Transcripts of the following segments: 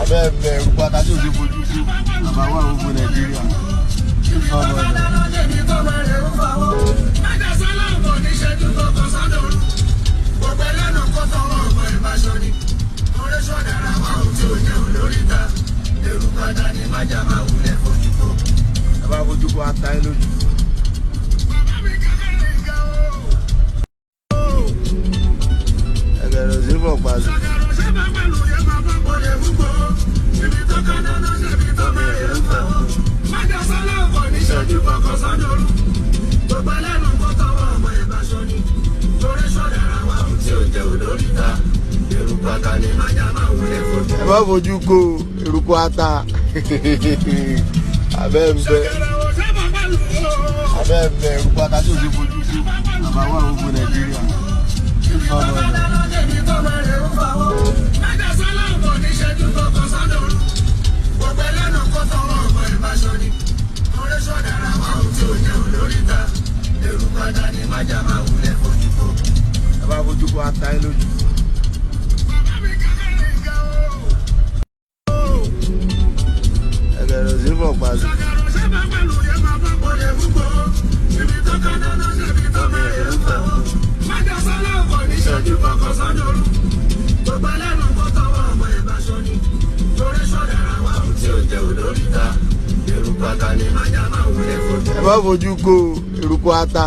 abẹ́ẹ̀bẹ̀ pátá tí ò sí fojú sí àbáwá gbogbo Nàìjíríà. Bàbá fojú kó ata ẹ lójú. Ẹgbẹ̀rún sí fọ̀ pàṣẹ. Ẹ bá fojú kó eruku ata abẹ́ẹ̀bẹ̀ eruku ata tí ò sí fojú sí àbáwá gbogbo Nàìjíríà. Ẹ bá fojú kó ata ẹ lójú. Ẹgbẹ̀rún sí fọ̀ pàṣẹ. Ẹ bá fojú kó eruku ata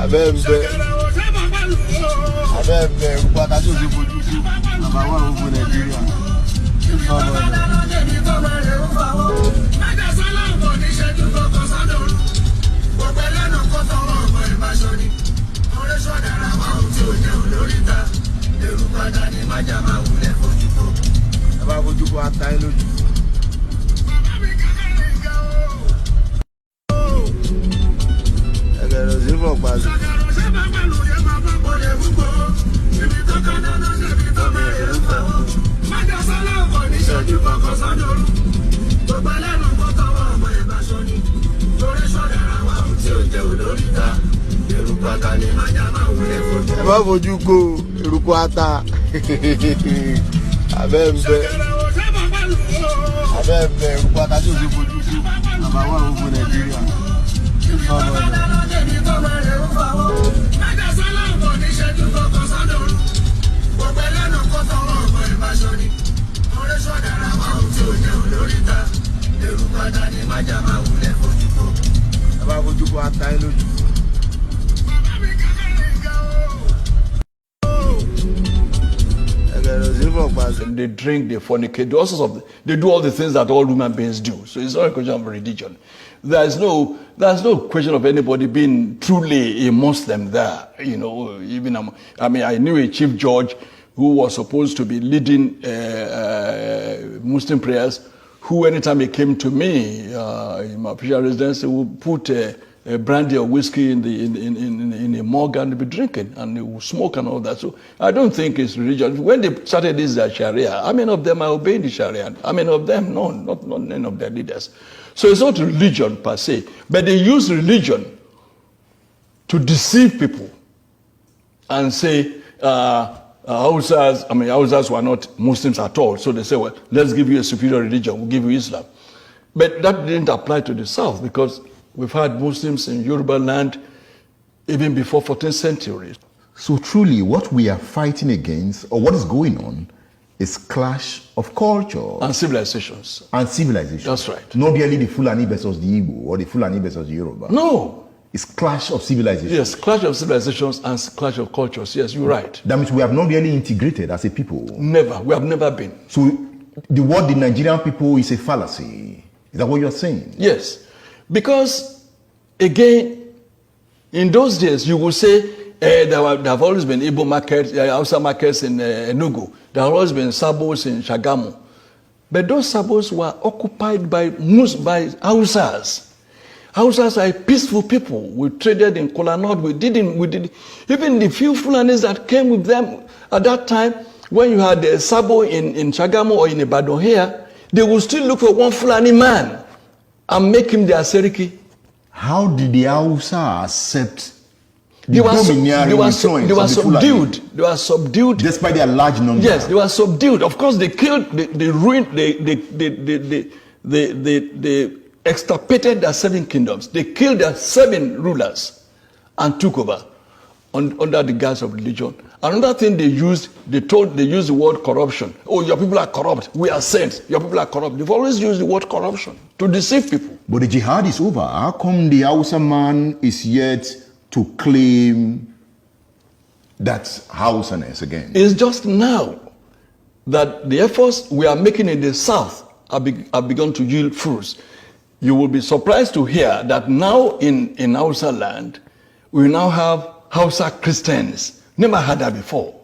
abẹ́ẹ̀bẹ̀ eruku ata tí ò sí fojú sí àbáwá gbogbo Nàìjíríà. Ẹ bá fojú kó ata ẹ lójú. Ẹgbẹ̀rún sí fọ̀ pàṣẹ. Ẹ bá fojú kó eruku ata abẹ́ẹ̀bẹ̀ eruku ata tí ò sí fojú sí àbáwá gbogbo Nàìjíríà. Ẹ bá fojú kó ata ẹ lójú. They drink, they fornicate, they do all the things that all human beings do. So it's not a question of religion. There's no question of anybody being truly a Muslim there. You know, even I knew a chief judge who was supposed to be leading Muslim prayers, who anytime he came to me in my official residence, he would put a brandy or whiskey in a mug and be drinking, and they will smoke and all that. So I don't think it's religion. When they started this Sharia, how many of them are obeying the Sharia? How many of them? No, not none of their leaders. So it's not religion per se, but they use religion to deceive people and say Hausas were not Muslims at all. So they say, well, let's give you a superior religion, we'll give you Islam. But that didn't apply to the South, because we've had Muslims in Yoruba land even before 14th century. So truly what we are fighting against, or what is going on, is clash of culture. And civilizations. And civilizations. That's right. Not really the Fulani versus the Igbo, or the Fulani versus the Yoruba. No. It's clash of civilizations. Yes, clash of civilizations and clash of cultures. Yes, you're right. That means we have not really integrated as a people. Never. We have never been. So the word the Nigerian people is a fallacy. Is that what you're saying? Yes. Because, again, in those days, you would say there have always been Igbo markets, Hausa markets in Enugu. There have always been Sabos in Shagamu. But those Sabos were occupied by Hausas. Hausas are peaceful people. We traded in Kola North. We did even the few Fulanis that came with them at that time, when you had a Sabo in Shagamu or in Ibadan here, they would still look for one Fulani man and make him their Seriki. How did the Hausa accept The domineering influence of the Fulani. They were subdued. Despite their large number. Yes, they were subdued. Of course, they killed, they ruined, they extirpated their 7 kingdoms. They killed their 7 rulers and took over under the guise of religion. Another thing they used the word corruption. Oh, your people are corrupt. We are saints. Your people are corrupt. They've always used the word corruption to deceive people. But the jihad is over. How come the Hausa man is yet to claim that Hausaness again? It's just now that the efforts we are making in the south have begun to yield fruits. You will be surprised to hear that now in Hausa land, we now have Hausa Christians. Never had that before.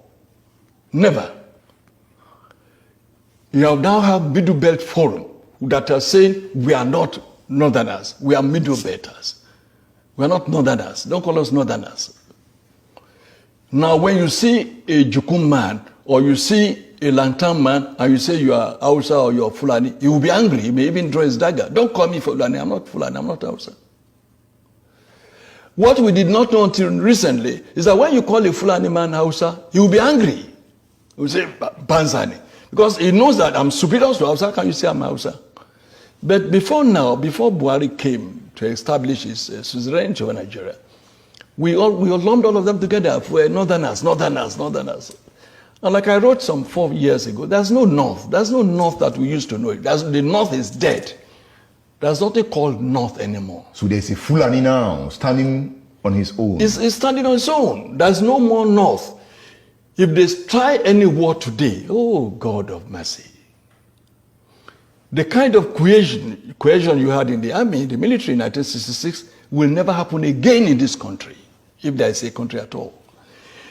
Never. You now have Middle Belt Forum that are saying we are not northerners, we are Middle Belters. We are not northerners. Don't call us northerners. Now when you see a Jukum man or you see a Lantan man and you say you are Hausa or you are Fulani, he will be angry. He may even draw his dagger. Don't call me Fulani. I'm not Fulani. I'm not Hausa. What we did not know until recently is that when you call a Fulani man Hausa, he will be angry. He will say, Banzani. Because he knows that I'm superior to Hausa. Can you say I'm Hausa? But before now, before Buhari came to establish his suzerainty over Nigeria, we lumped all of them together. We're northerners. And like I wrote some 4 years ago, there's no north. There's no north that we used to know. The north is dead. There's nothing called north anymore. So there's a Fulani now standing on his own. It's standing on its own. There's no more north. If they try any war today, oh God of mercy. The kind of cohesion you had in the army, the military in 1966 will never happen again in this country, if there is a country at all.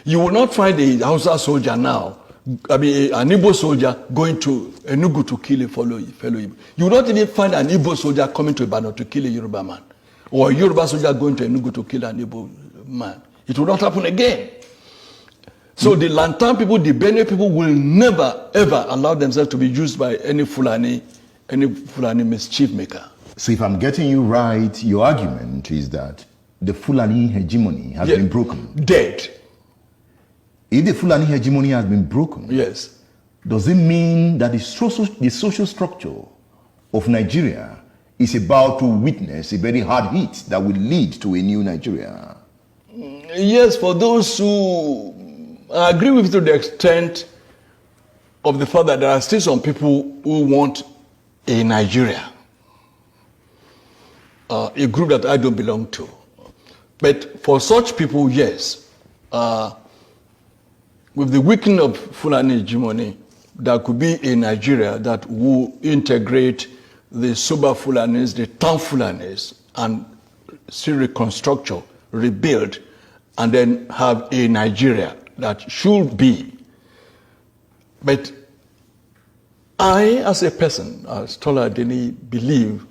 You will not find a Hausa soldier now, an Igbo soldier going to Enugu to kill a fellow Igbo. You will not even find an Igbo soldier coming to Ibadan to kill a Yoruba man, or a Yoruba soldier going to Enugu to kill an Igbo man. It will not happen again. So the Lantan people, the Benue people will never ever allow themselves to be used by any Fulani mischief maker. So if I'm getting you right, your argument is that the Fulani hegemony has been broken. Dead. If the Fulani hegemony has been broken, yes, does it mean that the social structure of Nigeria is about to witness a very hard hit that will lead to a new Nigeria? Yes, for those who agree with you to the extent of the fact that there are still some people who want a Nigeria, a group that I don't belong to. But for such people, yes, with the weakening of Fulani hegemony, there could be a Nigeria that will integrate the Soba Fulanis, the town Fulanis, and still reconstruct, rebuild, and then have a Nigeria that should be. But I, as a person, as Tola Deni, believe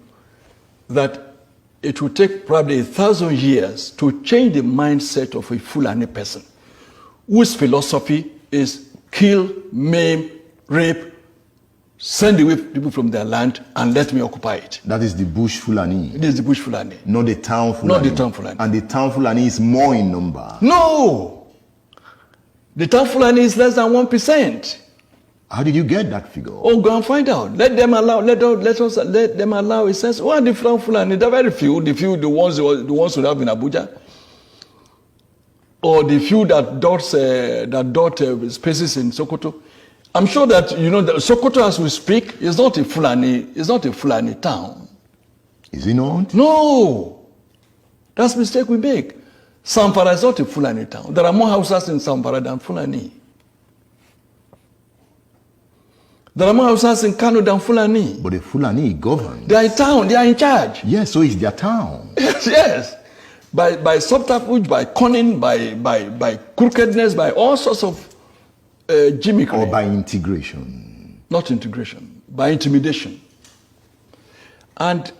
that it will take probably 1,000 years to change the mindset of a Fulani person, whose philosophy is kill, maim, rape, send away people from their land and let me occupy it. That is the bush Fulani. It is the bush Fulani. Not the town Fulani. Not the town Fulani. And the town Fulani is more in number. No! The town Fulani is less than 1%. How did you get that figure? Oh, go and find out. Let them allow a sense. What are the town Fulani? They're very few. The ones who have in Abuja. Or the few that dot spaces in Sokoto. I'm sure that that Sokoto, as we speak, is not a Fulani town. Is it not? No, that's a mistake we make. Zamfara is not a Fulani town. There are more houses in Zamfara than Fulani. There are more houses in Kano than Fulani. But the Fulani govern. They are in town. They are in charge. Yes, so it's their town. Yes. By subterfuge, by cunning, by crookedness, by all sorts of gimmickry. Or by integration. Not integration, by intimidation. And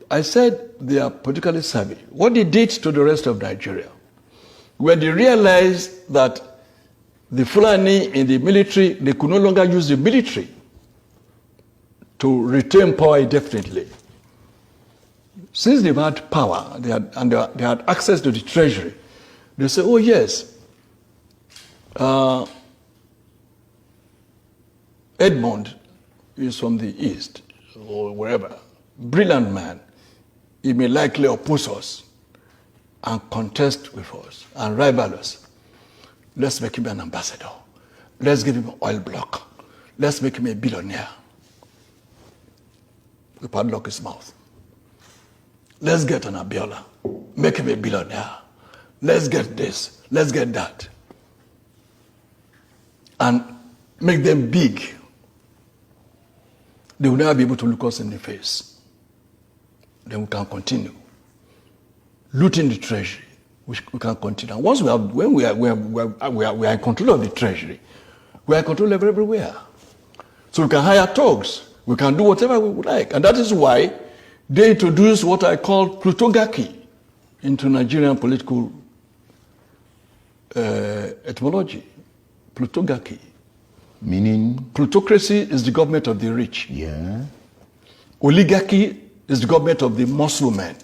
I said they are politically savvy. What they did to the rest of Nigeria, when they realized that the Fulani in the military, they could no longer use the military to retain power indefinitely. Since they've had power, they had access to the treasury, They say, oh yes, Edmond is from the east or wherever. Brilliant man. He may likely oppose us and contest with us and rival us. Let's make him an ambassador. Let's give him an oil block. Let's make him a billionaire. We padlock his mouth. Let's get an Abiola. Make him a billionaire. Let's get this. Let's get that. And make them big. They will never be able to look us in the face. Then we can continue. Looting the treasury, we can continue. And once when we are in control of the treasury, we are in control of everywhere. So we can hire thugs. We can do whatever we would like. And that is why they introduced what I call plutocracy into Nigerian political etymology. Plutocracy. Meaning? Plutocracy is the government of the rich. Yeah. Oligarchy is the government of the muscle men.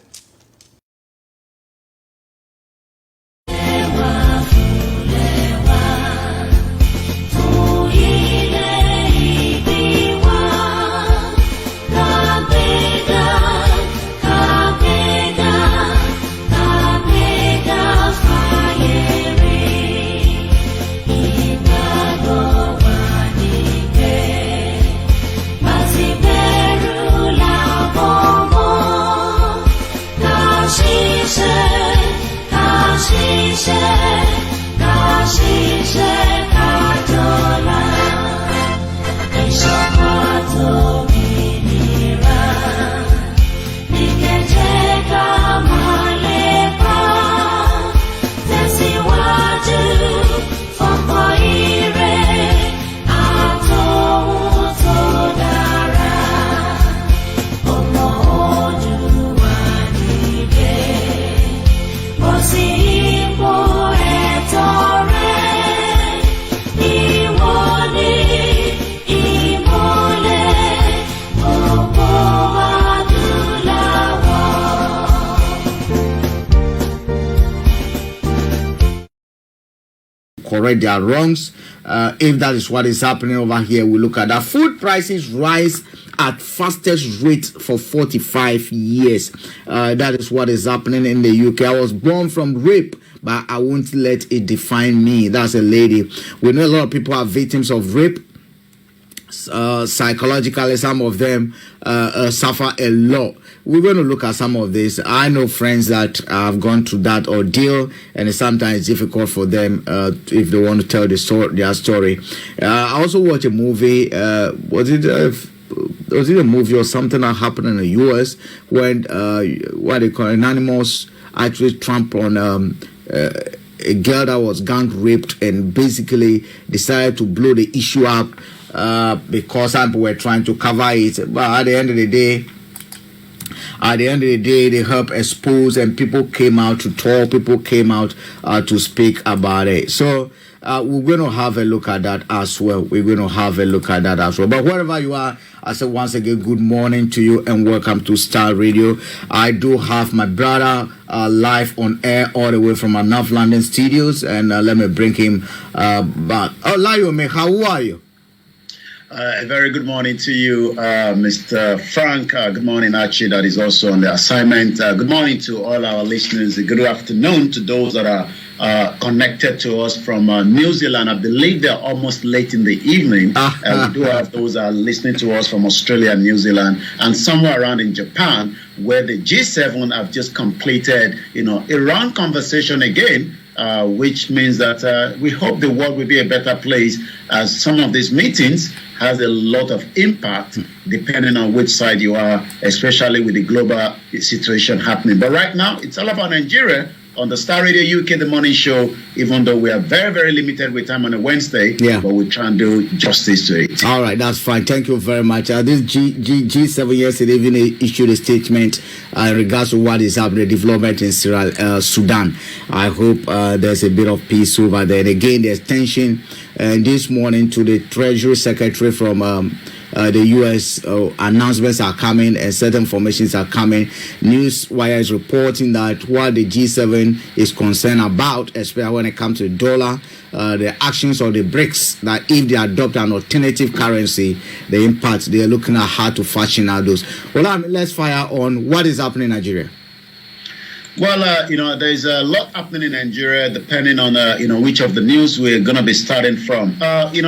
Correct their wrongs. If that is what is happening over here, we look at that. Food prices rise at fastest rate for 45 years. That is what is happening in the UK. I was born from rape, but I won't let it define me. That's a lady. We know a lot of people are victims of rape. Psychologically, some of them suffer a lot. We're going to look at some of this. I know friends that have gone through that ordeal, and it's sometimes difficult for them if they want to tell their story. I also watched a movie. Was it a movie or something that happened in the U.S. when what they call animals actually trampled on a girl that was gang raped and basically decided to blow the issue up because some people were trying to cover it. But at the end of the day, they helped expose, and people came out to talk, people came out to speak about it. So we're going to have a look at that as well. But wherever you are, I say once again, good morning to you and welcome to Starr Radio. I do have my brother live on air all the way from our North London studios, and let me bring him back. Oh, Layome, how are you? A very good morning to you, Mr. Frank. Good morning, Archie, that is also on the assignment. Good morning to all our listeners. Good afternoon to those that are connected to us from New Zealand. I believe they're almost late in the evening. We do have those that are listening to us from Australia and New Zealand, and somewhere around in Japan, where the G7 have just completed, Iran conversation again. Which means that we hope the world will be a better place, as some of these meetings has a lot of impact depending on which side you are, especially with the global situation happening. But right now, it's all about Nigeria on the Starr Radio UK, the morning show, even though we are very, very limited with time on a Wednesday, but we try and do justice to it. All right, that's fine. Thank you very much. This G7 yesterday even issued a statement in regards to what is happening, development in Sudan. I hope there's a bit of peace over there. And again, there's tension this morning to the Treasury Secretary from the U.S. Announcements are coming and certain formations are coming. Newswire is reporting that what the G7 is concerned about, especially when it comes to the dollar, the actions of the BRICS, that if they adopt an alternative currency, the impact, they are looking at how to fashion out those. Well, let's fire on what is happening in Nigeria. Well, there's a lot happening in Nigeria, depending on, which of the news we're going to be starting from.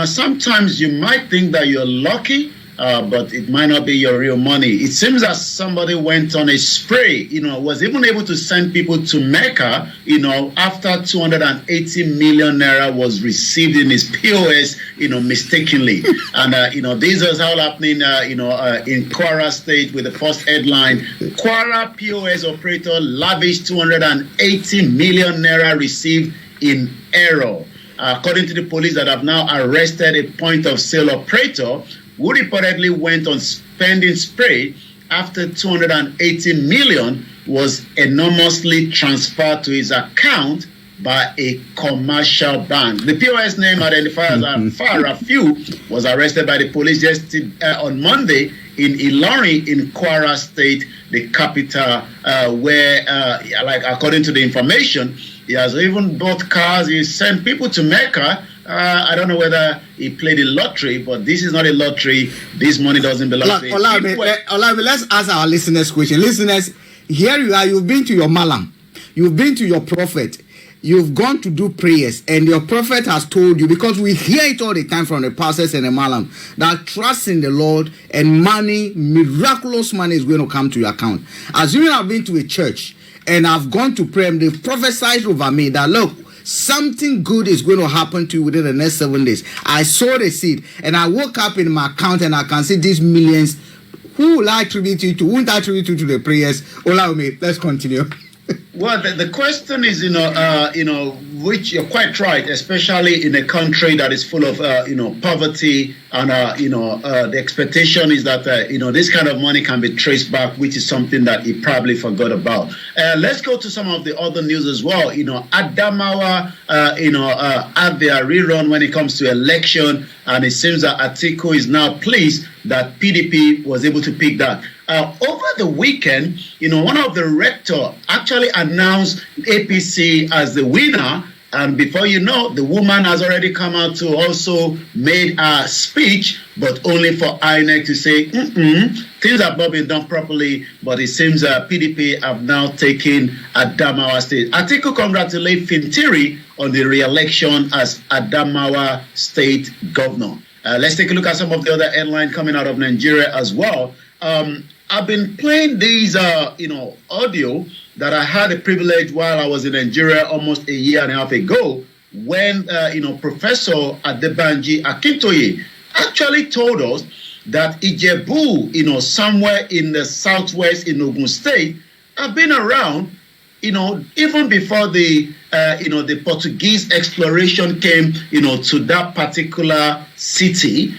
Sometimes you might think that you're lucky, but it might not be your real money. It seems that somebody went on a spray, was even able to send people to Mecca, after 280 million naira was received in his POS, mistakenly. And, this is all happening, in Kwara State with the first headline. Kwara POS operator lavished 280 million naira received in error. According to the police that have now arrested a point of sale operator who reportedly went on spending spree after 280 million was enormously transferred to his account by a commercial bank. The POS name identified as Rafiu was arrested by the police on Monday in Ilorin in Kwara State, the capital, where, according to the information, he has even bought cars. He sent people to Mecca. I don't know whether he played a lottery, but this is not a lottery. This money doesn't belong to him. Let's ask our listeners question. Listeners, here you are. You've been to your malam. You've been to your prophet. You've gone to do prayers, and your prophet has told you, because we hear it all the time from the pastors and the malam, that trust in the Lord and money, miraculous money is going to come to your account. Assuming I've been to a church and I've gone to pray, and they've prophesied over me that, look, something good is going to happen to you within the next 7 days. I sowed a seed and I woke up in my account and I can see these millions. Who will I attribute you to? Won't I attribute you to the prayers? Allow me. Let's continue. Well, the question is, which you're quite right, especially in a country that is full of, poverty, and, the expectation is that, this kind of money can be traced back, which is something that he probably forgot about. Let's go to some of the other news as well. Adamawa, had their rerun when it comes to election, and it seems that Atiku is now pleased that PDP was able to pick that. Over the weekend, one of the rector actually announced APC as the winner. And before you know, the woman has already come out to also made a speech, but only for INEC to say, things have not been done properly. But it seems PDP have now taken Adamawa State. Atiku congratulate Fintiri on the re-election as Adamawa State governor. Let's take a look at some of the other headlines coming out of Nigeria as well. I've been playing these, audio that I had the privilege while I was in Nigeria almost a year and a half ago, when, Professor Adebanji Akintoye actually told us that Ijebu, somewhere in the southwest in Ogun State, have been around, even before the Portuguese exploration came, to that particular city,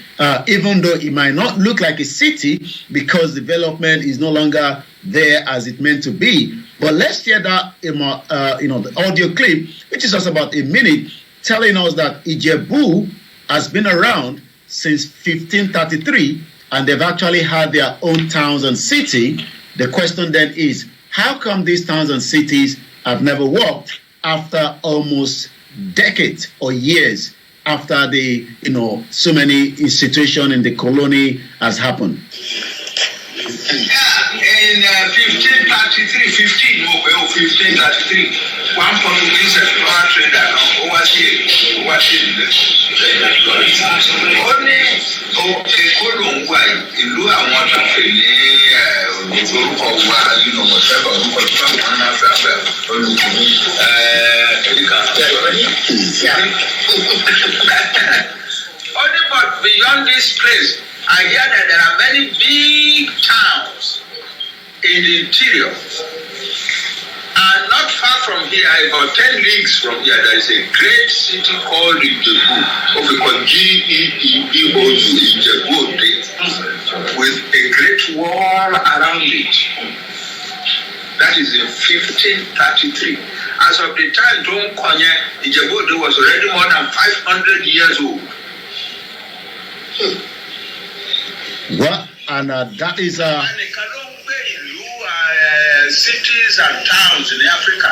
even though it might not look like a city because development is no longer there as it meant to be. But let's hear that, the audio clip, which is just about a minute, telling us that Ijebu has been around since 1533, and they've actually had their own towns and city. The question then is, how come these towns and cities have never worked after almost decades or years after the, so many institutions in the colony has happened? In 1533, one Portuguese explorer trader only Ekolongwa ìlú àwọn àtàfẹ́ ní orúkọ wa whatever orúkọ tó wà wọn náà fẹ́ olùkọ́ only but beyond this place I hear that there are many big towns in the interior. And not far from here, about 10 leagues from here, there is a great city called Ijebu, called Geebou, Ijebu, with a great wall around it. That is in 1533. As of the time Don Konye, Ijebu was already more than 500 years old. Well, and that is cities and towns in Africa.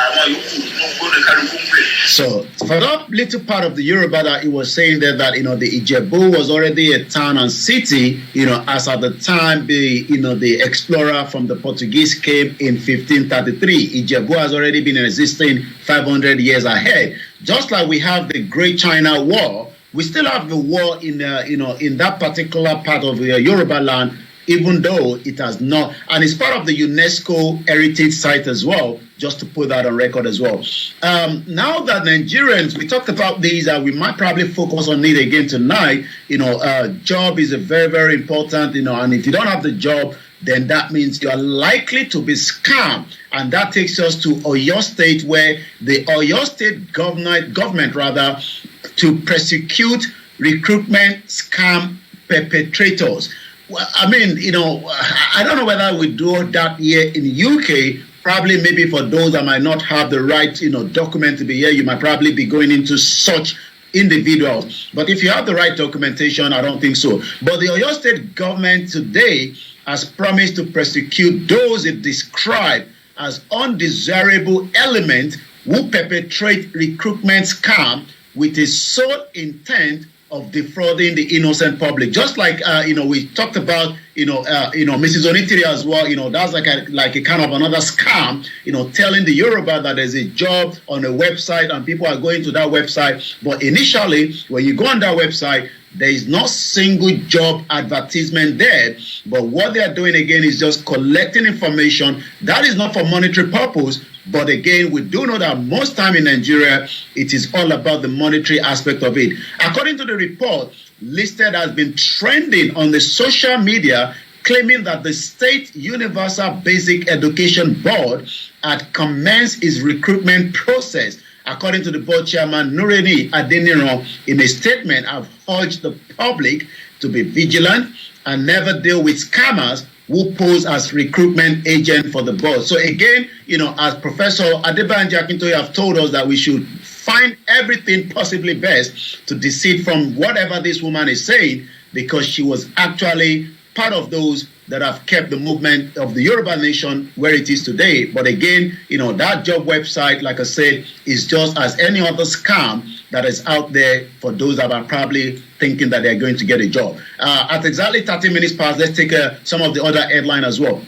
So for that little part of the Yoruba that he was saying there, that the Ijebu was already a town and city, as at the time the explorer from the Portuguese came in 1533. Ijebu has already been existing 500 years ahead. Just like we have the Great China War, we still have the war in that particular part of the Yoruba land, even though it has not, and it's part of the UNESCO heritage site as well, just to put that on record as well. Now that Nigerians, we talked about these, we might probably focus on it again tonight. Job is a very, very important, and if you don't have the job, then that means you are likely to be scammed. And that takes us to Oyo State, where the Oyo State government to prosecute recruitment scam perpetrators. Well, I mean, I don't know whether we do that here in the UK. Probably maybe for those that might not have the right, document to be here, you might probably be going into such individuals. But if you have the right documentation, I don't think so. But the Oyo State government today has promised to prosecute those it described as undesirable elements who perpetrate recruitment scam with a sole intent of defrauding the innocent public. Just like we talked about Mrs. Onitiri as well. That's like a kind of another scam. Telling the Yoruba that there's a job on a website and people are going to that website. But initially, when you go on that website, there is no single job advertisement there. But what they are doing again is just collecting information that is not for monetary purpose. But again, we do know that most time in Nigeria, it is all about the monetary aspect of it. According to the report, listed has been trending on the social media, claiming that the State Universal Basic Education Board had commenced its recruitment process. According to the board chairman, Nureni Adeniran, in a statement, have urged the public to be vigilant and never deal with scammers who pose as recruitment agent for the board. So again, as Professor Adebanji Akintoye have told us that we should find everything possibly best to deceive from whatever this woman is saying, because she was actually part of those that have kept the movement of the Yoruba nation where it is today. But again, that job website, like I said, is just as any other scam that is out there for those that are probably thinking that they're going to get a job. At exactly 30 minutes past, let's take some of the other headline as well.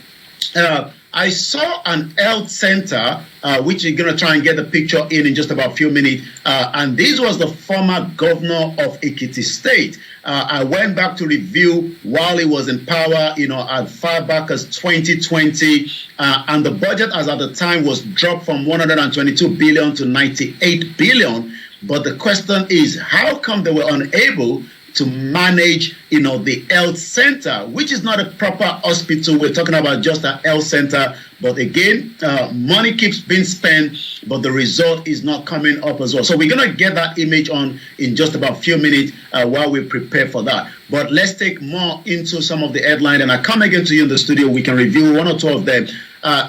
I saw an health center, which you're going to try and get the picture in just about a few minutes. And this was the former governor of Ekiti State. I went back to review while he was in power, as far back as 2020. And the budget as at the time was dropped from 122 billion to 98 billion. But the question is, how come they were unable to manage, the health center, which is not a proper hospital? We're talking about just a health center. But again, money keeps being spent, but the result is not coming up as well. So we're going to get that image on in just about a few minutes while we prepare for that. But let's take more into some of the headlines. And I come again to you in the studio. We can review one or two of them.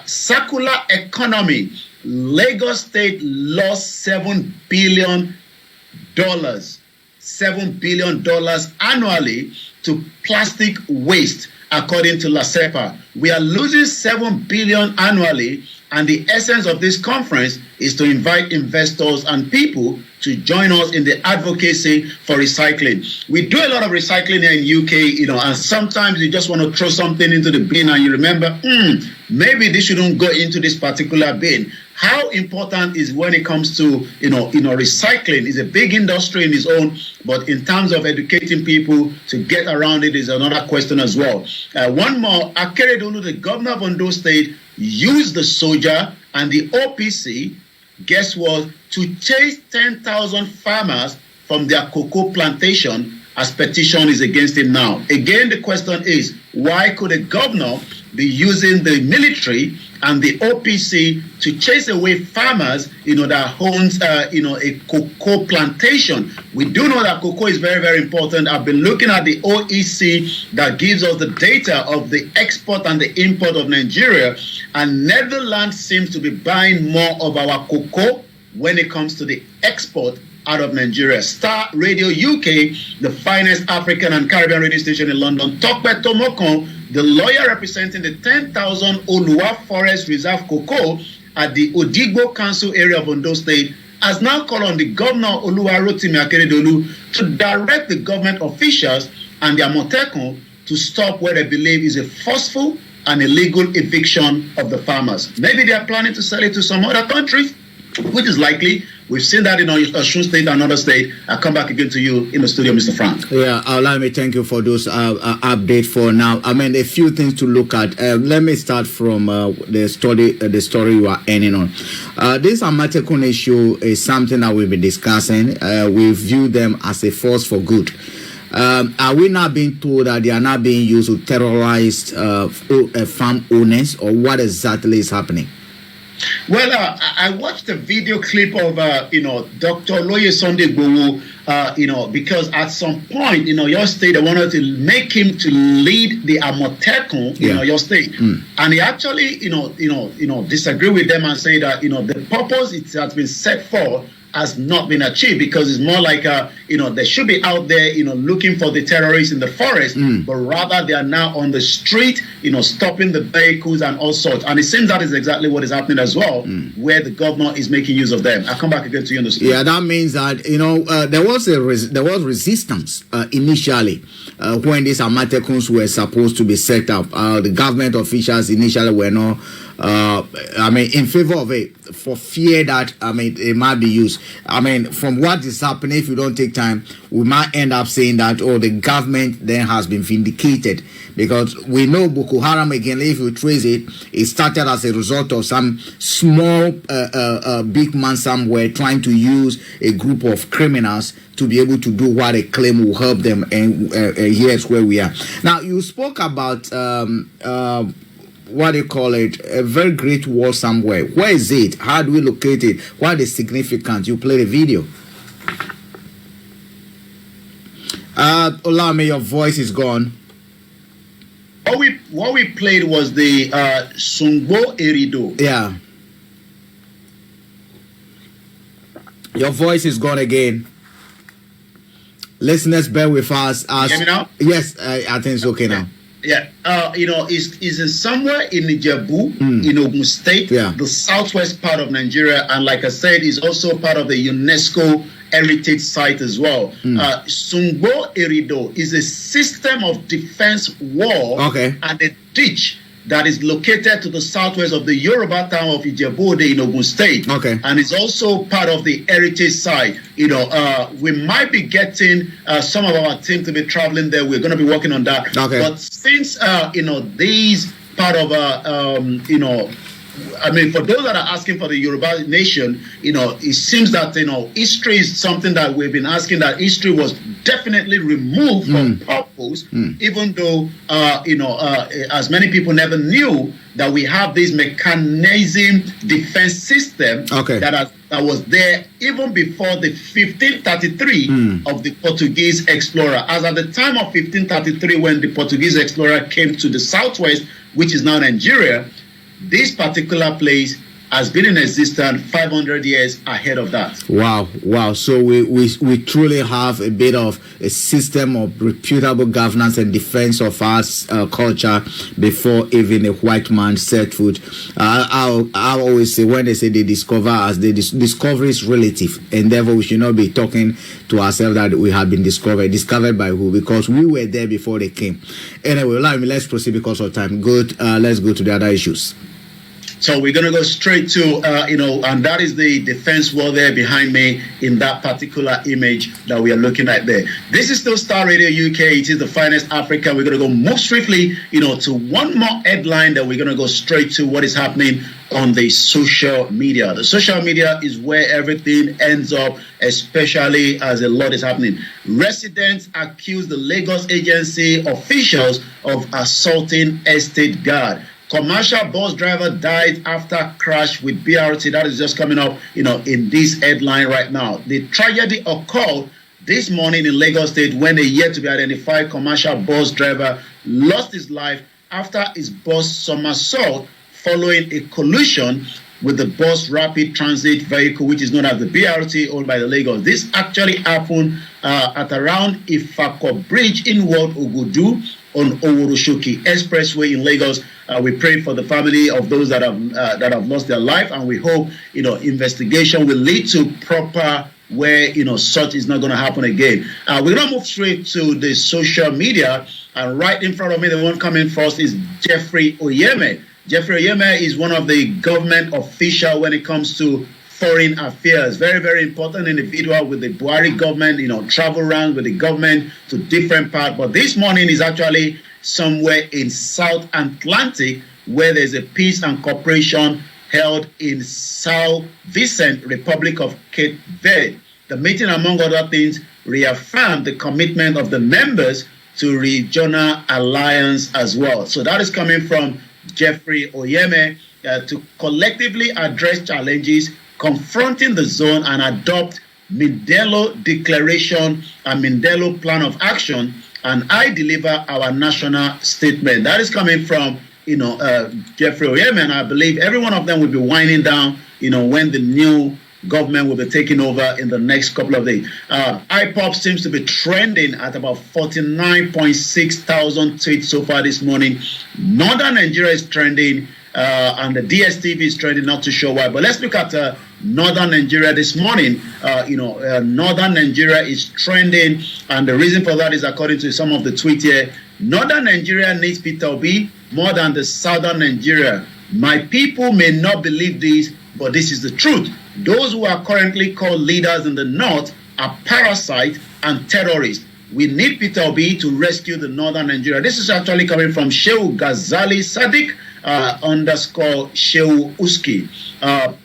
Circular economy. Lagos State lost $7 billion. $7 billion annually to plastic waste, according to LASEPA. We are losing $7 billion annually, and the essence of this conference is to invite investors and people to join us in the advocacy for recycling. We do a lot of recycling here in UK, and sometimes you just want to throw something into the bin and you remember, maybe this shouldn't go into this particular bin. How important is when it comes to, recycling is a big industry in its own, but in terms of educating people to get around it is another question as well. One more, Akeredolu, the governor of Ondo State, used the soldier and the OPC, guess what, to chase 10,000 farmers from their cocoa plantation, as petition is against him now. Again, the question is, why could a governor be using the military and the OPC to chase away farmers, that owns, a cocoa plantation? We do know that cocoa is very, very important. I've been looking at the OEC that gives us the data of the export and the import of Nigeria, and Netherlands seems to be buying more of our cocoa when it comes to the export out of Nigeria. Starr Radio UK, the finest African and Caribbean radio station in London. Tokpe Tomokon, the lawyer representing the 10,000 Oluwa Forest Reserve cocoa at the Odigbo Council area of Ondo State, has now called on the governor Oluwarotimi Akeredolu to direct the government officials and the Amotekun to stop what they believe is a forceful and illegal eviction of the farmers. Maybe they are planning to sell it to some other country, which is likely. We've seen that in Osun State and another state. I'll come back again to you in the studio, Mr. Frank. Yeah, allow me thank you for those update for now. I mean, a few things to look at. Let me start from the story you are ending on. This Amatekun issue is something that we've been discussing. We view them as a force for good. Are we not being told that they are not being used to terrorize farm owners, or what exactly is happening? Well, I watched a video clip of, Dr. Loye Sunday Gbowo, because at some point, your state, they wanted to make him to lead the Amotekun, your state. And he actually, disagree with them and say that, the purpose it has been set for has not been achieved, because it's more like, they should be out there, looking for the terrorists in the forest, but rather they are now on the street, stopping the vehicles and all sorts. And it seems that is exactly what is happening as well, where the governor is making use of them. I'll come back again to you on the story. Yeah, that means that, there was resistance initially when these Amatekuns were supposed to be set up. The government officials initially were not in favor of it, for fear that it might be used. From what is happening, if you don't take time, we might end up saying that the government then has been vindicated, because we know Boko Haram, again, if you trace it, it started as a result of some small big man somewhere trying to use a group of criminals to be able to do what they claim will help them, and here's where we are. Now, you spoke about what do you call it? A very great wall somewhere. Where is it? How do we locate it? What is significant? You play the video. Olame, your voice is gone. What we played was the Sungbo Erido. Yeah. Your voice is gone again. Listeners, bear with us. Can you hear me now? Yes, I think it's okay now. Yeah, is in somewhere in Ijebu, in Ogun State, the southwest part of Nigeria, and like I said, is also part of the UNESCO heritage site as well. Sungbo Erido is a system of defense wall and a ditch that is located to the southwest of the Yoruba town of Ijebu in Ogun State. And it's also part of the heritage site. We might be getting some of our team to be traveling there. We're going to be working on that. But since, these part of, for those that are asking for the Yoruba nation, it seems that, history is something that we've been asking, that history was definitely removed from purpose, even though, as many people never knew that we have this mechanism defense system that was there even before the 1533 of the Portuguese explorer. As at the time of 1533, when the Portuguese explorer came to the southwest, which is now Nigeria, this particular place has been in existence 500 years ahead of that. Wow. So we truly have a bit of a system of reputable governance and defense of our culture before even a white man set foot. I always say, when they say they discover us, discovery is relative, and therefore we should not be talking to ourselves that we have been discovered. Discovered by who? Because we were there before they came. Anyway, let's proceed because of time. Good. Let's go to the other issues. So we're going to go straight to, and that is the defense wall there behind me in that particular image that we are looking at there. This is still Starr Radio UK. It is the finest Africa. We're going to go move swiftly, to one more headline that we're going to go straight to what is happening on the social media. The social media is where everything ends up, especially as a lot is happening. Residents accuse the Lagos agency officials of assaulting estate guard. Commercial bus driver died after crash with BRT. That is just coming up, in this headline right now. The tragedy occurred this morning in Lagos State when a yet to be identified commercial bus driver lost his life after his bus somersault following a collision with the bus rapid transit vehicle, which is known as the BRT, owned by the Lagos. This actually happened at around Ifako Bridge in Ward Ogudu on Oworoshoki Expressway in Lagos. We pray for the family of those that have lost their life, and we hope investigation will lead to proper where such is not going to happen again. We're going to move straight to the social media, and right in front of me, the one coming first is Jeffrey Oyeme. Jeffrey Oyeme is one of the government official when it comes to foreign affairs. Very, very important individual with the Buhari government, travel around with the government to different parts. But this morning is actually somewhere in South Atlantic where there's a peace and cooperation held in São Vicente, Republic of Cape Verde. The meeting, among other things, reaffirmed the commitment of the members to regional alliance as well. So that is coming from Jeffrey Oyeme to collectively address challenges confronting the zone and adopt Mindelo Declaration and Mindelo Plan of Action, and I deliver our national statement. That is coming from Jeffrey Oyeme, and I believe every one of them will be winding down when the new government will be taking over in the next couple of days. IPOP seems to be trending at about 49.6 thousand tweets so far this morning. Northern Nigeria is trending, and the DSTV is trending, not too sure why. But let's look at Northern Nigeria this morning. Northern Nigeria is trending, and the reason for that is, according to some of the tweets here, Northern Nigeria needs Peter Obi more than the Southern Nigeria. My people may not believe this, but this is the truth. Those who are currently called leaders in the North are parasites and terrorists. We need Peter Obi to rescue the Northern Nigeria. This is actually coming from Shehu Ghazali Sadiq _ Shehu Uski.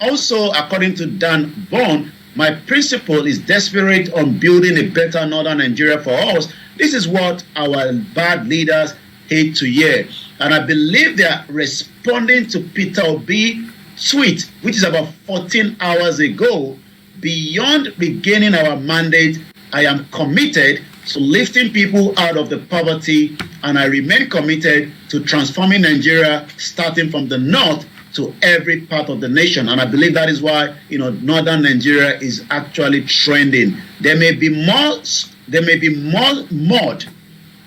Also, according to Dan Bond, my principle is desperate on building a better Northern Nigeria for us. This is what our bad leaders hate to hear. And I believe they are responding to Peter Obi tweet, which is about 14 hours ago. Beyond beginning our mandate, I am committed to lifting people out of the poverty, and I remain committed to transforming Nigeria, starting from the north to every part of the nation. And I believe that is why Northern Nigeria is actually trending. There may be more mud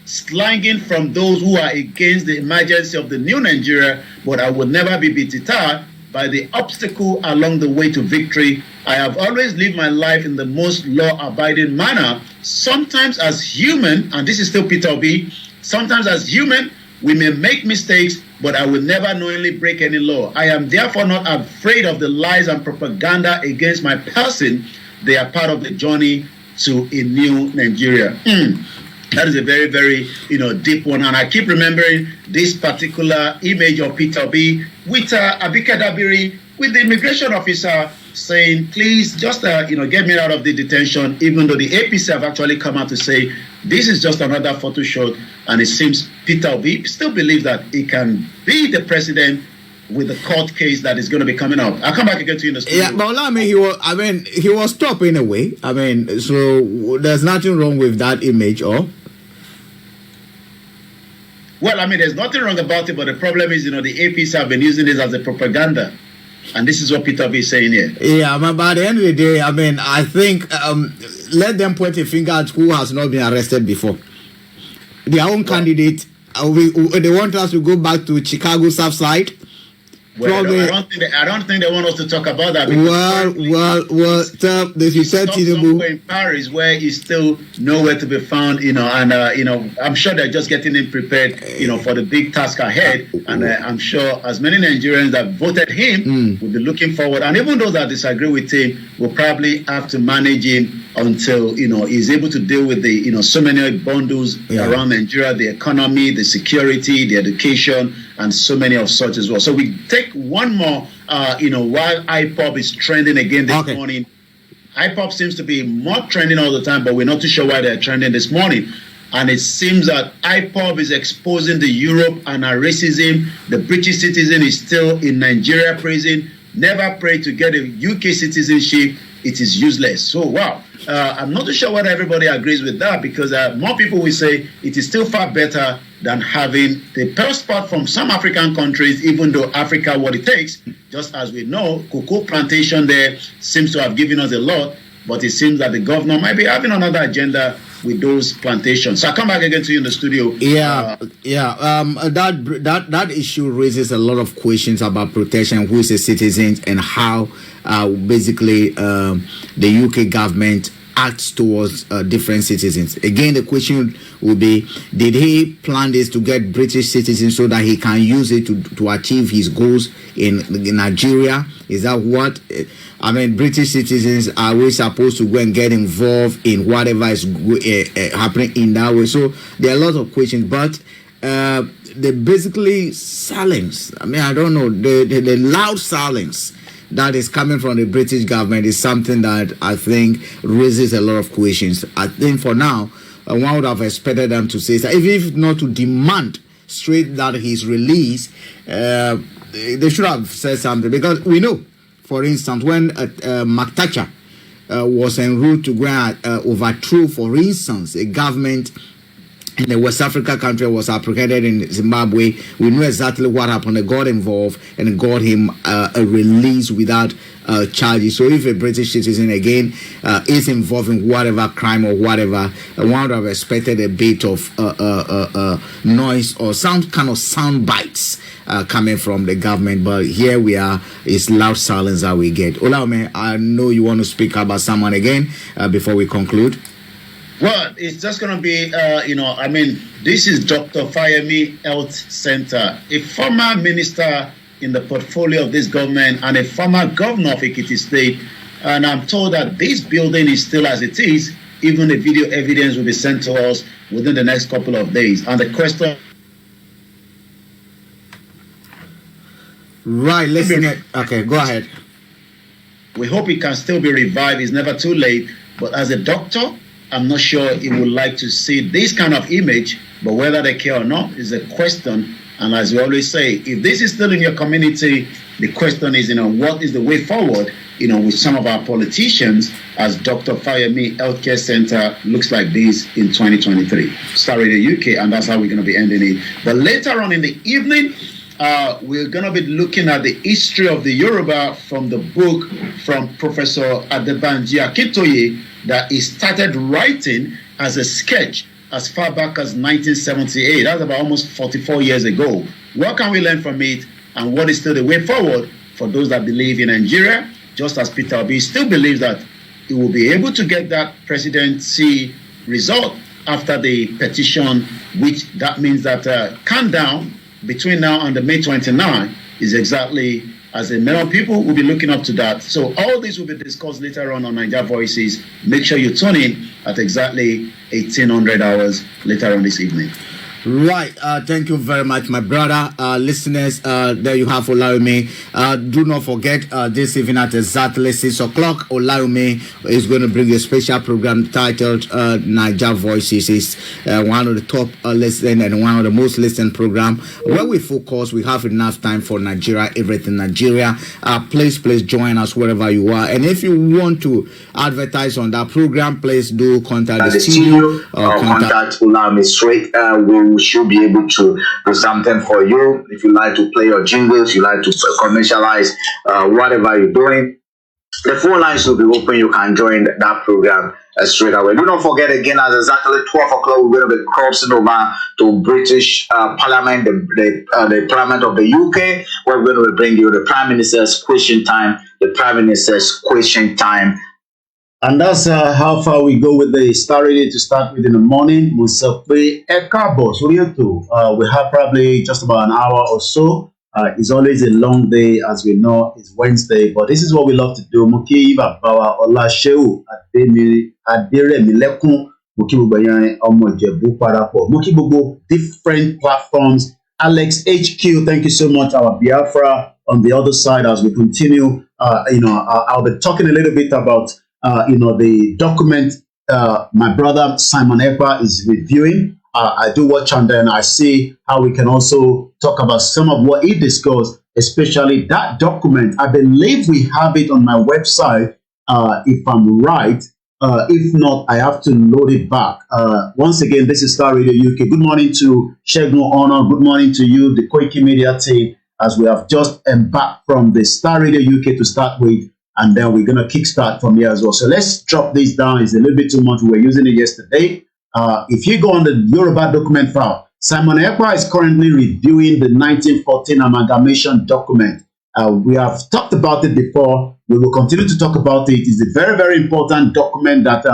slanging from those who are against the emergency of the new Nigeria, but I will never be deterred by the obstacle along the way to victory. I have always lived my life in the most law-abiding manner. Sometimes as human, and this is still Peter Obi, sometimes as human, we may make mistakes, but I will never knowingly break any law. I am therefore not afraid of the lies and propaganda against my person. They are part of the journey to a new Nigeria. That is a very, very, deep one. And I keep remembering this particular image of Peter Obi with Abike Dabiri, with the immigration officer saying, please just, get me out of the detention, even though the APC have actually come out to say, this is just another photo shoot. And it seems Peter Obi still believes that he can be the president with the court case that is going to be coming up. I'll come back again to you in the studio. Yeah, but he was stopped in a way. So there's nothing wrong with that image, or? Well, there's nothing wrong about it, but the problem is, the APC have been using this as a propaganda. And this is what Peter Obi is saying here. Yeah, but at the end of the day, I think let them point a finger at who has not been arrested before. Their own candidate, they want us to go back to Chicago South Side. Well, I don't think they want us to talk about that. They said somewhere in Paris where he's still nowhere to be found, and I'm sure they're just getting him prepared, for the big task ahead. And I'm sure as many Nigerians that voted him will be looking forward, and even those that disagree with him will probably have to manage him until he's able to deal with the so many bundles around Nigeria, the economy, the security, the education, and so many of such as well. So we take one more, while IPOP is trending again this morning. IPOP seems to be more trending all the time, but we're not too sure why they're trending this morning. And it seems that IPOP is exposing the Europe and our racism. The British citizen is still in Nigeria prison. Never prayed to get a UK citizenship. It is useless. So, wow. I'm not too sure whether everybody agrees with that, because more people will say it is still far better than having the passport from some African countries, even though Africa what it takes. Just as we know, cocoa plantation there seems to have given us a lot, but it seems that the governor might be having another agenda with those plantations. So I come back again to you in the studio. That issue raises a lot of questions about protection, who is a citizen, and how basically the UK government acts towards different citizens. Again, the question will be, did he plan this to get British citizens so that he can use it to achieve his goals in Nigeria? Is that what? I mean, British citizens, are we supposed to go and get involved in whatever is happening in that way? So there are a lot of questions, but they basically silence. I mean, I don't know, the loud silence that is coming from the British government is something that I think raises a lot of questions. I think for now, one would have expected them to say that, if not to demand straight that he's released, they should have said something, because we know, for instance, when Mark Thatcher was en route to go and overthrow, for instance, a government in the West Africa country was apprehended in Zimbabwe, we know exactly what happened. They got involved and got him a release without charges. So if a British citizen again is involved in whatever crime or whatever, one would have expected a bit of noise or some kind of sound bites coming from the government. But here we are, it's loud silence that we get. Olaume, I know you want to speak about someone again before we conclude. Well, it's just going to be, this is Dr. Fayemi Health Center, a former minister in the portfolio of this government and a former governor of Ekiti State. And I'm told that this building is still as it is. Even the video evidence will be sent to us within the next couple of days. And the question... Right, listen. Okay, go ahead. We hope it can still be revived. It's never too late. But as a doctor, I'm not sure he would like to see this kind of image, but whether they care or not is a question. And as we always say, if this is still in your community, the question is, what is the way forward, with some of our politicians, as Dr. Fayemi Healthcare Center looks like this in 2023. Starr Radio UK, and that's how we're going to be ending it. But later on in the evening, we're going to be looking at the history of the Yoruba from the book from Professor Adebanji Akintoye that he started writing as a sketch as far back as 1978. That's about almost 44 years ago. What can we learn from it, and what is still the way forward for those that believe in Nigeria, just as Peter Obi still believes that he will be able to get that presidency result after the petition, which that means that countdown between now and the May 29 is exactly as a million people will be looking up to that. So all this will be discussed later on Niger Voices. Make sure you tune in at exactly 1800 hours later on this evening. Right. Thank you very much, my brother. Listeners, there you have Olaume. Do not forget, this evening at exactly 6 o'clock, Olaume is going to bring a special program titled Niger Voices. It's one of the top listened and one of the most listened program where we focus. We have enough time for Nigeria, everything Nigeria. Please join us wherever you are. And if you want to advertise on that program, please do contact the studio or contact Olaume straight. We should be able to do something for you. If you like to play your jingles, you like to commercialize whatever you're doing, the phone lines will be open. You can join that program straight away. Do not forget, again, at exactly 12 o'clock, we're going to be crossing over to British Parliament, the Parliament of the UK, where we're going to bring you the Prime Minister's Question Time, And that's how far we go with the Starr Radio to start with in the morning. We have probably just about an hour or so. It's always a long day, as we know. It's Wednesday, but this is what we love to do. Muki Babawa Olasheu Aderemilekun Muki Bubayan Omojebu Parapo Muki Bubu, different platforms. Alex HQ, thank you so much. Our Biafra on the other side as we continue. I'll be talking a little bit about the document my brother Simon Ekpa is reviewing. I do watch and then I see how we can also talk about some of what he discussed, especially that document. I believe we have it on my website, if I'm right. If not, I have to load it back. Once again, this is Star Radio UK. Good morning to Shegun Honor. Good morning to you, the Koiki Media team, as we have just embarked from the Star Radio UK to start with, and then we're going to kickstart from here as well. So let's drop this down. It's a little bit too much. We were using it yesterday. If you go on the Yoruba document file, Simon Ekpa is currently reviewing the 1914 amalgamation document. We have talked about it before. We will continue to talk about it. It's a very, very important document that,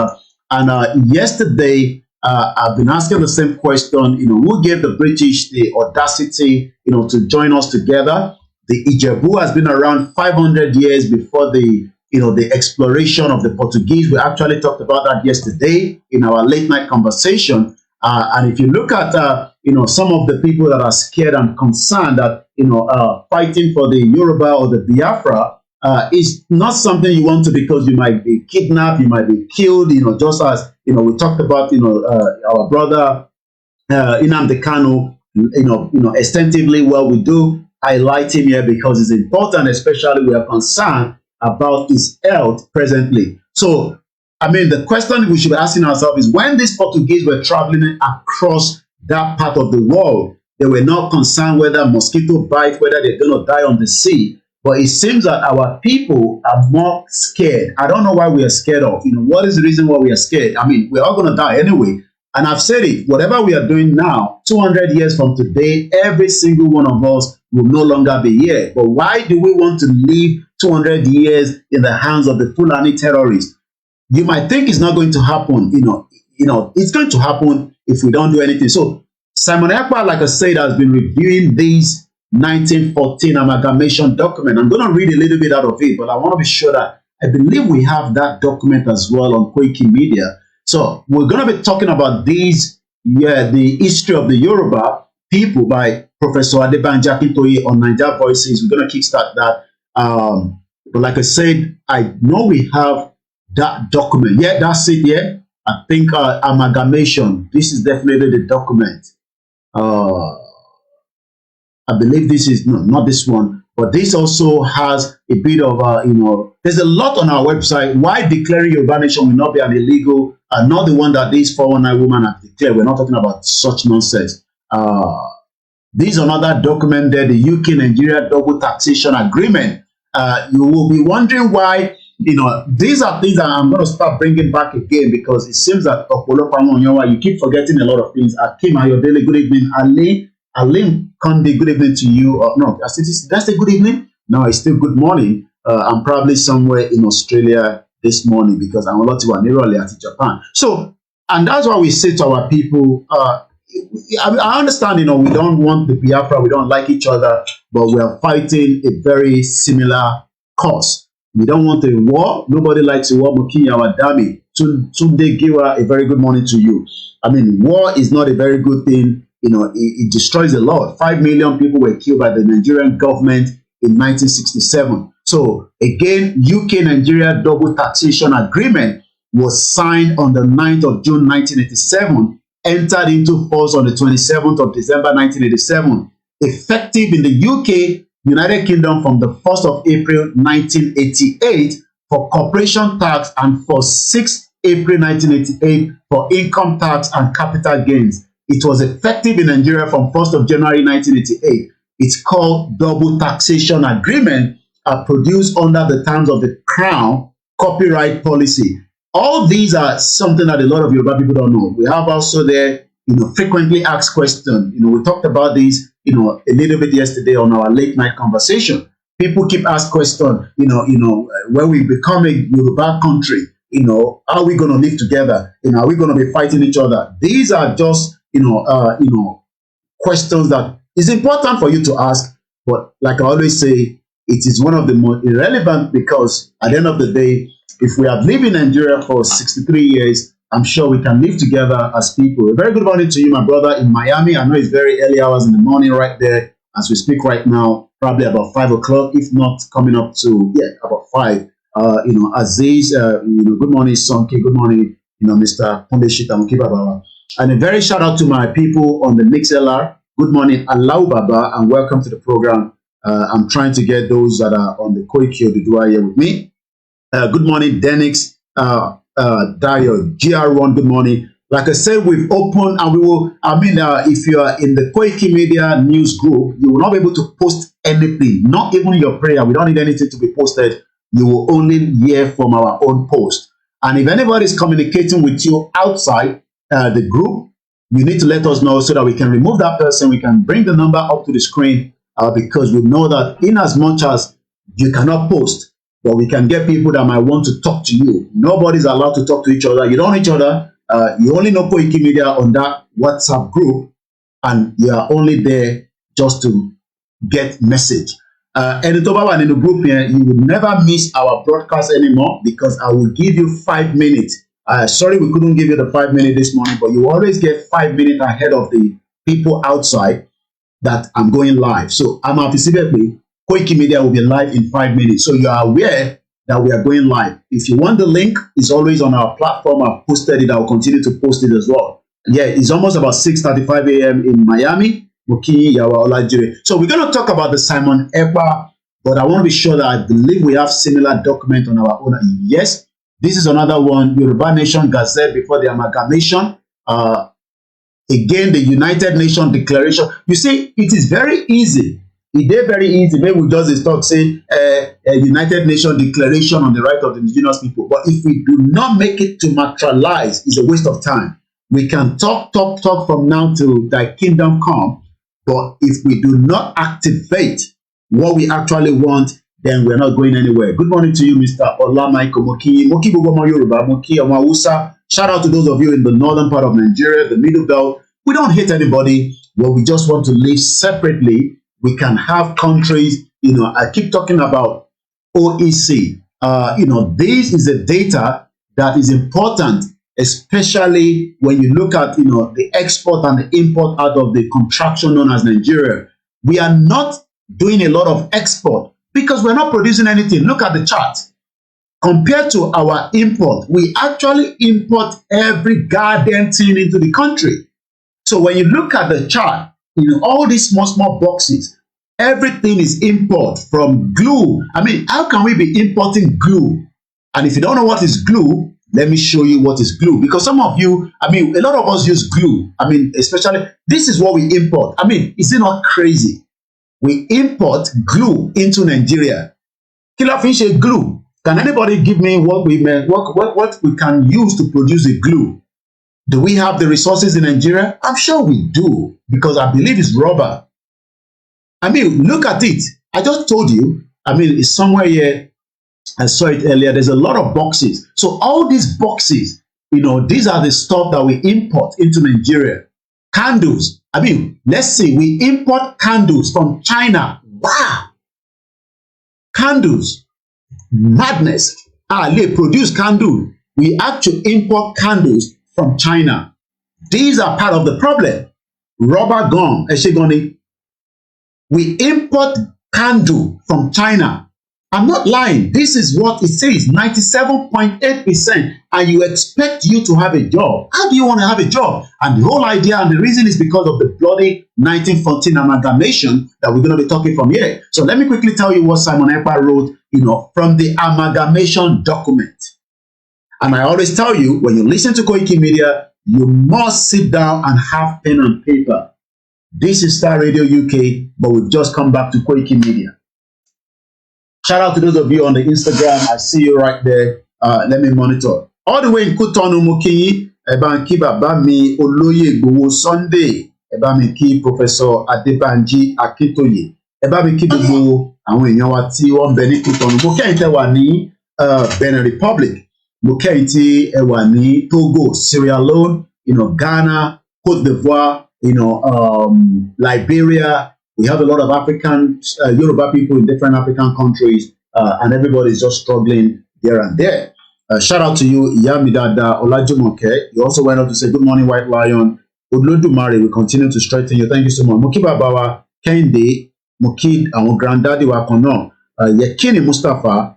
yesterday, I've been asking the same question, who gave the British the audacity, to join us together? The Ijebu has been around 500 years before the exploration of the Portuguese. We actually talked about that yesterday in our late night conversation. And if you look at, some of the people that are scared and concerned that, fighting for the Yoruba or the Biafra is not something you want to, because you might be kidnapped, you might be killed, just as, we talked about, our brother Nnamdi Kanu, extensively. Well, we do highlight him here because it's important, especially we are concerned about his health presently. So, the question we should be asking ourselves is, when these Portuguese were traveling across that part of the world, they were not concerned whether mosquito bite, whether they're going to die on the sea. But it seems that our people are more scared. I don't know why we are scared of. What is the reason why we are scared? We're all going to die anyway. And I've said it, whatever we are doing now, 200 years from today, every single one of us will no longer be here. But why do we want to live 200 years in the hands of the Fulani terrorists? You might think it's not going to happen. It's going to happen if we don't do anything. So Simon Ekpa, like I said, has been reviewing these 1914 amalgamation document. I'm going to read a little bit out of it, but I want to be sure that I believe we have that document as well on Koiki Media. So we're going to be talking about the history of the Yoruba people by Professor Adebanji Akintoye on Naija Voices. We're going to kickstart that. But like I said, I know we have that document. Yeah, that's it. Yeah, I think amalgamation. This is definitely the document. I believe this is not this one, but this also has a bit of there's a lot on our website. Why declaring Yoruba Nation will not be an illegal, not the one that these 419 women have declared. We're not talking about such nonsense. These another document there, the UK-Nigeria double taxation agreement. You will be wondering why. These are things that I'm going to start bringing back again, because it seems that you keep forgetting a lot of things. Akim Ayodele, good evening. Alim Kondi, good evening to you. No, that's a good evening. No, it's still good morning. I'm probably somewhere in Australia this morning because I'm a lot early at Japan. So, and that's why we say to our people, I understand, we don't want the Biafra, we don't like each other, but we are fighting a very similar cause. We don't want a war. Nobody likes a war. Mukinya Wadami. Tunde Giwa, a very good morning to you. War is not a very good thing. It destroys a lot. 5 million people were killed by the Nigerian government in 1967. So again, UK-Nigeria double taxation agreement was signed on the 9th of June 1987, entered into force on the 27th of December 1987, effective in the UK, United Kingdom from the 1st of April 1988 for corporation tax, and for 6th April 1988 for income tax and capital gains. It was effective in Nigeria from 1st of January 1988. It's called Double Taxation Agreement, produced under the terms of the Crown Copyright Policy. All these are something that a lot of Yoruba people don't know. We have also there, frequently asked questions. We talked about this, a little bit yesterday on our late night conversation. People keep asking questions, when we become a Yoruba country, how are we going to live together? Are we going to be fighting each other? These are just, questions that is important for you to ask. But like I always say, it is one of the most irrelevant, because at the end of the day, if we have lived in Nigeria for 63 years, I'm sure we can live together as people. A very good morning to you, my brother in Miami. I know it's very early hours in the morning right there as we speak right now, probably about 5 o'clock, if not coming up to, about 5. Aziz, good morning, Sonke. Good morning, Mr. Pondeshita Mukibabawa. And a very shout out to my people on the MixLR. Good morning, Allahu Baba, and welcome to the program. I'm trying to get those that are on the Koiki Odudua here with me. Good morning, Denix. Dio, GR1, good morning. Like I said, we've opened and we will, if you are in the Koiki Media news group, you will not be able to post anything, not even your prayer. We don't need anything to be posted. You will only hear from our own post. And if anybody is communicating with you outside the group, you need to let us know so that we can remove that person. We can bring the number up to the screen because we know that in as much as you cannot post, but we can get people that might want to talk to you. Nobody's allowed to talk to each other. You don't know each other. You only know Koiki Media on that WhatsApp group, and you are only there just to get message. And tó bá wà nínú group here, you will never miss our broadcast anymore because I will give you 5 minutes. Sorry we couldn't give you the 5 minutes this morning, but you always get 5 minutes ahead of the people outside that I'm going live. So I'm anticipating Koiki Media will be live in 5 minutes. So you are aware that we are going live. If you want the link, it's always on our platform. I've posted it. I will continue to post it as well. Yeah, it's almost about 6:35 a.m. in Miami. So we're going to talk about the Simon Ekpa, but I want to be sure that I believe we have similar document on our own. Yes, this is another one, Yoruba Nation Gazette before the amalgamation. Again, the United Nations Declaration. You see, it is very easy. It is very easy. Maybe we just talk, say, a United Nations Declaration on the right of the indigenous people. But if we do not make it to materialize, it's a waste of time. We can talk from now till thy kingdom come. But if we do not activate what we actually want, then we're not going anywhere. Good morning to you, Mr. Olamichael Moki. Moki Bogomo Yoruba, Moki Omawusa. Shout out to those of you in the northern part of Nigeria, the middle belt. We don't hate anybody, but we just want to live separately. We can have countries, I keep talking about OEC. This is a data that is important, especially when you look at, the export and the import out of the contraction known as Nigeria. We are not doing a lot of export because we're not producing anything. Look at the chart. Compared to our import, we actually import every goddamn thing into the country. So when you look at the chart, all these small boxes, everything is import from glue. I mean, how can we be importing glue? And if you don't know what is glue, let me show you what is glue. Because some of you, a lot of us use glue. Especially, this is what we import. Is it not crazy? We import glue into Nigeria. Killer fish glue. Can anybody give me what we can use to produce a glue? Do we have the resources in Nigeria? I'm sure we do, because I believe it's rubber. Look at it. I just told you, it's somewhere here. I saw it earlier. There's a lot of boxes. So all these boxes, these are the stuff that we import into Nigeria. Candles. Let's see, we import candles from China. Wow. Candles. Madness. They produce candle. We actually import candles from China. These are part of the problem. Rubber gum, eshegoni. We import candle from China. I'm not lying. This is what it says, 97.8%. And you expect you to have a job. How do you want to have a job? And the whole idea and the reason is because of the bloody 1914 amalgamation that we're going to be talking from here. So let me quickly tell you what Simon Ekpa wrote, from the amalgamation document. And I always tell you, when you listen to Koiki Media, you must sit down and have pen and paper. This is Star Radio UK, but we've just come back to Koiki Media. Shout out to those of you on the Instagram. I see you right there. Let me monitor. All the way in Kutonu Mukiyi, Ebanki Babami Oloye Gbowo Sunday, Ebamiki Professor Adebanji Akintoye, Ebamiki Gbogbo àwọn èèyàn wa tí wọ́n bẹ ní Kutonu. Mo kẹ́yìn tẹ́ wà ní Benin Republic. Mo kẹ́yìn tí ẹ wà ní Togo, Sierra Leone, Ghana, Cote d'Ivoire, Liberia. We have a lot of African, Yoruba people in different African countries, and everybody's just struggling here and there. Shout out to you, Iyamidada Olajumoke. You also went up to say, good morning, White Lion. Odlodumare, we continue to strengthen you. Thank you so much. Mokiba Bawa, Kende, Mokid, and Granddaddy Wakono, Yekini Mustafa,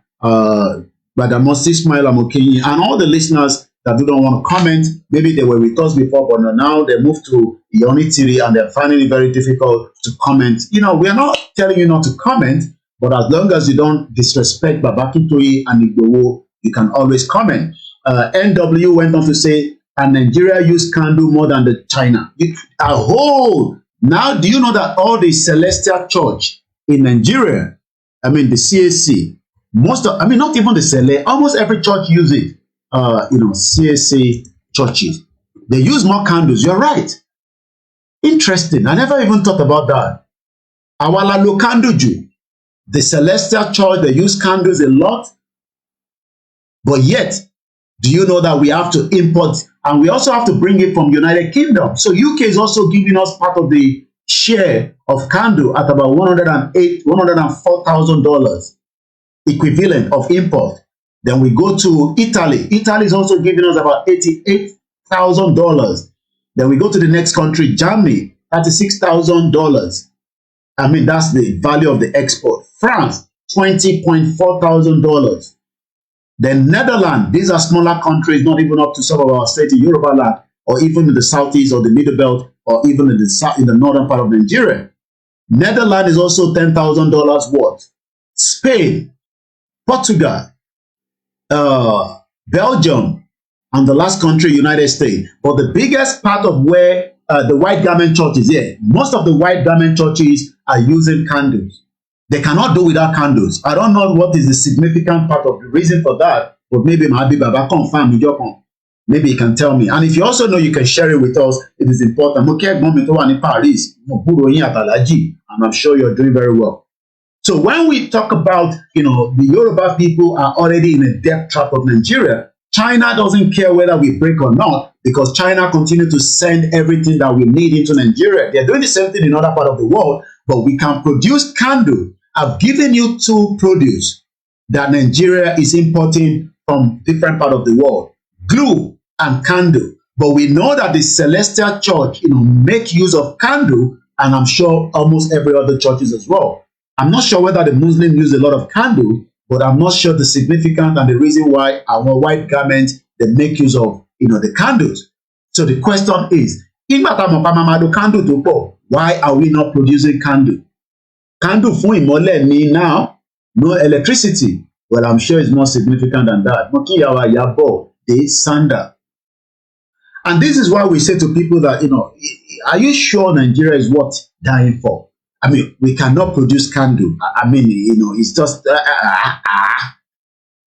Badamosi Ismail Amokinyi, and all the listeners that don't want to comment. Maybe they were with us before, but now they moved to Ioni TV and they're finding it very difficult to comment. We are not telling you not to comment, but as long as you don't disrespect Babaki Toye and Igbowo, you can always comment. NW went on to say, and Nigeria used candle more than the China. Now, do you know that all the Celestial Church in Nigeria, I mean the CAC, not even the Cele, almost every church use it. CAC churches, they use more candles. You're right. Interesting. I never even thought about that. Awala lo candle ju. The Celestial Church, they use candles a lot. But yet, do you know that we have to import, and we also have to bring it from United Kingdom? So UK is also giving us part of the share of candle at about $104,000 equivalent of import. Then we go to Italy. Italy is also giving us about $88,000. Then we go to the next country, Germany, $36,000. I mean, that's the value of the export. France, $20,400. Then Netherlands, these are smaller countries, not even up to some of our states in Yoruba land, or even in the southeast or the middle belt, or even in the northern part of Nigeria. Netherlands is also $10,000 worth. Spain, Portugal, Belgium, and the last country, United States. But the biggest part of where the white garment churches here, most of the white garment churches are using candles. They cannot do without candles. I don't know what is the significant part of the reason for that, but maybe Mabi Baba confirm. Maybe you can tell me. And if you also know, you can share it with us. It is important. In Paris, and I'm sure you're doing very well. So when we talk about, the Yoruba people are already in a debt trap of Nigeria, China doesn't care whether we break or not, because China continues to send everything that we need into Nigeria. They're doing the same thing in other part of the world, but we can produce candle. I've given you two produce that Nigeria is importing from different part of the world, glue and candle. But we know that the Celestial Church, make use of candle, and I'm sure almost every other churches as well. I'm not sure whether the Muslims use a lot of candle, but I'm not sure the significance and the reason why our white garments, they make use of, the candles. So the question is, why are we not producing candle? Candle fún ìmọ́lẹ̀ ni now, no electricity. Well, I'm sure it's more significant than that. Mokiyawa Yabo, the Sander. And this is why we say to people that, are you sure Nigeria is worth dying for? I mean, we cannot produce candle. It's just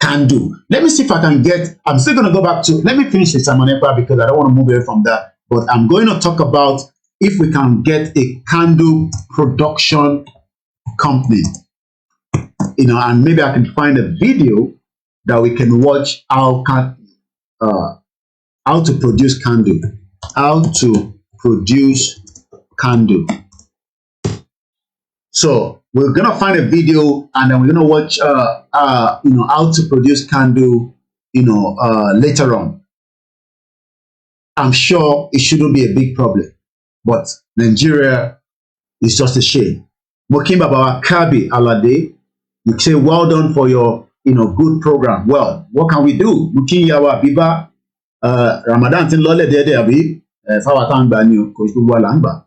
candle. Let me see if I can I'm still going to go back to, let me finish the Samanepa because I don't want to move away from that. But I'm going to talk about if we can get a candle production company, and maybe I can find a video that we can watch how to produce candle. So we're gonna find a video and then we're gonna watch how to produce candle later on. I'm sure it shouldn't be a big problem, but Nigeria is just a shame. Mokimba Baba Kabi Alade, you say well done for your good program. Well, what can we do? Mukiyawa Biba Ramadan tin lole dede abi fawatan gba ni ko gbogbo alangba.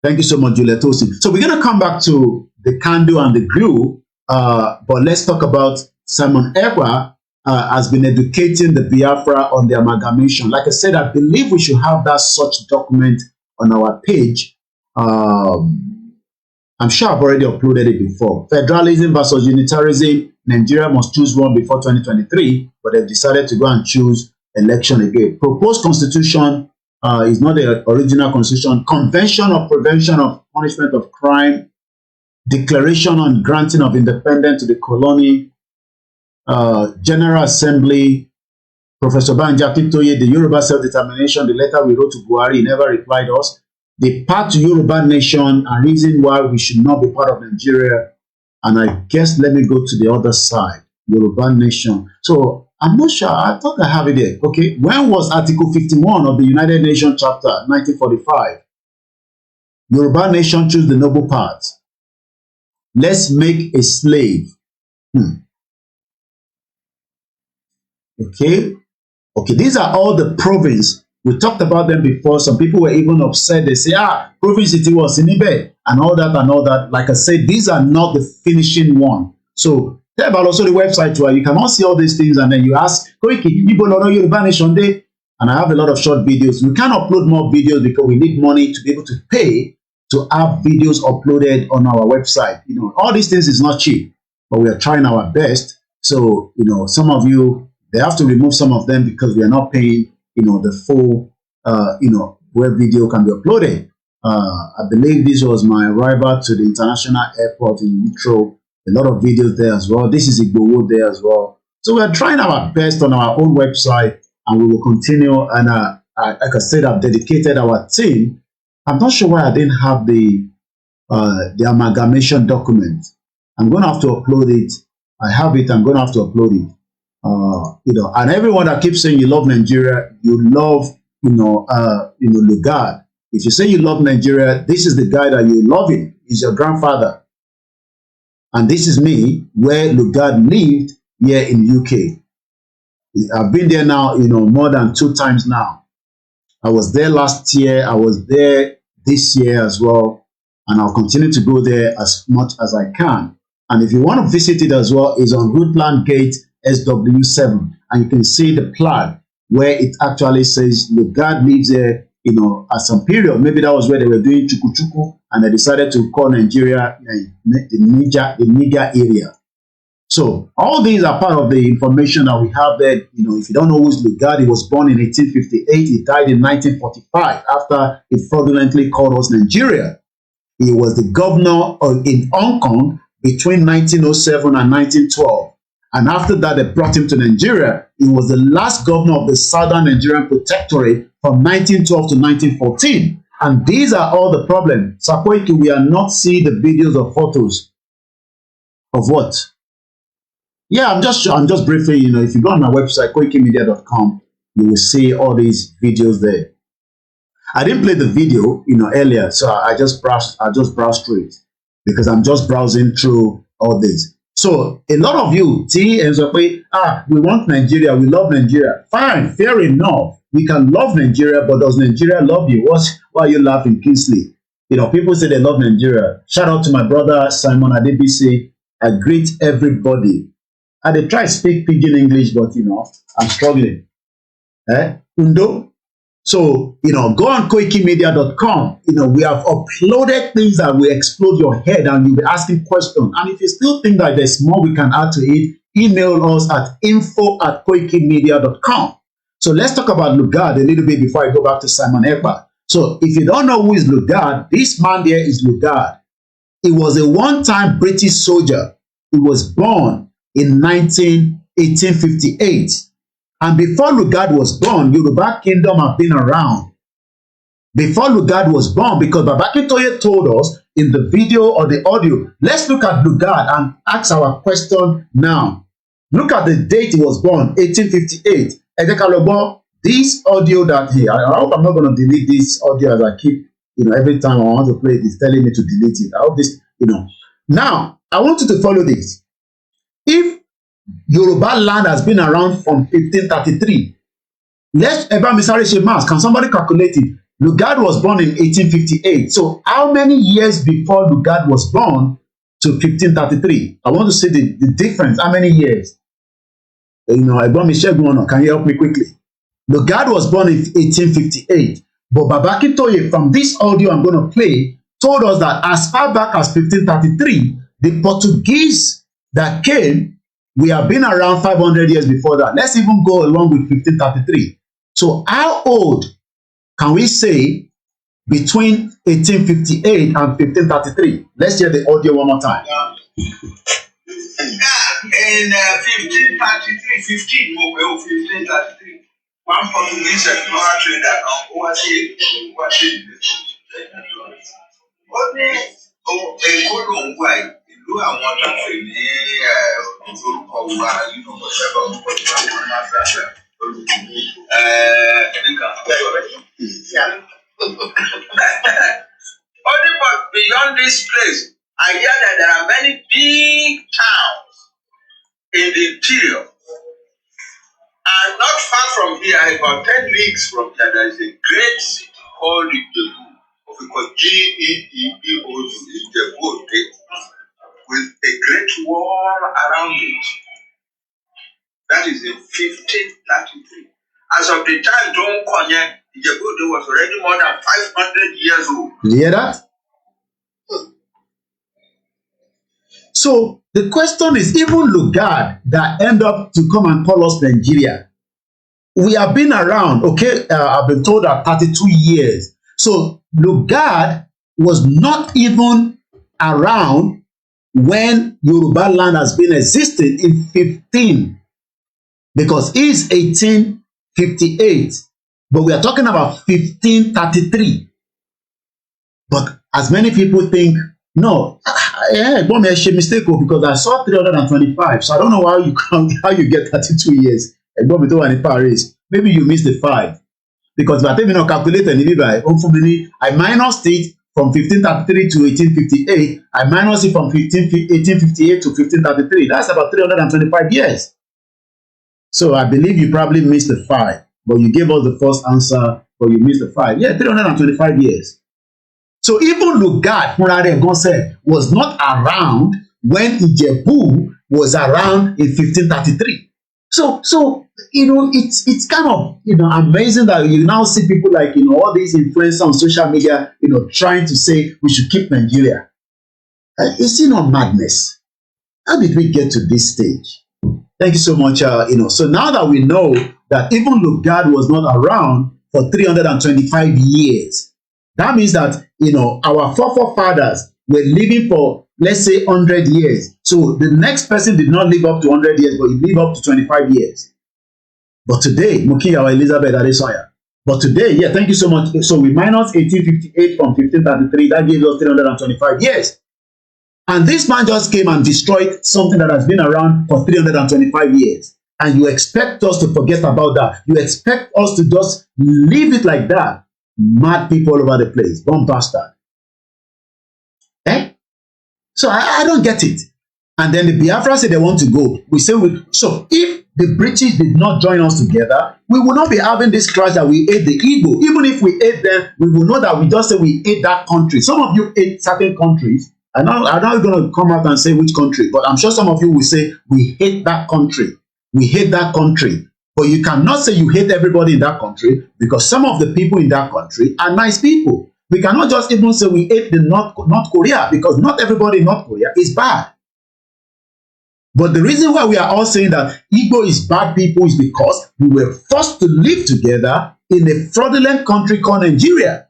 Thank you so much, Juliet Tosi. So we're going to come back to the candle and the glue, but let's talk about Simon Ekpa has been educating the Biafra on the amalgamation. Like I said, I believe we should have that such document on our page. I'm sure I've already uploaded it before. Federalism versus unitarism. Nigeria must choose one before 2023, but they've decided to go and choose election again. Proposed constitution is not the original constitution. Convention of Prevention of Punishment of Crime. Declaration on granting of independence to the colony. General Assembly. Professor Banja Akintoye, the Yoruba self-determination. The letter we wrote to Buhari, he never replied us. The path to Yoruba nation and reason why we should not be part of Nigeria. And I guess let me go to the other side. Yoruba nation. So I'm not sure. I thought I have it there. Okay. When was Article 51 of the United Nations Chapter 1945? Yoruba nation choose the noble path. Let's make a slave. Okay. Okay. These are all the province. We talked about them before. Some people were even upset. They say, province it was in Ibe and all that and all that. Like I said, these are not the finishing one. So Yeah, but also the website where you cannot see all these things, and then you ask, Koiki, Igbo Loro Yoruba Nation Day, and I have a lot of short videos. We can't upload more videos because we need money to be able to pay to have videos uploaded on our website. You know, all these things is not cheap, but we are trying our best. So, you know, some of you, they have to remove some of them because we are not paying, you know, the full, where video can be uploaded. I believe this was my arrival to the international airport in Heathrow. A lot of videos there as well. This is Igbowo there as well. So we are trying our best on our own website, and we will continue. And like I said, I've dedicated our team. I'm not sure why I didn't have the amalgamation document. I'm going to have to upload it. I have it. I'm going to have to upload it. And everyone that keeps saying you love Nigeria, you love, Lugard. If you say you love Nigeria, this is the guy that you love him. He's your grandfather. And this is me, where Lugard lived here in UK. I've been there now, more than 2 times now. I was there last year. I was there this year as well. And I'll continue to go there as much as I can. And if you want to visit it as well, it's on Woodland Gate SW7. And you can see the plaque where it actually says Lugard lives there, at some period. Maybe that was where they were doing chuku chuku, and they decided to call Nigeria the Niger area. So all these are part of the information that we have there. If you don't know who is Lugard, he was born in 1858. He died in 1945 after he fraudulently called us Nigeria. He was the governor in Hong Kong between 1907 and 1912. And after that, they brought him to Nigeria. He was the last governor of the Southern Nigerian Protectorate from 1912 to 1914. And these are all the problems. Sakoiki, we are not seeing the videos or photos of what? Yeah, I'm just briefly, if you go on my website, koikimedia.com, you will see all these videos there. I didn't play the video, earlier, so I just browsed through it because I'm just browsing through all this. So a lot of you see and say, we want Nigeria, we love Nigeria. Fine, fair enough. We can love Nigeria, but does Nigeria love you? Why are you laughing, Kingsley? People say they love Nigeria. Shout out to my brother Simon Adebisi. I greet everybody. I dey try speak pidgin English, but I'm struggling. Undo. So, go on koikimedia.com. We have uploaded things that will explode your head and you'll be asking questions. And if you still think that there's more we can add to it, email us at info@koikimedia.com. So let's talk about Lugard a little bit before I go back to Simon Ekpa. So if you don't know who is Lugard, this man there is Lugard. He was a one-time British soldier. He was born in 1858. And before Lugard was born, Yoruba Kingdom have been around. Before Lugard was born, because Babakintoye told us in the video or the audio, let's look at Lugard and ask our question now. Look at the date he was born, 1858. Edekalobo, this audio that here, I hope I'm not going to delete this audio as I keep, every time I want to play it, it's telling me to delete it. I hope this, Now, I want you to follow this. If Yoruba land has been around from 1533. Let's can somebody calculate it? Lugard was born in 1858. So how many years before Lugard was born to 1533? I want to see the difference. How many years? Can you help me quickly? Lugard was born in 1858. But Babakintoye, from this audio I'm going to play, told us that as far back as 1533, the Portuguese that came, we have been around 500 years before that. Let's even go along with 1533. So how old can we say between 1858 and 1533? Let's hear the audio one more time. In 1533, one Portuguese explorer trader overseas ìlú àwọn táfì ní orúkọ wa nínú ọ̀sẹ̀bà orúkọ ìgbà wọn máa fẹ́ fẹ́ only but beyond this place, I hear that there are many big towns in the interior. And not far from here, about 10 leagues from here, there is a great city called Ijebu, because Geebu, Ijebu. with a great wall around it. That is in 1533. As of the time Don Konye, Ijebu was already more than 500 years old. You hear that? So the question is, even Lugard that end up to come and call us Nigeria, we have been around, okay, I've been told that 32 years. So Lugard was not even around when Yoruba land has been existing in 15, because it's 1858, but we are talking about 1533. But as many people think, no, but me a mistake because I saw 325, so I don't know how you get 32 years. Maybe you missed the 5, because by the time you calculate I minus it from 1533 to 1858. I minus it from 1858 to 1533. That's about 325 years. So I believe you probably missed the 5, but you gave us the first answer, but you missed the 5. Yeah, 325 years. So even Lugard, said, was not around when Ijebu was around in 1533. So it's kind of amazing that you now see people like all these influencers on social media trying to say we should keep Nigeria. It's not madness. How did we get to this stage? Thank you so much. So now that we know that even Lugard was not around for 325 years, that means that our forefathers were living for, let's say, 100 years. So the next person did not live up to 100 years, but he lived up to 25 years. But today, Mukiyawa Elizabeth Adesoya. But today, yeah, thank you so much. So we minus 1858 from 1533. That gives us 325 years. And this man just came and destroyed something that has been around for 325 years. And you expect us to forget about that. You expect us to just leave it like that. Mad people all over the place. Bomb bastard. So I don't get it. And then the Biafra said they want to go. We say, so if the British did not join us together, we will not be having this clash that we ate the Igbo. Even if we ate them, we will know that we just say we ate that country. Some of you ate certain countries. I'm not going to come out and say which country, but I'm sure some of you will say we hate that country. We hate that country. But you cannot say you hate everybody in that country, because some of the people in that country are nice people. We cannot just even say we hate the North Korea, because not everybody in North Korea is bad. But the reason why we are all saying that Igbo is bad people is because we were forced to live together in a fraudulent country called Nigeria.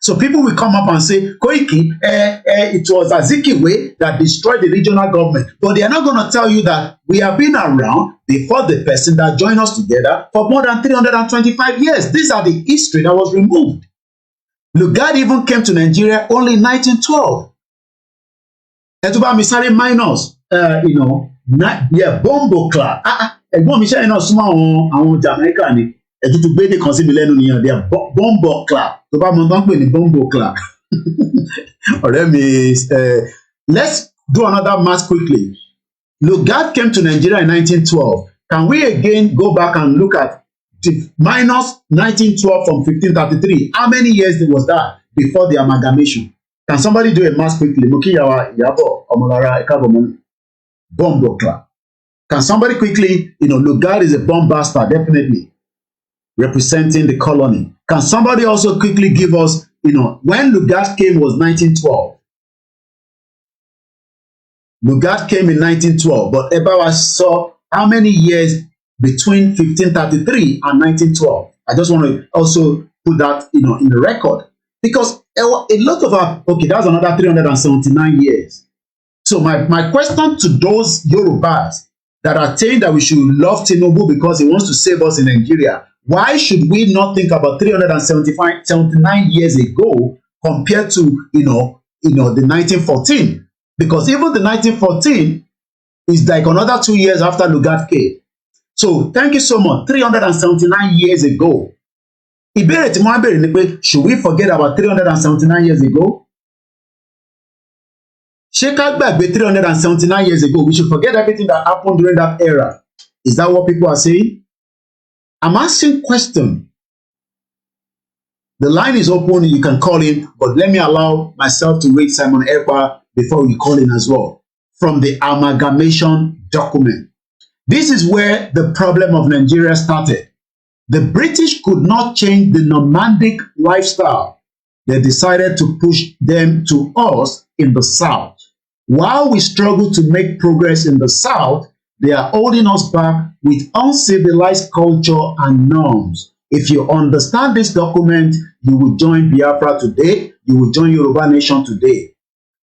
So people will come up and say, Koiki, it was Azikiwe that destroyed the regional government. But they are not going to tell you that we have been around before the person that joined us together for more than 325 years. These are the history that was removed. Lugard even came to Nigeria only in 1912. Etuba Misare minus, Bombo Club. Ẹ̀gbọ́n mi ṣe iná súnmọ́ àwọn Jamaica ni. Ẹ̀tútù gbédè kan síbi lẹ́nu nìyẹn, they are Bombo Club. Tó bá mọ tán pè ní Bombo Club. Ọ̀rẹ́ mi, let's do another math quickly. Lugard came to Nigeria in 1912. Can we again go back and look at the minus 1912 from 1533? How many years was that before the amalgamation? Can somebody do a math quickly? Mukiyawa Yabo Omolara Ekabomon. Bombo Club. Can somebody quickly, Lugard is a bomb bastard, definitely, representing the colony. Can somebody also quickly give us, when Lugard came was 1912. Lugard came in 1912, but Ebawa saw how many years between 1533 and 1912. I just want to also put that, in the record, because a lot of that's another 379 years. So my question to those Yorubas that are saying that we should love Tinubu because he wants to save us in Nigeria, why should we not think about 379 years ago compared to the 1914? Because even the 1914 is like another 2 years after Lugard came. So thank you so much. 379 years ago. Ìbéèrè tí mo ń béèrè ni pé, should we forget about 379 years ago? Ṣé ká gbàgbé 379 years ago? We should forget everything that happened during that era. Is that what people are saying? I'm asking question. The line is open. You can call in, but let me allow myself to wait Simon Ekpa before you call in as well. from the amalgamation document. This is where the problem of Nigeria started. The British could not change the nomadic lifestyle. They decided to push them to us in the South. While we struggle to make progress in the South, they are holding us back with uncivilized culture and norms. If you understand this document, you will join Biafra today, you will join Yoruba Nation today.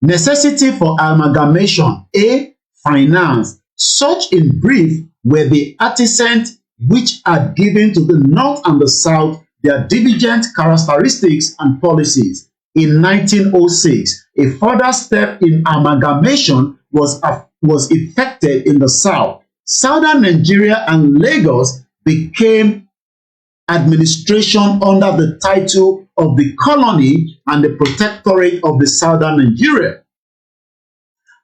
Necessity for amalgamation. A. Finance. Such in brief were the artisans which are given to the North and the South their divergent characteristics and policies. In 1906, a further step in amalgamation was effected in the South. Southern Nigeria and Lagos became administration under the title of the colony and the protectorate of the Southern Nigeria.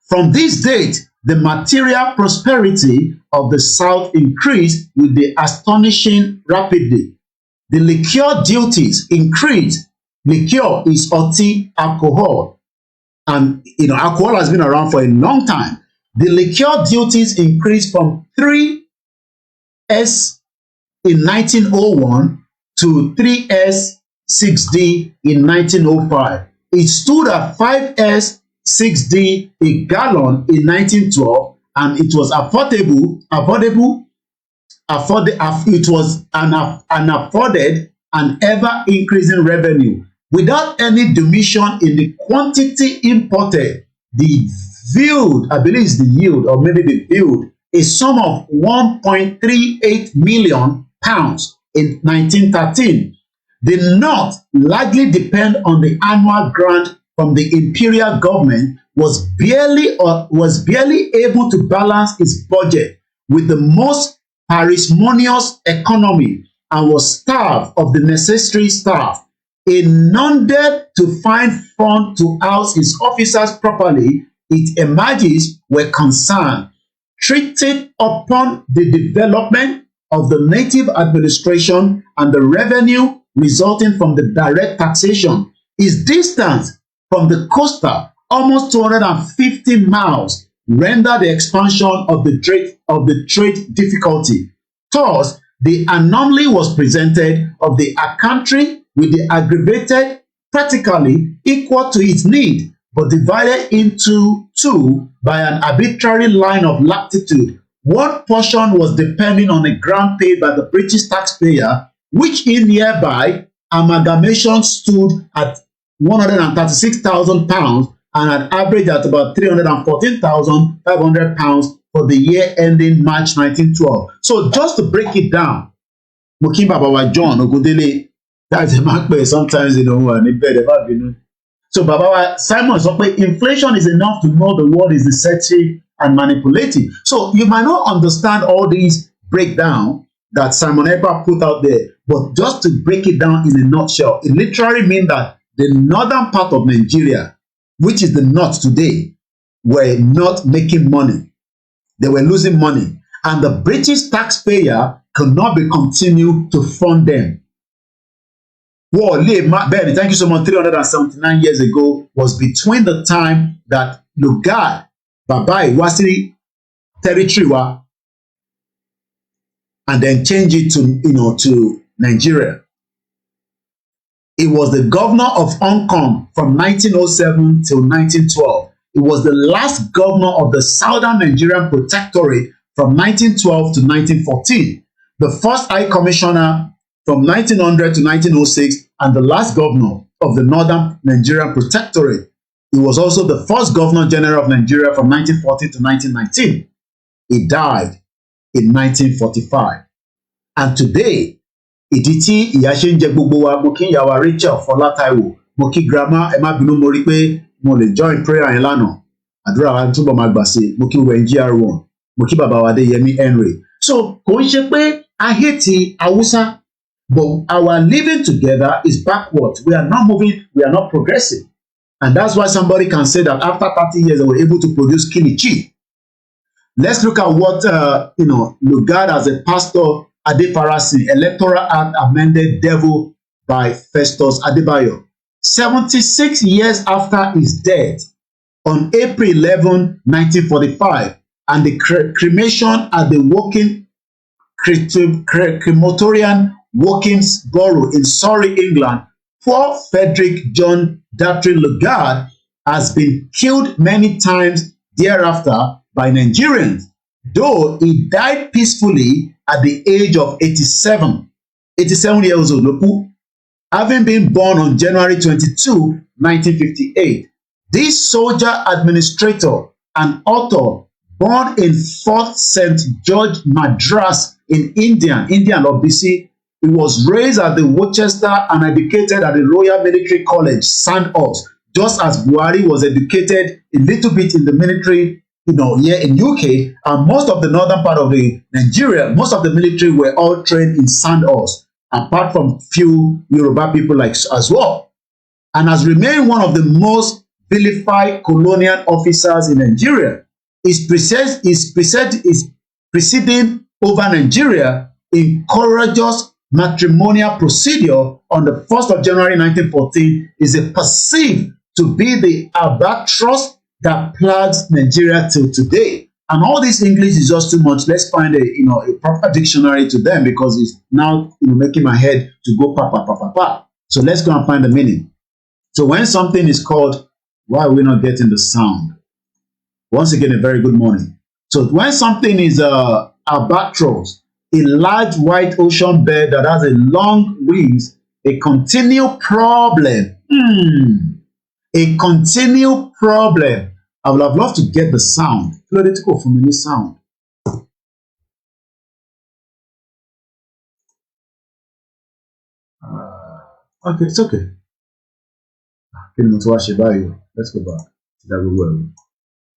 From this date, the material prosperity of the South increased with the astonishing rapidly. The liquor duties increased. Liquor is ọtí, alcohol, and alcohol has been around for a long time. The liquor duties increased from 3s in 1901 to 3s 6d in 1905. It stood at 5s 6d a gallon in 1912, and it was it was an afforded and ever increasing revenue. Without any diminution in the quantity imported, the yield, I believe it's the yield, or maybe the yield, a sum of 1.38 million pounds in 1913. The North largely depend on the annual grant from the imperial government, was barely able to balance its budget with the most parsimonious economy, and was starved of the necessary staff. Inundated to find funds to house its officers properly, its emerges were concerned, treated upon the development of the native administration and the revenue resulting from the direct taxation. Its distance from the coastal, almost 250 miles, rendered the expansion of the trade difficulty. Thus, the anomaly was presented of a country with the aggravated practically equal to its need, but divided into two by an arbitrary line of latitude. One portion was depending on a grant paid by the British taxpayer, which in nearby amalgamation stood at 136,000 pounds and an average at about 314,500 pounds for the year ending March 1912. So just to break it down, Mokin Babawa John Ogundele, that's a mark where sometimes they don't want to bed about. So Babawa Simon sọ pé inflation is enough to know the world is deceptive and manipulative. So you might not understand all these breakdown that Simon Ekpa put out there, but just to break it down in a nutshell, it literally means that the northern part of Nigeria, which is the north today, were not making money. They were losing money. And the British taxpayer could not be continued to fund them. Ben, thank you so much. 379 years ago was between the time that Lugard, Babai, Wasiri territory wa, and then change it to to Nigeria. It was the governor of Hong Kong from 1907 till 1912. It was the last governor of the Southern Nigerian Protectorate from 1912 to 1914. The first High Commissioner from 1900 to 1906, and the last governor of the Northern Nigerian Protectorate. He was also the first Governor General of Nigeria from 1914 to 1919. He died in 1945. And today, ìdí tí ìyà ṣe ń jẹ gbogbo wa, mo kí ìyá wa Rachel Fọlátaiwò, mo kí grandma ẹ má bínú, mo rí pé mo lè join prayer yẹn lánàá, àdúrà wa túbọ̀ máa gbà sí, mo kí wẹ̀ GR1, mo kí bàbá wa Adéyẹmí Henry. So kò ń ṣe pé a hate Hausa, but our living together is backward. We are not moving, we are not progressive. And that's why somebody can say that after 30 years they were able to produce kilichi. Let's look at what Lugard as a pastor, Adefarasi, Electoral Act amended devil by Festus Adebayo. 76 years after his death, on April 11, 1945, and the cremation at the working crematorium Workings Borough in Surrey, England, poor Frederick John Datry Lugard has been killed many times thereafter by Nigerians, though he died peacefully at the age of 87 years old, having been born on January 22, 1958. This soldier administrator and author, born in Fort St. George, Madras in India, BC, he was raised at the Worcester and educated at the Royal Military College, Sandhurst, just as Buhari was educated a little bit in the military, here in UK, and most of the northern part of the Nigeria, most of the military were all trained in Sandhurst, apart from few Yoruba people as well, and has remained one of the most vilified colonial officers in Nigeria. Is presiding over Nigeria in courageous matrimonial procedure on the 1st of January 1914 is perceived to be the albatross that plagues Nigeria till today. And all this English is just too much. Let's find a proper dictionary to them, because it's now making my head to go pa pa pa pa pa. So let's go and find the meaning. So when something is called, why are we not getting the sound? Once again, a very good morning. So when something is albatross, a large white ocean bird that has a long wings, a continual problem. A continual problem. I would have loved to get the sound. Political for me sound. Okay, it's okay. Let's go back.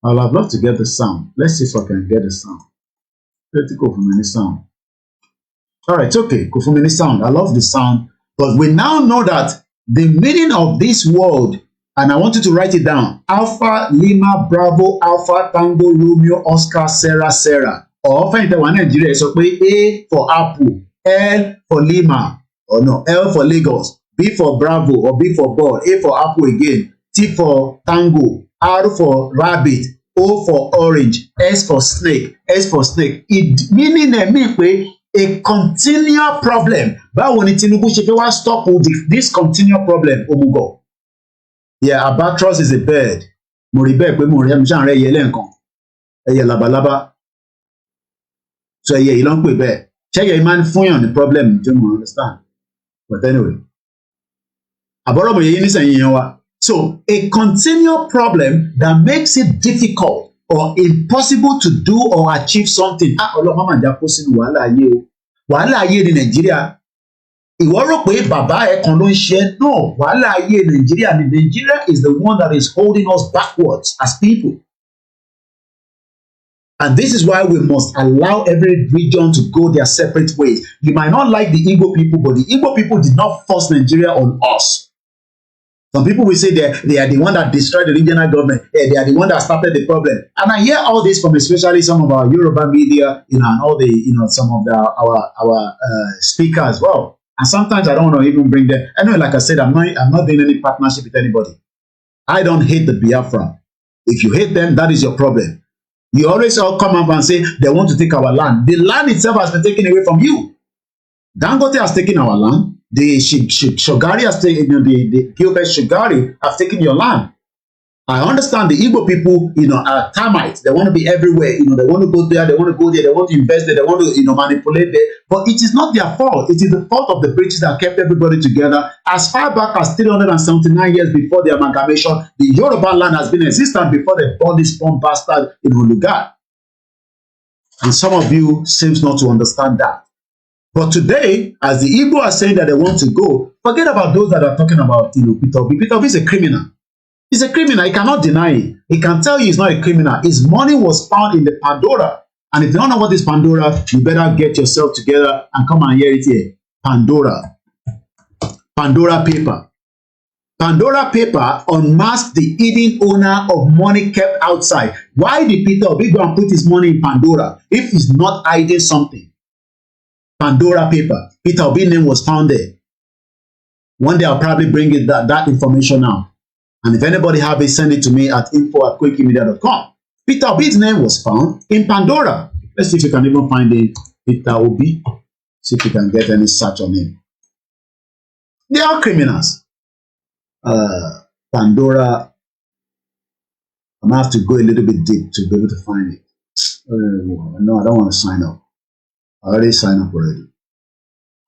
I would have loved to get the sound. Let's see if I can get the sound. Political for me sound. All right, it's okay. Kufumini sound. I love the sound. But we now know that the meaning of this word, and I want you to write it down. Alpha, Lima, Bravo, Alpha, Tango, Romeo, Oscar, Sarah. Or Nigeria, so A for Apple, L for Lima, or no, L for Lagos, B for Bravo, or B for Ball, A for Apple again, T for Tango, R for Rabbit, O for Orange, S for Snake, S for Snake. It meaning a continual problem. Báwo ni Tinubu ṣe fẹ́ wá stop this continual problem, Omugo? Yeah, albatross is a bird. Mo rí bẹ́ẹ̀ pé mo rí ẹmu ṣáà rẹ̀ ẹyẹ lẹ́ǹkan. Ẹyẹ labalábá. So ẹyẹ yìí ló ń pè bẹ́ẹ̀. Ṣé ẹyẹ yìí máa ń fúnyàn ní problem? You don't understand. But anyway. Àbọ̀rọ̀ mo yẹ yín nísìnyí yẹn wá. So a continual problem that makes it difficult or impossible to do or achieve something. Ọlọ́run máa jà kó sínú wàhálà ayé o. Wàhálà ayé ní Nàìjíríà. Ìwọ rò pé bàbá ẹ kan ló ń ṣe? No, wàhálà ayé Nàìjíríà ni. Nigeria is the one that is holding us backwards as people. And this is why we must allow every region to go their separate ways. You might not like the Igbo people, but the Igbo people did not force Nigeria on us. Some people will say they are the one that destroyed the regional government. They are the one that started the problem. And I hear all this from especially some of our Yoruba media, and all the, some of our speakers as well. And sometimes I don't want to even bring them. Anyway, like I said, I'm not doing any partnership with anybody. I don't hate the Biafra. If you hate them, that is your problem. You always all come up and say they want to take our land. The land itself has been taken away from you. Dangote has taken our land. The Shogari has taken, the Gilbert Shogari have taken your land. I understand the Igbo people, are termites. They want to be everywhere. They want to go there. They want to go there. They want to invest there. They want to, manipulate there. But it is not their fault. It is the fault of the British that kept everybody together. As far back as 379 years before the amalgamation, the Yoruba land has been existent before they bought this bomb bastard in Lugard. And some of you seems not to understand that. But today, as the Igbo are saying that they want to go, forget about those that are talking about, Peter Obi. Peter Obi is a criminal. He's a criminal. He cannot deny it. He can tell you he's not a criminal. His money was found in the Pandora. And if you don't know what is Pandora, you better get yourself together and come and hear it here. Pandora. Pandora paper. Pandora paper unmasked the hidden owner of money kept outside. Why did Peter Obi go and put his money in Pandora if he's not hiding something? Pandora paper. Peter Obi's name was found there. One day I'll probably bring that information out. And if anybody have it, send it to me at info@quakemedia.com. Peter Obi's name was found in Pandora. Let's see if you can even find it. Peter Obi. See if you can get any search on him. They are criminals. Pandora. I'm gonna have to go a little bit deep to be able to find it. No, I don't want to sign up. I already signed up already.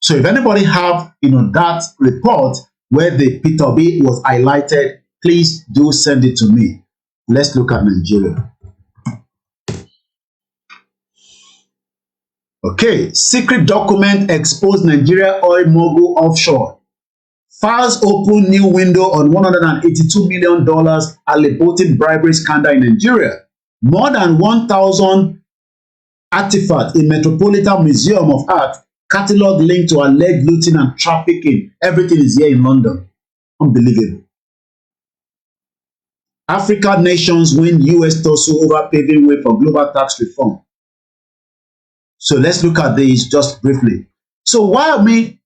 So if anybody have that report where the Peter Obi was highlighted, please do send it to me. Let's look at Nigeria. Okay, secret document exposed Nigeria oil mogul offshore. Files open new window on $182 million alleged bribery scandal in Nigeria. More than 1,000 artifacts in Metropolitan Museum of Art catalog linked to alleged looting and trafficking. Everything is here in London. Unbelievable. African nations win US tussle over paving way for global tax reform. So let's look at this just briefly. So why are we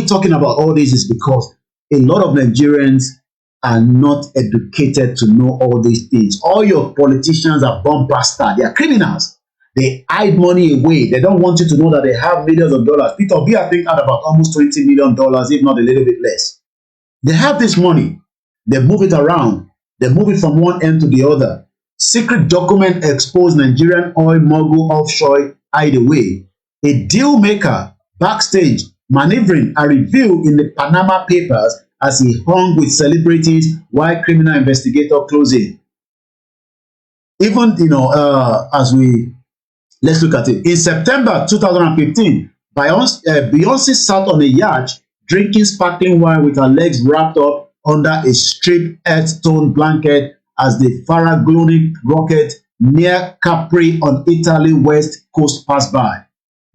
talking about all this is because a lot of Nigerians are not educated to know all these things. All your politicians are bomb bastard. They are criminals. They hide money away. They don't want you to know that they have millions of dollars. Peter Obi, I think, had about almost $20 million, if not a little bit less. They have this money. They move it around. They move it from one end to the other. Secret document exposed Nigerian oil mogul offshore hideaway. A deal maker backstage maneuvering are revealed in the Panama Papers as he hung with celebrities while criminal investigator closing. Even, let's look at it. In September 2015, Beyonce sat on a yacht drinking sparkling wine with her legs wrapped up under a striped earth tone blanket as the Farallonic rocket near Capri on Italy west coast passed by.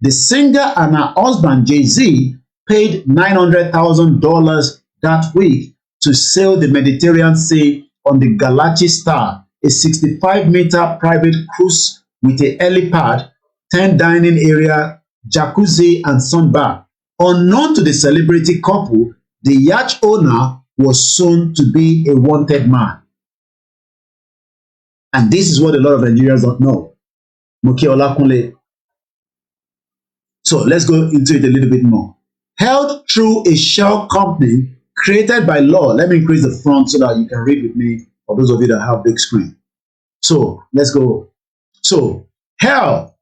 The singer and her husband Jay-Z paid $900,000 that week to sail the Mediterranean Sea on the Starr, a 65-meter private cruise with a helipad, 10 dining area, jacuzzi, and sunbar. Unknown to the celebrity couple, the yacht owner was soon to be a wanted man. And this is what a lot of Nigerians don't know. Moke Olakunle. So let's go into it a little bit more. Held through a shell company created by law. Let me increase the font so that you can read with me, for those of you that have big screen. So let's go. So held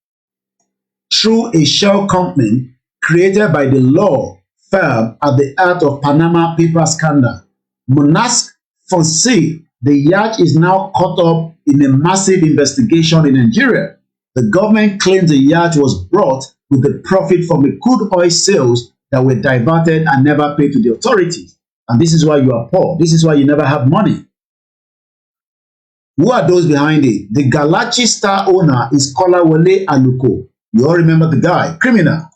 through a shell company created by the law firm at the heart of Panama paper scandal. Mossack Fonseca, the yacht is now caught up in a massive investigation in Nigeria. The government claims the yacht was brought with the profit from the crude oil sales that were diverted and never paid to the authorities. And this is why you are poor. This is why you never have money. Who are those behind it? The Galaxy Star owner is Kolawole Aluko. You all remember the guy, criminal.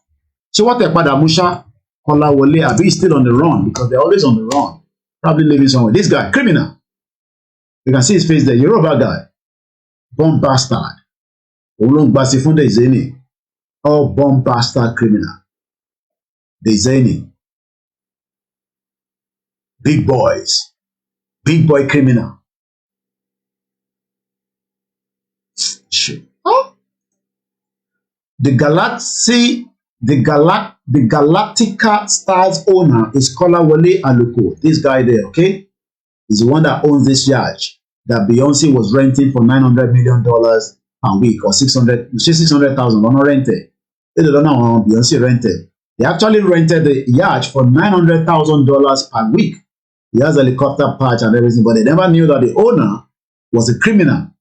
So what Musha Kolawole Abi is still on the run because they're always on the run. Probably living somewhere. This guy, criminal. You can see his face there. Yoruba guy. Bomb bastard. Olong Basifunde Izeni. All bomb bastard criminal. The Izeni. Big boys. Big boy criminal. Shit. Oh. The Galactica Stars owner is Kolawole Aluko. This guy there, okay? Is the one that owns this yacht that Beyonce was renting for $900 million per week or 600,000. Not rented. They don't know how Beyonce rented. They actually rented the yacht for $900,000 per week. He has a helicopter patch and everything, but they never knew that the owner was a criminal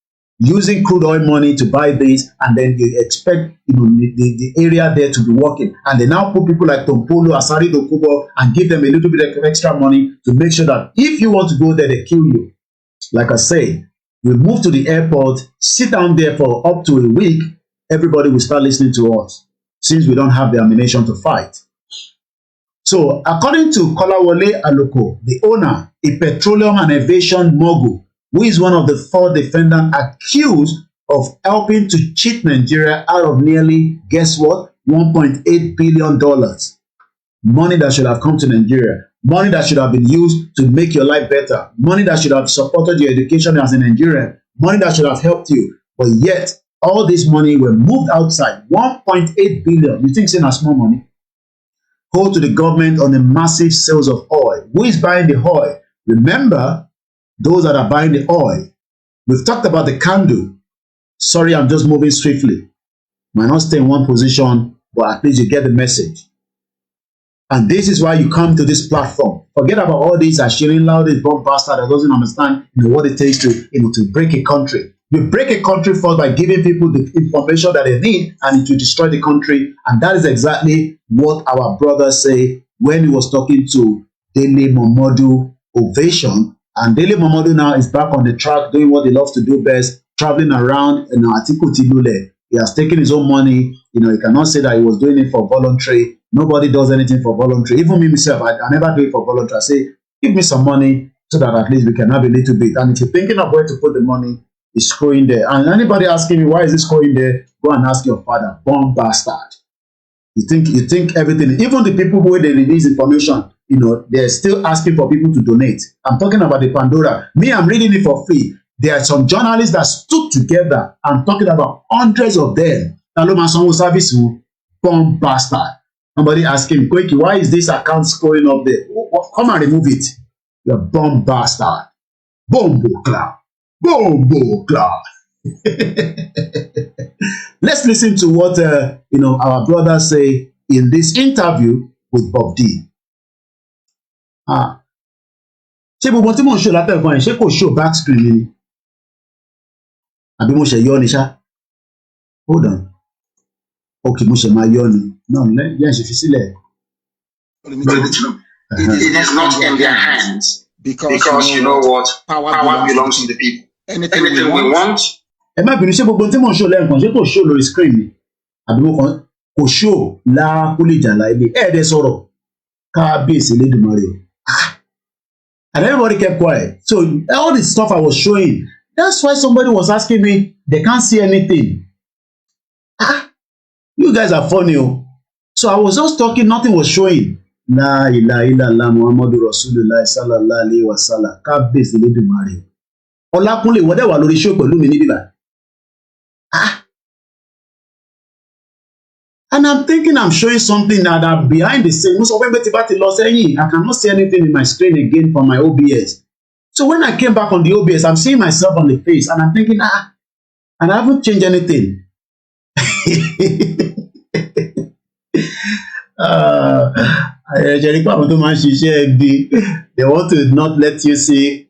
using crude oil money to buy this, and then you expect the area there to be working. And they now put people like Tompolo, Asari Dokubo, and give them a little bit of extra money to make sure that if you want to go there, they kill you. Like I say, you move to the airport, sit down there for up to a week, everybody will start listening to us, since we don't have the ammunition to fight. So, according to Kolawole Aluko, the owner, a petroleum and aviation mogul, who is one of the 4 defendants accused of helping to cheat Nigeria out of nearly, guess what, $1.8 billion. money that should have come to Nigeria, money that should have been used to make your life better, money that should have supported your education as a Nigerian, money that should have helped you. But yet, all this money were moved outside. 1.8 billion. You think it's not small money? Go to the government on the massive sales of oil. Who is buying the oil? Remember, those that are buying the oil. We've talked about the candle. Sorry, I'm just moving swiftly. Might not stay in one position, but at least you get the message. And this is why you come to this platform. Forget about all these sharing loud, this bomb bastard that doesn't understand what it takes to break a country. You break a country first by giving people the information that they need, and it will destroy the country. And that is exactly what our brother say when he was talking to Dele Momodu Ovation. And Dele Momodu now is back on the track doing what he loves to do best, traveling around in Atiku Tilule. He has taken his own money. He cannot say that he was doing it for voluntary. Nobody does anything for voluntary. Even me myself, I never do it for voluntary. I say, give me some money so that at least we can have a little bit. And if you're thinking of where to put the money, it's going there. And anybody asking me, why is this going there? Go and ask your father. Born bastard. You think everything, even the people who they release information, they're still asking for people to donate. I'm talking about the Pandora. Me, I'm reading it for free. There are some journalists that stood together. I'm talking about hundreds of them. Service, born bastard. Somebody asking, Koiki, why is this account going up there? Come and remove it. You're born bastard. Bombo cloud. Bombo cloud. Let's listen to what our brothers say in this interview with Bob D. Ṣé gbogbo tí mò ń ṣe látẹ̀kọ́ yẹn ṣé kò show back screen ni? Àbí mo ṣe yọ ni ṣá? Hold on. Okay, mo ṣe máa yọ ni. No, yẹn ṣe fi sílẹ̀. It is not in their hands because you know what? Power belongs to the people. Anything we want. Ẹ má bínú, ṣé gbogbo tí mò ń show lẹ́ẹ̀kan ṣé kò show lórí screen ni? Àbí mo kàn kò show lákúlẹ̀jà láìlé. Ẹ̀ẹ́dẹ̀ sọ̀rọ̀ kábíyèsí Elédùmarè o. And everybody kept quiet. So all the stuff I was showing, that's why somebody was asking me, they can't see anything. You guys are funny. So I was just talking, nothing was showing. La ilaha illallah Muhammadu Rasulullah sallallahu alaihi wasallam. Kábíyèsí Elédùmarè. Ọlákúnlé wọ́dẹ̀ wà lórí show pẹ̀lú mi ní bíbá. And I'm thinking I'm showing something that I'm behind the scene. Most of them, I cannot see anything in my screen again from my OBS. So when I came back on the OBS, I'm seeing myself on the face, and I'm thinking, and I haven't changed anything. They want to not let you see.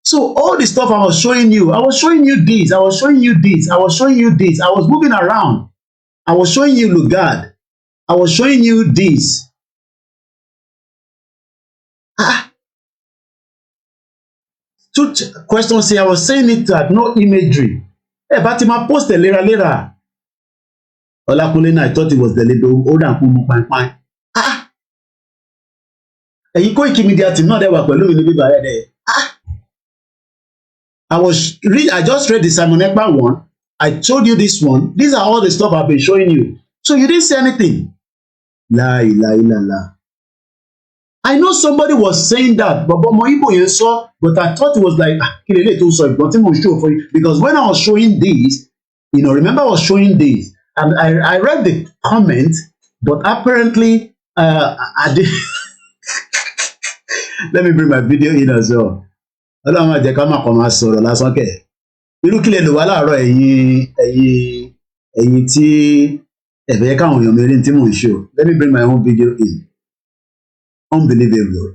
So all the stuff I was showing you this, I was showing you this, I was showing you this, I was moving around. I was showing you Lugard. I was showing you this. Two questions here. I was saying it that no imagery. Hey, but my post later. Olakunle, I thought it was the little old and pum. You go Media team, not there were there. I just read the Simon Ekpa one. I told you this one. These are all the stuff I've been showing you. So you didn't say anything. La ilaha illallah. I know somebody was saying that, but I thought it was like, show for you. Because when I was showing this, remember I was showing this, and I read the comment, but apparently, I did. Let me bring my video in as well. Irú kílẹ̀ ló wà láàárọ̀ ẹ̀yin tí ẹ̀fẹ̀ káwọn èèyàn mẹ́rin tí mò ń show. Let me bring my own video in. Unbelievable.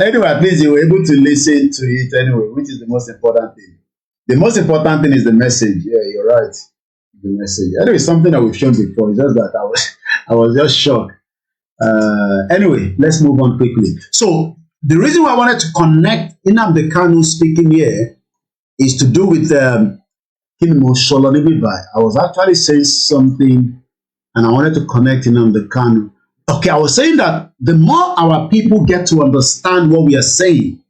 Anyway, at least you were able to listen to it anyway, which is the most important thing. The most important thing is the message. Yeah, you're right. The message. Anyway, something that we've shown before. It's just that I was just shocked. Anyway, let's move on quickly. So the reason why I wanted to connect Nnamdi Kanu speaking here is to do with I was actually saying something and I wanted to connect Nnamdi Kanu. Okay, I was saying that the more our people get to understand what we are saying,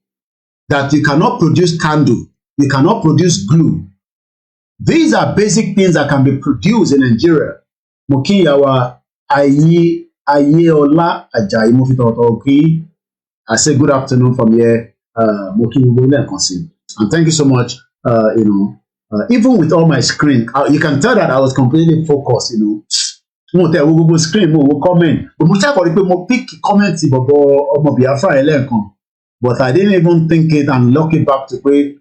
that you cannot produce candle, you cannot produce glue, These are basic things that can be produced in Nigeria. Mokiyawa Ayeola Ajayi Mofitotoki. I say good afternoon from here. And thank you so much. Even with all my screen, you can tell that I was completely focused. Mo tẹ wo gbogbo screen mo wo comment, but mo ṣàkọrí pé mo pick comment bọ̀bọ̀ ọmọ Biafra ẹlẹ́ẹ̀kan, but I didn't even think it and look it back to pé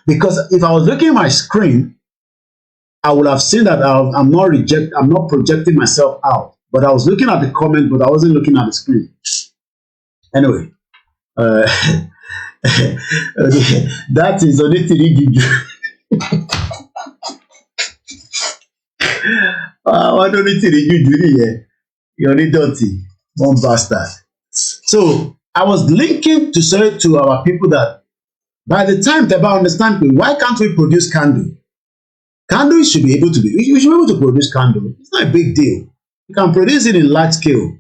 because if I was looking at my screen, I would have seen that I'm not projecting myself out, but I was looking at the comment, but I wasn't looking at the screen. Anyway, that is Onitiri Juju. Why don't Onitiri Juju here? You're dirty, one bastard. So I was linking to say to our people that by the time they understand me, why can't we produce candle? Candle should be able to we should be able to produce candle. It's not a big deal. You can produce it in large scale.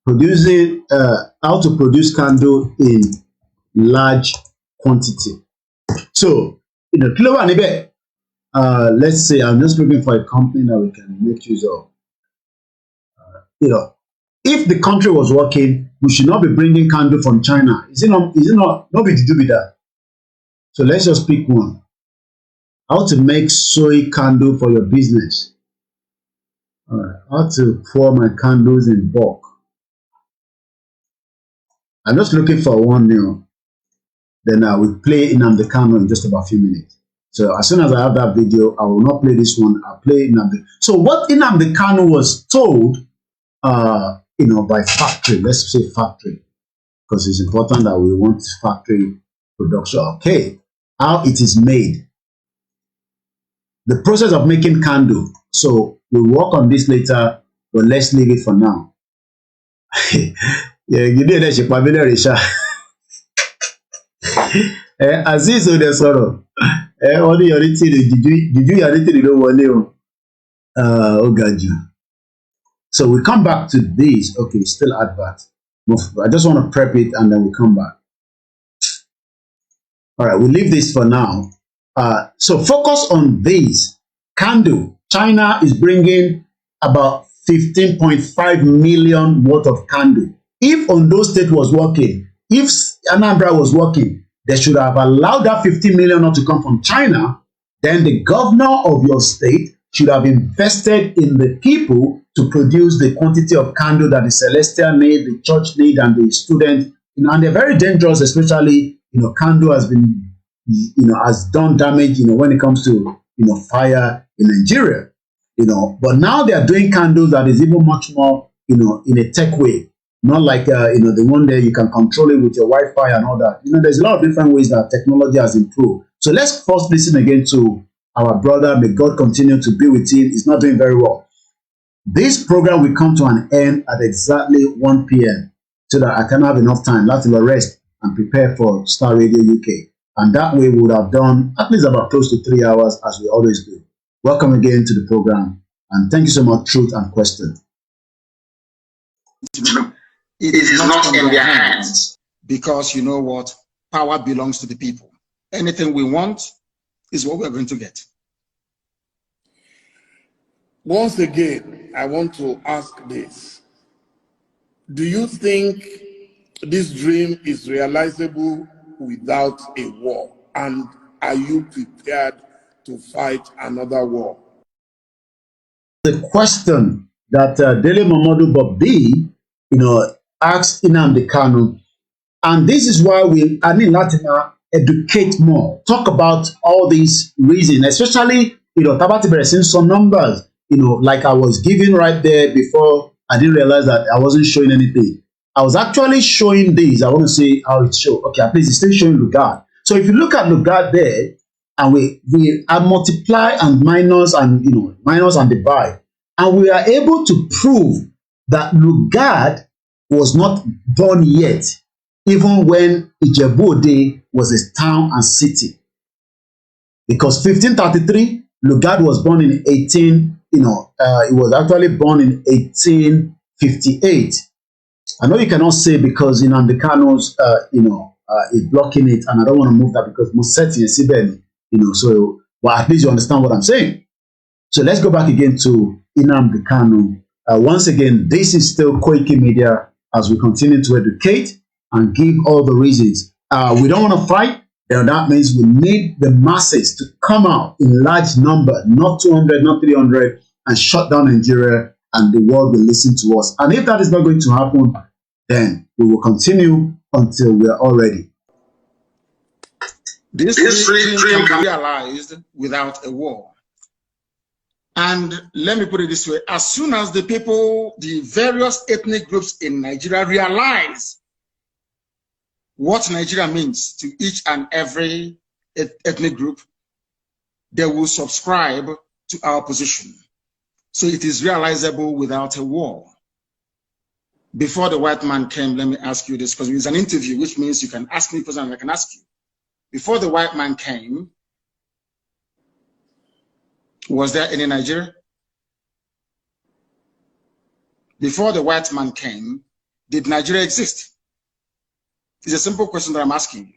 Producing how to produce candle in large quantity. So, kilo wa níbẹ̀. Let's say I'm just looking for a company that we can make use of. If the country was working, we should not be bringing candle from China. Is it not be to do with that? So let's just pick one. How to make soy candle for your business. All right. How to pour my candles in bulk. I'm just looking for one new. Then I will play Nnamdi Kanu in just about a few minutes. So as soon as I have that video, I will not play this one. I'll play Nnamdi. So what Nnamdi Kanu was told, by factory. Let's say factory, because it's important that we want factory production. Okay. How it is made, the process of making candle. So we'll work on this later, but let's leave it for now. You did that, Risha. Aziz Odesoro. What do you need to do? Did you need to know Ogaju? So we come back to this. Okay, still advert. I just want to prep it and then we come back. All right, we'll leave this for now. So focus on this. Candle. China is bringing about 15.5 million worth of candle. If Ondo State was working, if Anambra was working, they should have allowed that 15 million not to come from China. Then the governor of your state should have invested in the people to produce the quantity of candle that the Celestial need, the church need, and the student. And they're very dangerous, especially candle has been, has done damage, when it comes to, fire in Nigeria, but now they are doing candles that is even much more, in a tech way, not like, the one there you can control it with your Wi-Fi and all that. There's a lot of different ways that technology has improved. So let's first listen again to our brother. May God continue to be with him. He's not doing very well. This program will come to an end at exactly 1 p.m. so that I can have enough time, let alone rest and prepare for Star Radio UK. And that way we would have done at least about close to 3 hours as we always do. Welcome again to the program. And thank you so much, Truth and Question. It is not in their hands. Because you know what? Power belongs to the people. Anything we want is what we're going to get. Once again, I want to ask this. Do you think this dream is realizable without a war? And are you prepared to fight another war? The question that Dele Momodu Bobi, asked Nnamdi Kanu, and this is why I need Latina educate more, talk about all these reasons, especially, Tabati Beresin some numbers, like I was giving right there before. I didn't realize that I wasn't showing anything. I was actually showing this. I want to see how it shows. Okay, at least it's still showing Lugard. So if you look at Lugard there, and we multiply and minus and minus and divide, and we are able to prove that Lugard was not born yet, even when Ijebu-Ode was a town and city. Because 1533, Lugard was born in he was actually born in 1858. I know you cannot say because Nnamdi Kanu's, is blocking it, and I don't want to move that because most certain is so well, at least you understand what I'm saying. So let's go back again to Nnamdi Kanu. Once again, this is still Koiki Media as we continue to educate and give all the reasons. We don't want to fight, then that means we need the masses to come out in large number, not 200, not 300, and shut down Nigeria, and the world will listen to us. And if that is not going to happen, then we will continue until we are all ready. This dream can be realized without a war. And let me put it this way, as soon as the people, the various ethnic groups in Nigeria realize what Nigeria means to each and every ethnic group, they will subscribe to our position. So it is realizable without a war. Before the white man came, let me ask you this, because it's an interview, which means you can ask me questions and I can ask you. Before the white man came, was there any Nigeria? Before the white man came, did Nigeria exist? It's a simple question that I'm asking you.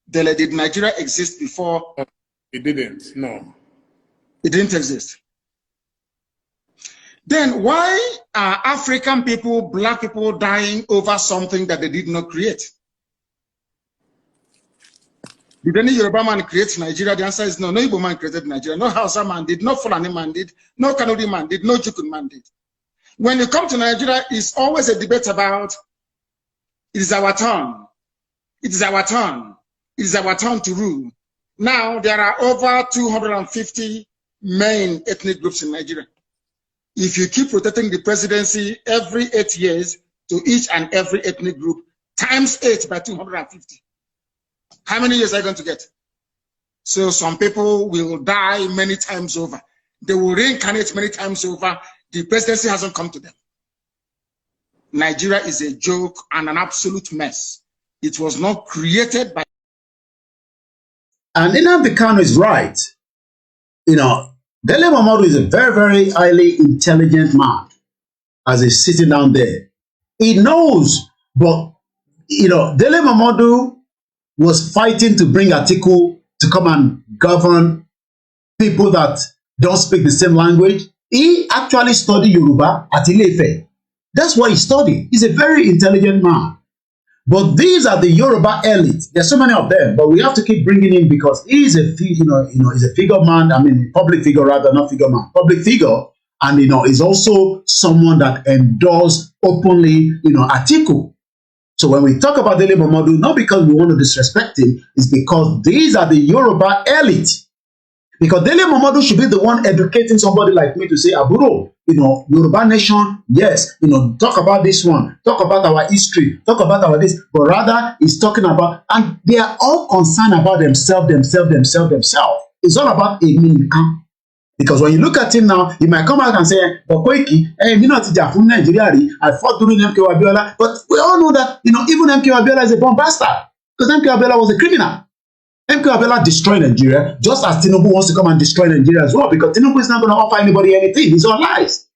Dele, did Nigeria exist before? It didn't, no. It didn't exist. Then why are African people, black people dying over something that they did not create? Did any Yoruba man create Nigeria? The answer is no. No Igbo man created Nigeria. No Hausa man did. No Fulani man did. No Kanuri man did. No Jukun man did. When you come to Nigeria, it's always a debate about it is our turn. It is our turn. It is our turn to rule. Now there are over 250 main ethnic groups in Nigeria. If you keep rotating the presidency every 8 years to each and every ethnic group, times 8 by 250. How many years are you going to get? So some people will die many times over. They will reincarnate many times over. The presidency hasn't come to them. Nigeria is a joke and an absolute mess. It was not created by... And Nnamdi Kanu is right. Dele Momodu is a very, very highly intelligent man as he's sitting down there. He knows, but, Dele Momodu was fighting to bring Atiku to come and govern people that don't speak the same language. He actually studied Yoruba at Ile-Ife. That's what he studied. He's a very intelligent man. But these are the Yoruba elite. There's so many of them, but we have to keep bringing him because he is he's a figure man. I mean, public figure rather, not figure man. Public figure, and is also someone that endorsed openly, Atiku. So when we talk about Dele Momodu, not because we want to disrespect him, it's because these are the Yoruba elite. Because Dele Momodu should be the one educating somebody like me to say, Aburo, Yoruba nation, yes, talk about this one, talk about our history, talk about our this, but rather he's talking about, and they are all concerned about themselves. It's all about a minimum. Because when you look at him now, he might come out and say, but Koiki, I fought during MK Abiola. But we all know that, even MK Abiola is a bomb bastard. Because MK Abiola was a criminal. MK Abiola destroyed Nigeria, just as Tinubu wants to come and destroy Nigeria as well, because Tinubu is not going to offer anybody anything. It's all lies.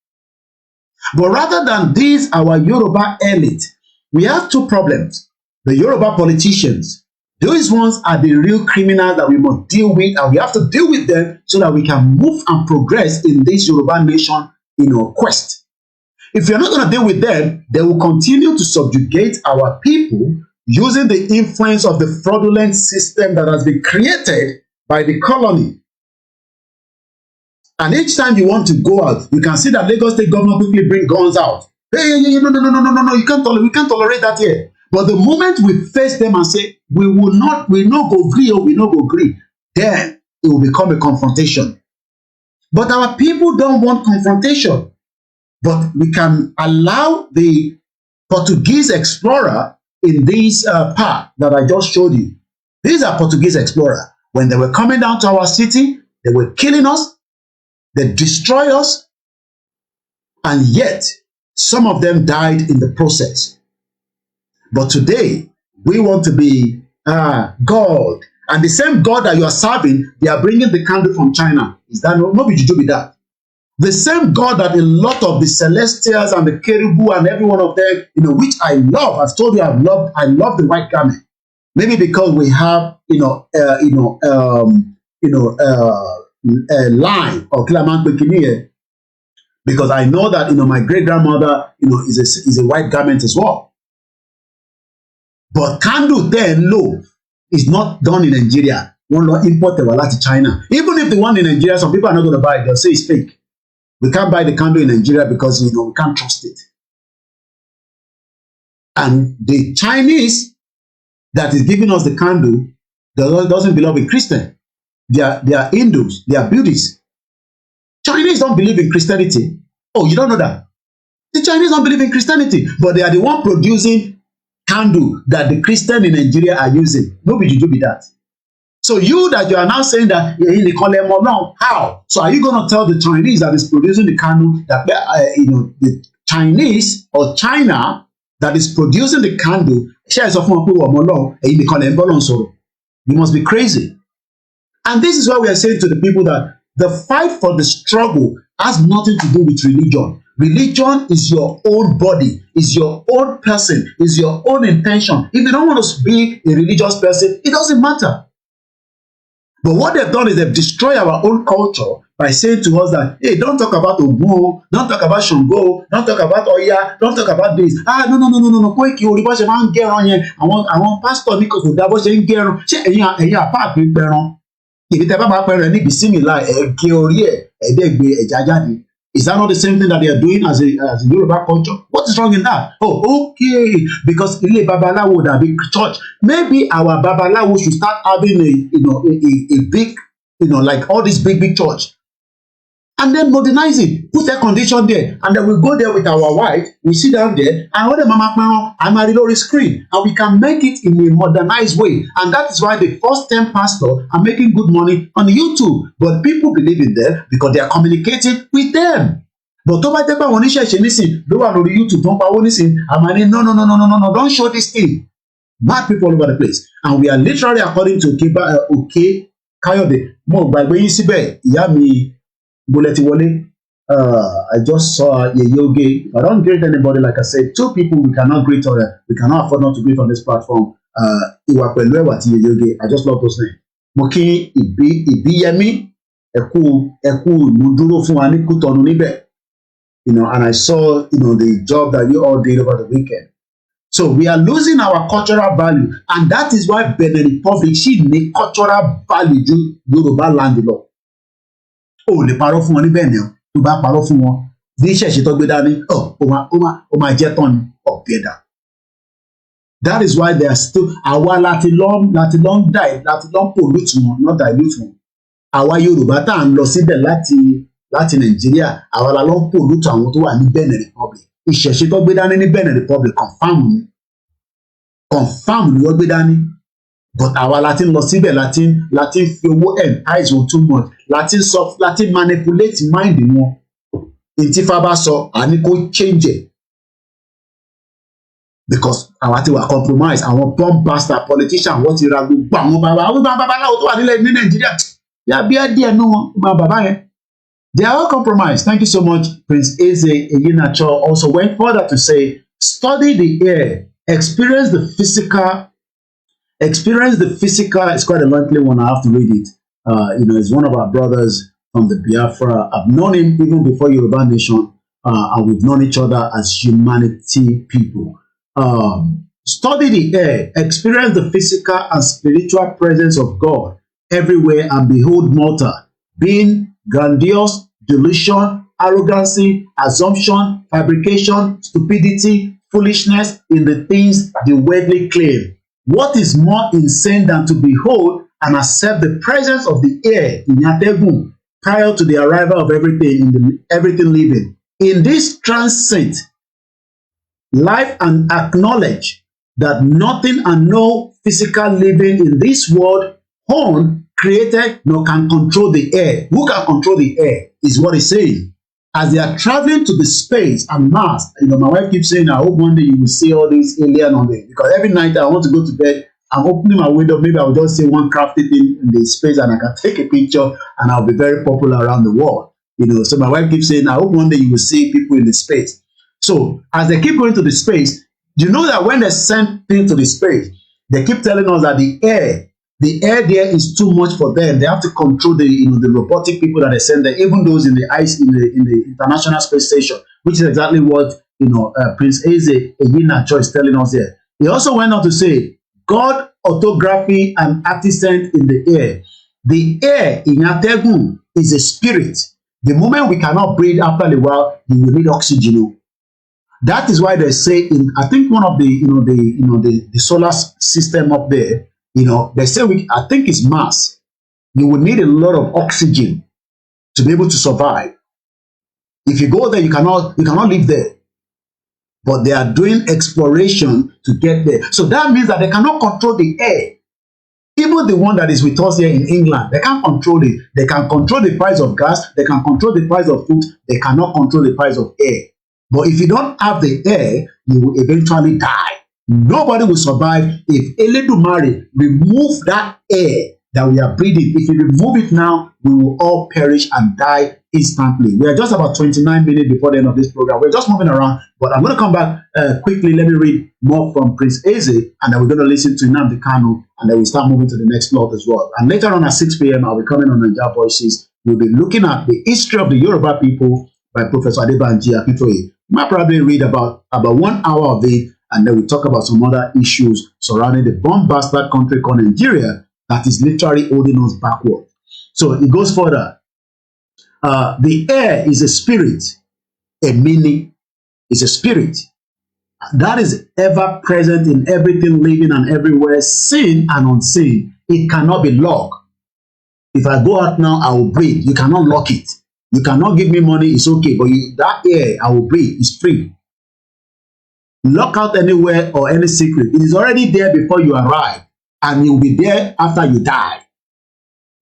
But rather than these, our Yoruba elite, we have two problems. The Yoruba politicians, those ones are the real criminals that we must deal with, and we have to deal with them so that we can move and progress in this Yoruba nation quest. If you're not going to deal with them, they will continue to subjugate our people using the influence of the fraudulent system that has been created by the colony. And each time you want to go out, you can see that Lagos State government quickly bring guns out. Hey, no, we can't tolerate that here. But the moment we face them and say, we no go agree, then it will become a confrontation. But our people don't want confrontation. But we can allow the Portuguese explorer in this part that I just showed you. These are Portuguese explorers. When they were coming down to our city, they were killing us, they destroyed us, and yet some of them died in the process. But today, we want to be God. And the same God that you are serving, they are bringing the candle from China. Is that no be juju be that? The same God that a lot of the Celestials and the Kerubu and every one of them, which I love. I've told you I love the white garment. Maybe because we have, line or because I know that, my great grandmother, is a white garment as well. But candle then low is not done in Nigeria. One law import the wallet to China. Even if the one in Nigeria, some people are not going to buy it. They'll say it's fake. We can't buy the candle in Nigeria because we can't trust it. And the Chinese that is giving us the candle doesn't belong with Christian. They are Hindus. They are Buddhists. Chinese don't believe in Christianity. Oh, you don't know that? The Chinese don't believe in Christianity, but they are the one producing candle that the Christian in Nigeria are using. Nobody do with that. So you are now saying that they call them now. How? So are you going to tell the Chinese that is producing the candle that the Chinese or China that is producing the candle? You must be crazy. And this is why we are saying to the people that the fight for the struggle has nothing to do with religion. Religion is your own body, is your own person, is your own intention. If you don't want to be a religious person, it doesn't matter. But what they've done is they've destroyed our own culture by saying to us that, hey, don't talk about Ogun, don't talk about Shango, don't talk about Oya, don't talk about this. No. Quick, you bó ṣe máa ń gẹran yẹn, àwọn pastor ní kò dá bó ṣe ń gẹran. Ṣé ẹ̀yin àpá àpín pẹran? Ìbí tẹ́ bá máa pẹran níbi símìlà ẹ̀gẹ́ orí ẹ̀ẹ́dẹ́gbẹ́ ẹ̀já jáde. Is that not the same thing that they are doing as a Yoruba culture? What is wrong in that? Oh, okay. Because Ile Babalawo that big church. Maybe our Babalawo should start having a big, like all this big church. And then modernize it, put air condition there, and then we go there with our wife, we sit down there, and when the mama I'm a little screen, and we can make it in a modernized way. And that is why the first 10 pastors are making good money on YouTube. But people believe in them because they are communicating with them. But tó bá jẹ́ pé àwọn oníṣẹ̀ṣe nísìn ló wà lórí YouTube tó ń pawó nísìn, àmọ́ ní no, don't show this thing. Mad people all over the place. And we are literally, according to Okay Kayode, mo gbàgbé yín síbẹ̀, ìyá mi Buleti Wole, I just saw Yogi. I don't greet anybody, like I said. 2 people we cannot greet, or we cannot afford not to greet on this platform. Iwa Pelwewa ti Yogi. I just love those names. Moki Ibiyemi, Eku Muduro fún wa ní Kútọ̀nù níbẹ̀. And I saw, the job that you all did over the weekend. So we are losing our cultural value, and that is why Benin Republic she need cultural value ju Yoruba land lọ. O lè parọ́ fún wọn níbẹ̀ ni o, tó bá parọ́ fún wọn bí ìṣẹ̀ṣe tó gbé dání, ó máa jẹ́ tán ni ọ̀bẹ̀dà. That is why they are still, àwa láti lọ pollute wọn, not dilute wọn. Àwa Yorùbá tá à ń lọ síbẹ̀ láti Nàìjíríà, àwa la lọ ń pollute àwọn tó wà ní Benin Republic. Ìṣẹ̀ṣe tó gbé dání ní Benin Republic confam ni wọ́n gbé dání. But àwa láti lọ síbẹ̀ láti fi owó entice wọn too much, láti manipulate mind wọn. Ìtí Fábá sọ àní kó change it. Because àwa ti wà compromise, àwọn bomb bastard politician wọ́n ti ra gbogbo àwọn babaláwo tó wà nílẹ̀ ní Nàìjíríà. Yà bí ẹ díẹ̀ nú wọn, bàbá yẹn. They are all compromised. Thank you so much. Prince Eze Eyinacho also went further to say, study the air, experience the physical. It's quite a lengthy one. I have to read it. It's one of our brothers from the Biafra. I've known him even before Yoruba Nation, and we've known each other as humanity people. Study the air, experience the physical and spiritual presence of God everywhere, and behold mortal, being grandiose, delusion, arrogancy, assumption, fabrication, stupidity, foolishness in the things they worldly claim. What is more insane than to behold and accept the presence of the air in Yategun prior to the arrival of everything living? In this transit life, and acknowledge that nothing and no physical living in this world created nor can control the air. Who can control the air is what he's saying. As they are traveling to the space and Mars, my wife keeps saying, I hope one day you will see all these alien on there. Because every night I want to go to bed, I'm opening my window, maybe I'll just see one crafted thing in the space and I can take a picture and I'll be very popular around the world. So my wife keeps saying, I hope one day you will see people in the space. So as they keep going to the space, you know that when they send things to the space, They keep telling us that the air there is too much for them. They have to control the robotic people that they send there, even those in the International Space Station, which is exactly what Prince Eze Eyina Cho is telling us here. He also went on to say, God, orthography, and artisan in the air. The air in Ategun is a spirit. The moment we cannot breathe after a while, you will need oxygen. That is why they say I think one of the solar system up there, they say I think it's Mars. You will need a lot of oxygen to be able to survive. If you go there, you cannot live there. But they are doing exploration to get there. So that means that they cannot control the air. Even the one that is with us here in England, they can't control it. They can control the price of gas, they can control the price of food, they cannot control the price of air. But if you don't have the air, you will eventually die. Nobody will survive if Eledumare remove that air that we are breathing. If you remove it now, we will all perish and die instantly. We are just about 29 minutes before the end of this program. We're just moving around, but I'm going to come back quickly. Let me read more from Prince Eze, and then we're going to listen to Nnamdi Kanu, and then we'll start moving to the next plot as well. And later on at 6 p.m., I'll be coming on Naija Voices. We'll be looking at the history of the Yoruba people by Professor Adebanji Akintoye. You might probably read about 1 hour of it, and then we'll talk about some other issues surrounding the bomb bastard country called Nigeria that is literally holding us backward. So it goes further. The air is a spirit, a meaning is a spirit that is ever present in everything living and everywhere, seen and unseen. It cannot be locked. If I go out now, I will breathe. You cannot lock it. You cannot give me money, it's okay, but that air I will breathe is free. Lock out anywhere or any secret. It is already there before you arrive, and you'll be there after you die.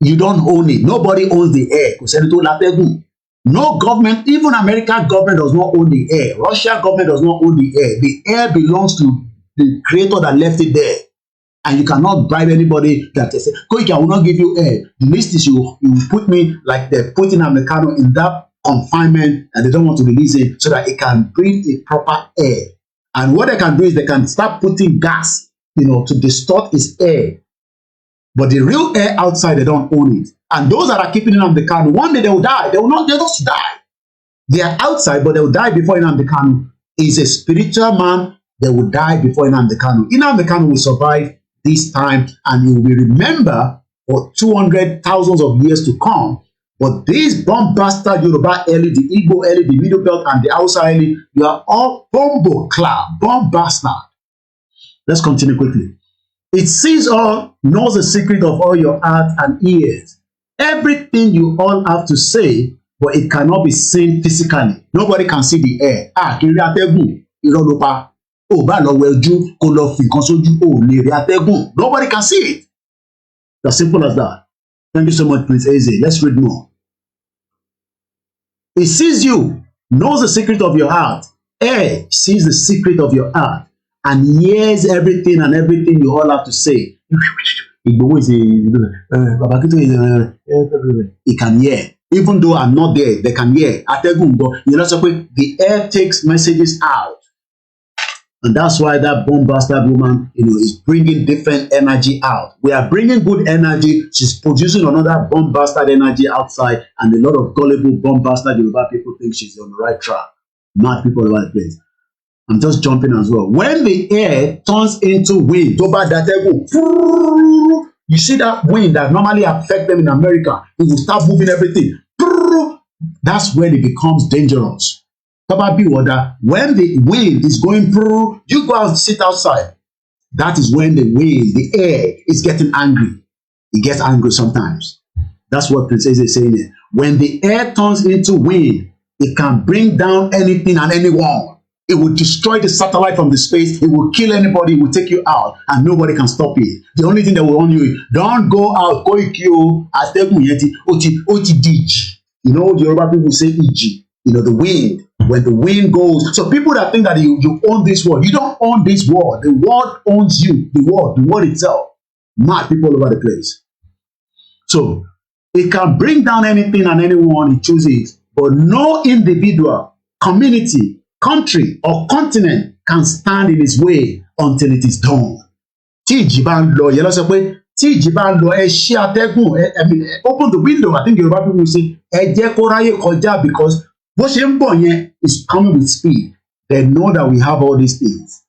You don't own it. Nobody owns the air. No government, even American government does not own the air. Russia government does not own the air. The air belongs to the creator that left it there. And you cannot bribe anybody that they say, Koiki, I will not give you air. The least is you put me like they're putting Americano in that confinement and they don't want to release it so that it can breathe a proper air. And what they can do is they can start putting gas, to distort its air. But the real air outside, they don't own it. And those that are keeping Nnamdi Kanu, one day they will die. They just die. They are outside, but they will die before Nnamdi Kanu is a spiritual man. They will die before Nnamdi Kanu. Nnamdi Kanu will survive this time, and you will remember for 200,000 of years to come. But these bomb bastard Yoruba Eli, the Igbo Eli, the Middle Belt, and the Hausa Eli, you are all bombo clad, bomb bastard. Let's continue quickly. It sees all, knows the secret of all your heart and ears. Everything you all have to say, but it cannot be seen physically. Nobody can see the air. Kiri atẹ́gùn, irọ́ ló pa. Ó bá lọ wẹjú, kó lọ fi nǹkan sójú, ó lè rí atẹ́gùn. Nobody can see it. As simple as that. Thank you so much, Prince Eze. Let's read more. It sees you, knows the secret of your heart. Air sees the secret of your heart and hears everything and everything you all have to say. It can hear. Even though I'm not there, they can hear. The air takes messages out. And that's why that bomb bastard woman, is bringing different energy out. We are bringing good energy. She's producing another bomb bastard energy outside, and a lot of gullible bomb bastard Yoruba people think she's on the right track. Mad people all over the place. I'm just jumping as well. When the air turns into wind, you see that wind that normally affects them in America, it will start moving everything. That's when it becomes dangerous. When the wind is going through, you go out and sit outside. That is when the wind, the air is getting angry. It gets angry sometimes. That's what Prince Eze is saying here. When the air turns into wind, it can bring down anything and anyone. It will destroy the satellite from the space. It will kill anybody. It will take you out, and nobody can stop it. The only thing that will warn you is don't go out. Go ikio ategun yeti oti dij. The Yoruba people say iji. The wind. When the wind goes, so people that think that you own this world, you don't own this world. The world owns you. The world itself. Mad people all over the place. So it can bring down anything and anyone it chooses, but no individual, community, country, or continent can stand in its way until it is done. tí ìjì bá ń lọ yẹn lọ sọ pé tí ìjì bá ń lọ ẹ ṣí atẹ́gùn open the window. I think Yorùbá people say ẹ jẹ́ kó ráyè kọjá, because bó ṣe ń bọ̀ yẹn is coming with speed. They know that we have all these things,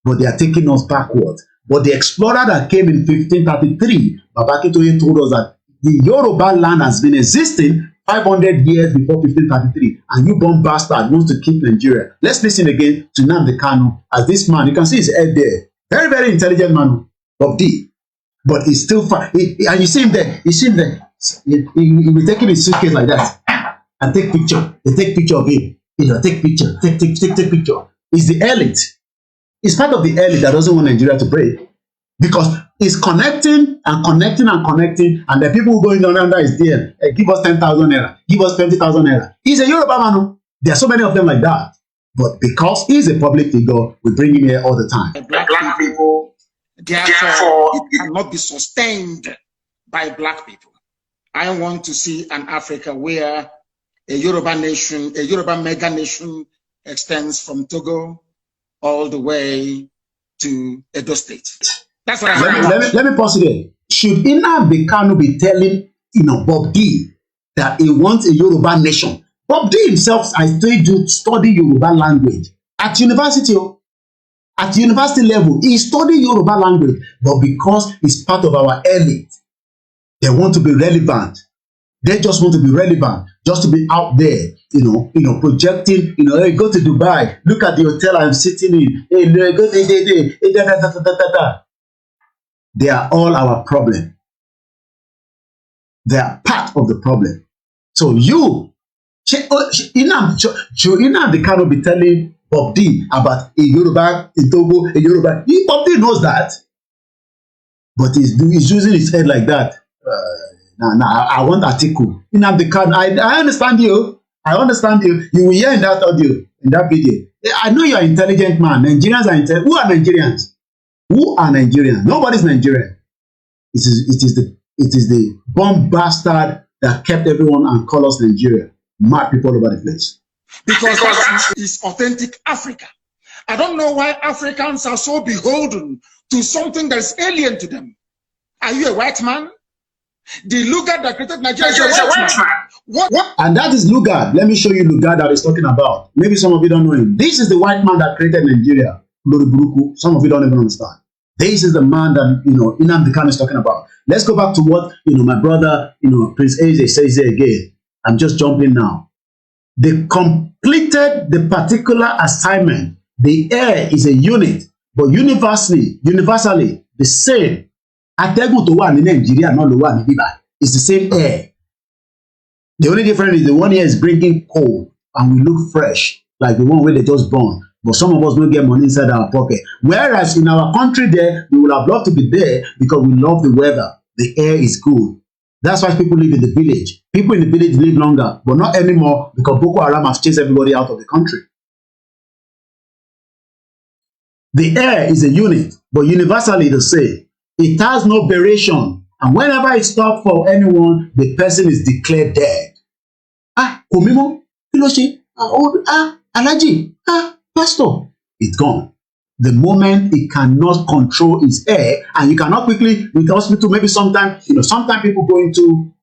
but they are taking us backwards. But the explorer that came in 1533, Baba Akintoye told us that the Yoruba land has been existing 500 years before 1533, and you born bastard wants to keep Nigeria. Let's listen again to Nnamdi Kanu as this man. You can see his head there. Very, very intelligent man, Bob D. But he's still fine. And you see him there. You see him there. He will be taking his suitcase like that and take picture. They take picture of him. You know, take picture. Take picture. He's the elite. He's part of the elite that doesn't want Nigeria to break, because he's connecting and connecting and connecting, and the people going on under his DM, hey, give us 10,000 naira, give us 20,000 naira. He's a Yoruba man. There are so many of them like that. But because he's a public figure, we bring him here all the time. Black people, therefore, it cannot be sustained by black people. I want to see an Africa where a Yoruba nation, a Yoruba mega nation extends from Togo all the way to Edo State. That's what let me pause it there. Should Nnamdi Kanu be telling Bob D that he wants a Yoruba nation? Bob D himself, I told you, study Yoruba language at university. At university level, he studied Yoruba language, but because he's part of our elite, they want to be relevant. They just want to be relevant, just to be out there, projecting, hey, go to Dubai, look at the hotel I'm sitting in, hey, go to They are all our problem. They are part of the problem. So Nnamdi Kanu be telling Bob D about a Yoruba, a Togo, a Yoruba. Bob D knows that, but he's using his head like that. I want article. Nnamdi Kanu, I understand you. I understand you. You will hear in that audio, in that video. I know you're an intelligent man. Nigerians are intelligent. Who are Nigerians? Who are Nigerians? Nobody's Nigerian. It is the bomb bastard that kept everyone and called us Nigeria. Mad people all over the place. Because that is authentic Africa. I don't know why Africans are so beholden to something that is alien to them. Are you a white man? The Lugard that created Nigeria is a white man. What? And that is Lugard. Let me show you Lugard that he's talking about. Maybe some of you don't know him. This is the white man that created Nigeria. Some of you don't even understand. This is the man that Nnamdi Kanu is talking about. Let's go back to what my brother Prince Eze says here again. I'm just jumping now. They completed the particular assignment. The air is a unit, but universally the same. Atẹ́gùn tó wà ní Nàìjíríà náà ló wà ní bíbá. It's the same air. The only difference is the one here is bringing cold and we look fresh, like the one where they just born. But some of us don't get money inside our pocket. Whereas in our country there, we would have loved to be there because we love the weather. The air is good. That's why people live in the village. People in the village live longer, but not anymore because Boko Haram has chased everybody out of the country. The air is a unit, but universally the same. It has no variation. And whenever it stops for anyone, the person is declared dead. Komimo, Kiloshi, Alaji, Pastor, it's gone. The moment it cannot control its air, and you cannot quickly, with the hospital, maybe sometimes, sometimes people go into,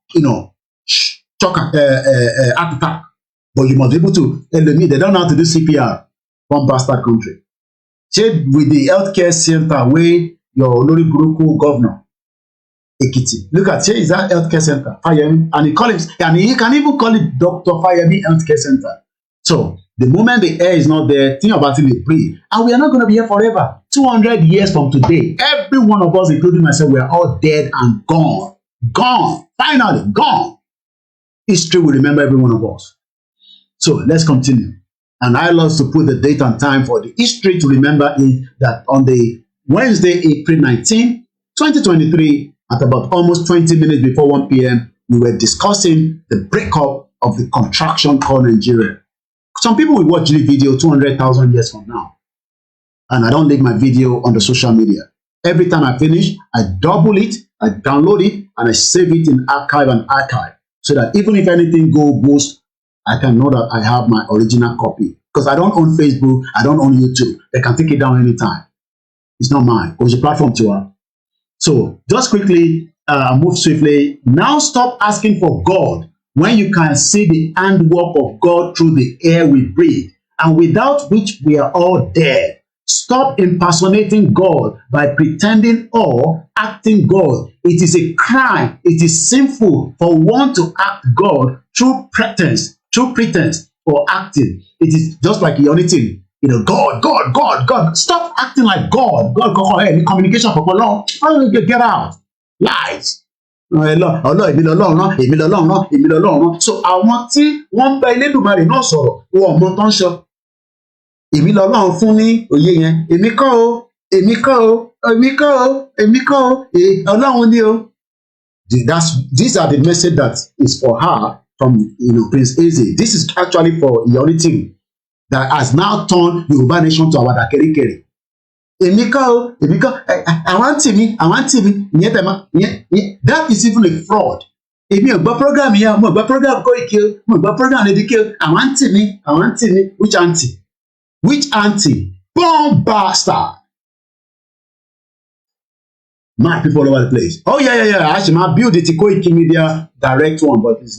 shock attack, but you must be able to, they don't know how to do CPR, one bastard country. Check with the healthcare center where your Olori Buruku governor, Ekiti. Look at, is that healthcare center, Fayemi, and he can even call it Dr. Fayemi Healthcare Center. So, the moment the air is not there, think about it, we breathe. And we are not going to be here forever. 200 years from today, every one of us, including myself, we are all dead and gone. Gone. Finally, gone. History will remember every one of us. So, let's continue. And I love to put the date and time for the history to remember is that on the Wednesday, April 19, 2023, at about almost 20 minutes before 1 p.m., we were discussing the breakup of the contraction called Nigeria. Some people will watch the video 200,000 years from now. And I don't leave my video on the social media. Every time I finish, I double it, I download it, and I save it in archive, so that even if anything goes, I can know that I have my original copy. Because I don't own Facebook, I don't own YouTube. They can take it down anytime. It's not mine. It was a platform to her. So just quickly, move swiftly. Now stop asking for God when you can see the handwork of God through the air we breathe, and without which we are all dead. Stop impersonating God by pretending or acting God. It is a crime. It is sinful for one to act God through pretense or acting. It is just like the only thing, God. Stop acting like God. God, hey, communication for long. Get out. Lies. So àwọn tí wọ́n ń bá Elédùmarè náà sọ̀rọ̀ wọn ò mọ tán sọ. Èmi lọ́lọ́run fún ní òye yẹn. Èmi kọ́ o, Ọlọ́run ni o. These are the message that is for her from Prince Eze. This is actually for Iyoritin that has now turned Yoruba nation to Awada Kerikeri. Èmi kọ́ o, àwọn tèmi, ìyẹn tẹ̀mọ́, that is even a fraud. Èmi ò gbọ́ program yẹn, mo gbọ́ program Koiki o, mo gbọ́ program Ledike o, àwọn tèmi, which auntie? Which auntie? Bomb bastard. My people all over the place. Oh yeah. Actually, my build it Koiki Media direct one, but it's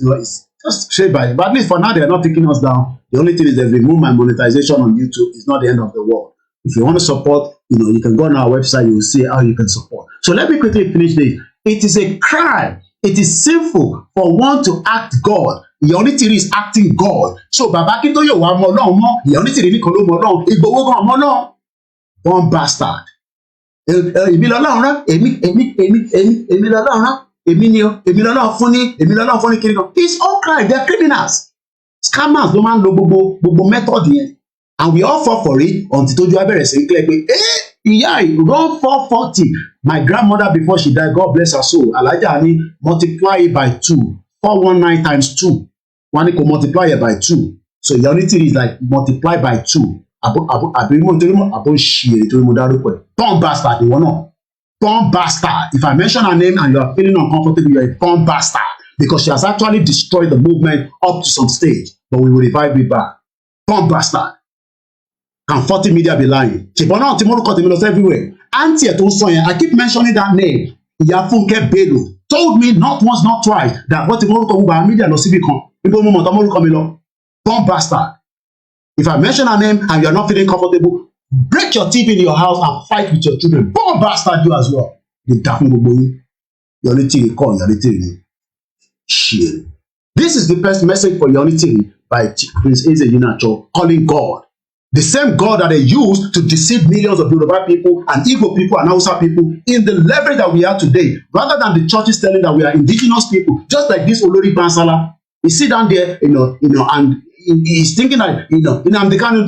just straight by. But at least for now, they're not taking us down. The only thing is they've removed my monetization on YouTube. It's not the end of the world. If you want to support, you can go on our website. You will see how you can support. So let me quickly finish this. It is a crime. It is sinful for one to act God. Iyonitiri is acting God. So Baba Akintoye wa mọ Ọlọ́run mọ́. Iyonitiri nìkan ló mọ Ọlọ́run. Ìgbòho gan mọ Ọlọ́run. One bastard. Èmi lọ́lọ́run rán. Èmi lọ́lọ́run rán. Èmi ni o. Èmi lọ́lọ́run fún ní kiri kan. It's all crime. They're criminals. Scammers ló máa ń lo gbogbo method yẹn. And we all fall for it until tójú abẹ́rẹ́ sí clear pé ìyá yìí run 440. My grandmother before she died, God bless her soul, Alhaja ni multiply it by 2. 419 times 2. Wọ́n ní kò multiply it by 2. So Iyonitiri is like multiply by 2. Àbí mo ń ṣe èrè torí mo dárúkọ ẹ̀. Born bastard ìwọ náà. Born bastard. If I mention her name and you are feeling uncomfortable, you are a born bastard because she has actually destroyed the movement up to some stage, but we will revive it back. Born bastard. Can 40 media be lying? Ṣùgbọ́n náà tí mo rúkọ tèmi lọ sí everywhere. Auntie ẹ̀ tó ń sọ yẹn, I keep mentioning that name. Ìyá Fúnkẹ́ Bello told me not once, not twice that wọ́n ti mo rúkọ gbogbo àwọn media lọ síbi kan. Ibo mo mọ̀ tán mo rúkọ mi lọ. Born bastard. If I mention her name and you are not feeling comfortable, break your TV in your house and fight with your children. Born bastard you as well. Lè dà fún gbogbo yín. Iyonitiri kọ́ Iyonitiri ni. Shit. This is the best message for Iyonitiri by Prince Eze Yinacho calling God. The same God that they use to deceive millions of Yoruba people and Igbo people and Hausa people in the leverage that we are today, rather than the churches telling that we are indigenous people, just like this Olori Bansala. You sit down there, and he's thinking that, Nnamdi Kanu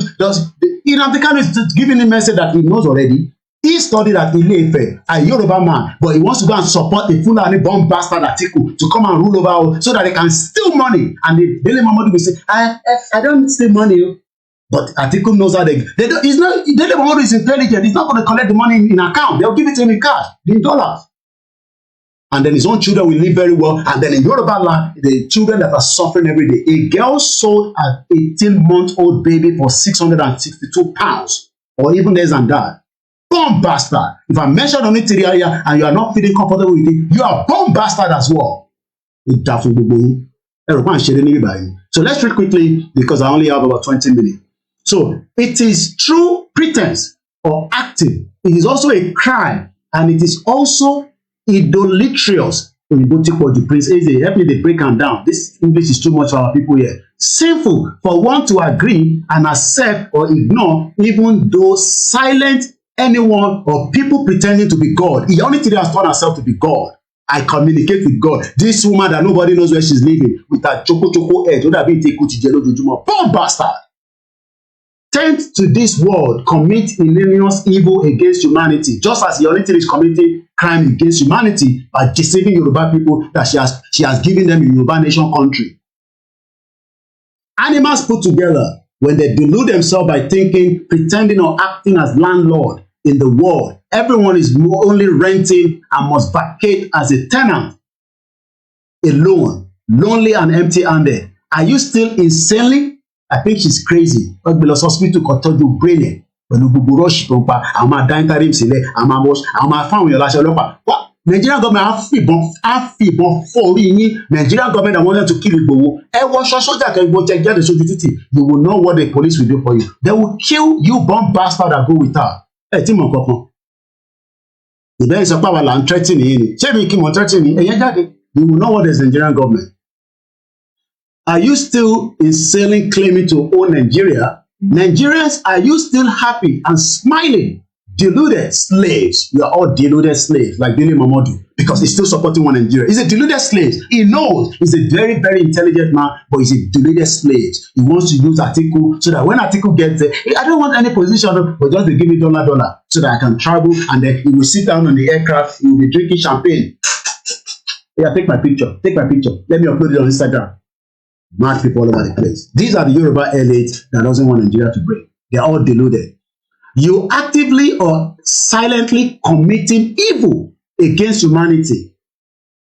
is giving him a message that he knows already. He studied at Ile-Ife, a Yoruba man, but he wants to go and support the Fulani bomb bastard Atiku to come and rule over so that they can steal money. And the Daily Momodu will say, I don't steal money. But Atiku knows how they don't. He's not. Daily Momodu is intelligent. He's not going to collect the money in account. They'll give it to him in cash, in dollars. And then his own children will live very well. And then in Yoruba land, the children that are suffering every day. A girl sold an 18-month-old baby for 662 pounds, or even less than that. Bomb bastard. If I mention Iyonitiri area and you are not feeling comfortable with it, you are bomb bastard as well. So let's read quickly because I only have about 20 minutes. So it is true pretense or acting. It is also a crime, and it is also idolatrous. Prince Eze, help me to break them down. This English is too much for our people here. Sinful for one to agree and accept or ignore, even though silent anyone or people pretending to be God. Iyonitiri has turned herself to be God. I communicate with God. This woman that nobody knows where she's living with her choco head. Born bastard. Tend to this world commit heinous evil against humanity, just as Iyonitiri is committing crime against humanity by deceiving Yoruba people that she has given them a Yoruba nation country. Animals put together, when they delude themselves by thinking, pretending or acting as landlord in the world, everyone is only renting and must vacate as a tenant, alone, lonely and empty-handed. Are you still insanely? I think she's crazy. Ogbelos hospital kan tọ́jú brain ẹ̀ pẹ̀lú gbogbo rush tó ń pa àwọn máa dá interim sílẹ̀ àwọn máa fáwọn èèyàn láṣẹ ọlọ́pàá. Nigerian government have fìbọn fọ́ orí yín. Nigerian government that wanted to kill Igboho. Ẹ wọṣọ sójà kẹgbọn jẹ jáde sójú títì. You will know what the police will do for you. They will kill you bomb bastard that go with her. Ẹ tí mọ̀ kankan. Ìbẹ́ẹ̀ sọ pé àwa là ń threaten yín ni. Ṣé mi kí mo threaten yín? Ẹ̀yẹ́ jáde. You will know what is Nigerian government. Are you still insanely claiming to own Nigeria? Nigerians, are you still happy and smiling? Deluded slaves. You are all deluded slaves, like Billy Mamodu, because he's still supporting one Nigeria. He's a deluded slave. He knows he's a very, very intelligent man, but he's a deluded slave. He wants to use Atiku so that when Atiku gets there, I don't want any position, but just to give me dollar, so that I can travel, and then he will sit down on the aircraft, he will be drinking champagne. Yeah, take my picture. Take my picture. Let me upload it on Instagram. Mad people all over the place. These are the Yoruba elite that doesn't want Nigeria to break. They're all deluded. You actively or silently committing evil against humanity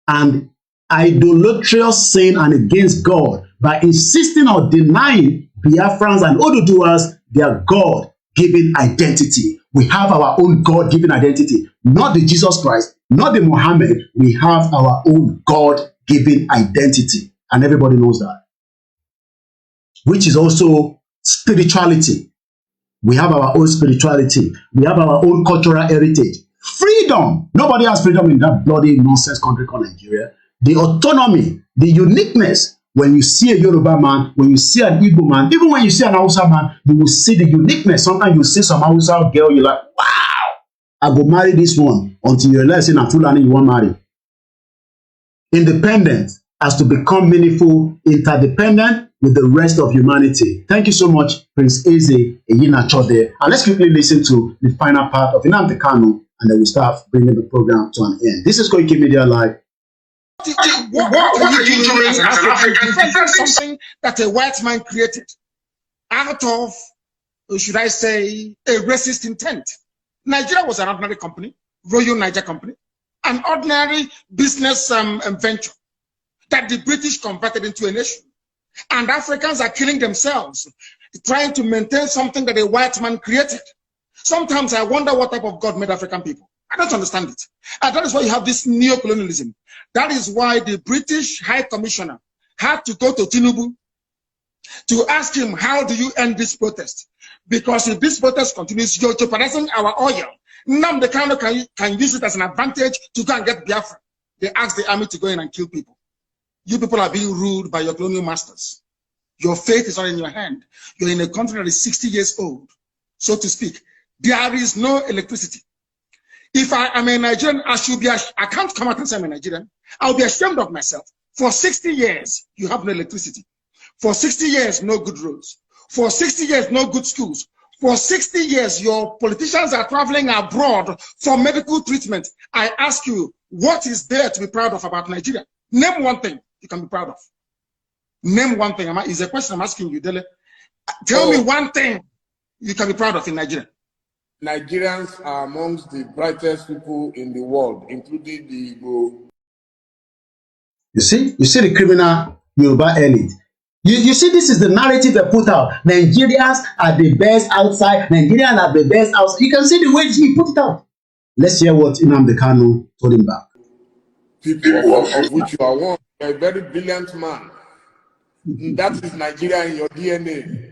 and idolatrous sin and against God by insisting or denying Biafrans and Oduduwas their God-given identity. We have our own God-given identity, not the Jesus Christ, not the Muhammad. We have our own God-given identity, and everybody knows that, which is also spirituality. We have our own spirituality. We have our own cultural heritage. Freedom. Nobody has freedom in that bloody nonsense country called Nigeria. The autonomy, the uniqueness. When you see a Yoruba man, when you see an Igbo man, even when you see an Hausa man, you will see the uniqueness. Sometimes you see some Hausa girl, you're like, wow, I go marry this one, until you realize in a Fulani you won't marry. Independent has to become meaningful, interdependent with the rest of humanity. Thank you so much, Prince Eze Eyinachode. And let's quickly listen to the final part of Nnamdi Kanu, and then we start bringing the program to an end. This is Koiki Media Live. What are you doing as an African defending something that a white man created out of, should I say, a racist intent? Nigeria was an ordinary company, Royal Niger Company, an ordinary business venture that the British converted into a nation. And Africans are killing themselves, trying to maintain something that a white man created. Sometimes I wonder what type of God made African people. I don't understand it. And that is why you have this neo-colonialism. That is why the British High Commissioner had to go to Tinubu to ask him, how do you end this protest? Because if this protest continues, you're jeopardizing our oil. Nnamdi Kanu can use it as an advantage to go and get Biafra. They asked the army to go in and kill people. You people are being ruled by your colonial masters. Your fate is not in your hand. You're in a country that is 60 years old, so to speak. There is no electricity. If I am a Nigerian, I can't come out and say I'm a Nigerian. I'll be ashamed of myself. For 60 years, you have no electricity. For 60 years, no good roads. For 60 years, no good schools. For 60 years, your politicians are traveling abroad for medical treatment. I ask you, what is there to be proud of about Nigeria? Name one thing you can be proud of. Name one thing. It's a question I'm asking you, Dele. Tell me one thing you can be proud of in Nigeria. Nigerians are amongst the brightest people in the world, including the Igbo. You see the criminal Yoruba elite. You see, this is the narrative they put out. Nigerians are the best outside. Nigerians are the best outside. You can see the way he put it out. Let's hear what Nnamdi Kanu told him back. People of which you are one, you are a very brilliant man. That is Nigeria in your DNA.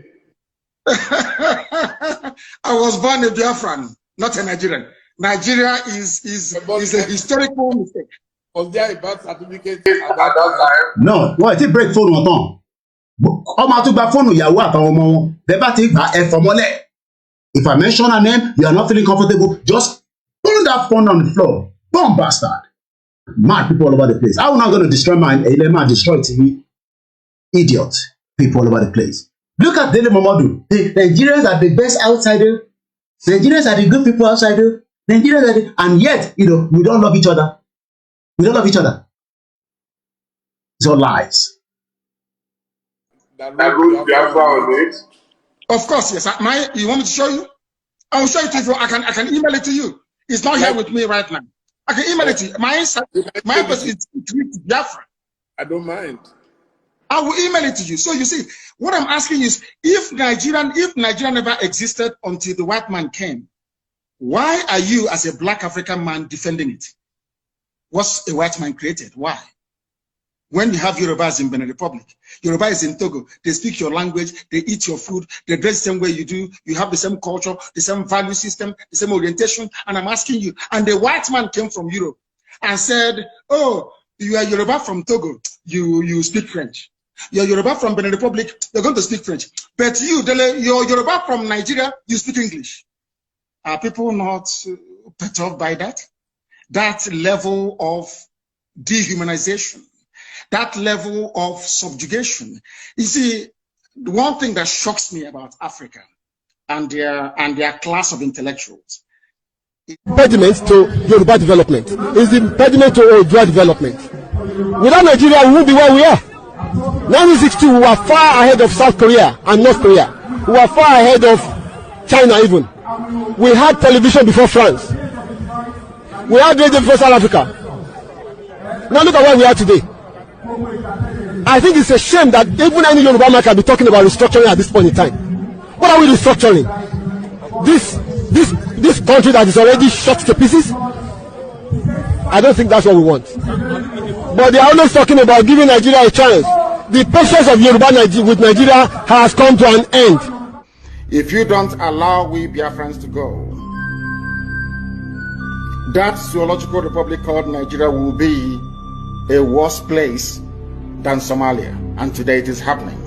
I was born a Biafran, not a Nigerian. Nigeria is a historical mistake. Was there a birth certificate at that time? No, wọ́n ti break phone wọn tán. Ọmọ àtúgbà fóònù ìyàwó àtàwọn ọmọ wọn. Bẹ́ẹ̀ bá ti gbà ẹ fọmọ́lẹ̀. If I mention her name, you are not feeling comfortable, just put that phone on the floor. Bomb bastard. Mad people all over the place. I'm not going to destroy mine. Destroy TV. Idiot people all over the place. Look at Dele Momodu. The Nigerians are the best outsider. Nigerians are the good people outsider. Nigerians are the, and yet, we don't love each other. We don't love each other. It's all lies. That wrote Biafra on it. Of course, yes. You want me to show you? I will show it to you. I can email it to you. It's not here with me right now. I can email it to you. My person is Biafra. I don't mind. I will email it to you. So you see, what I'm asking is, if Nigeria never existed until the white man came, why are you as a black African man defending it? was a white man created. Why? When you have Yorubas in Benin Republic, Yoruba is in Togo, they speak your language, they eat your food, they dress the same way you do, you have the same culture, the same value system, the same orientation, and I'm asking you, and the white man came from Europe and said, oh, you are Yoruba from Togo, you speak French. You're Yoruba from Benin Republic, you're going to speak French. But you're Yoruba from Nigeria, you speak English. Are people not perturbed by that? That level of dehumanization, that level of subjugation. You see, the one thing that shocks me about Africa and their class of intellectuals. Impediment to Yoruba development is the impediment to Odua development. Without Nigeria, we won't be where we are. 1962, we were far ahead of South Korea and North Korea. We were far ahead of China even. We had television before France. We had radio before South Africa. Now look at where we are today. I think it's a shame that even any Yoruba man can be talking about restructuring at this point in time. What are we restructuring? This country that is already shot to pieces? I don't think that's what we want. But they are always talking about giving Nigeria a chance. The patience of Yoruba with Nigeria has come to an end. If you don't allow we Biafrans to go, that zoological republic called Nigeria will be a worse place than Somalia, and today it is happening.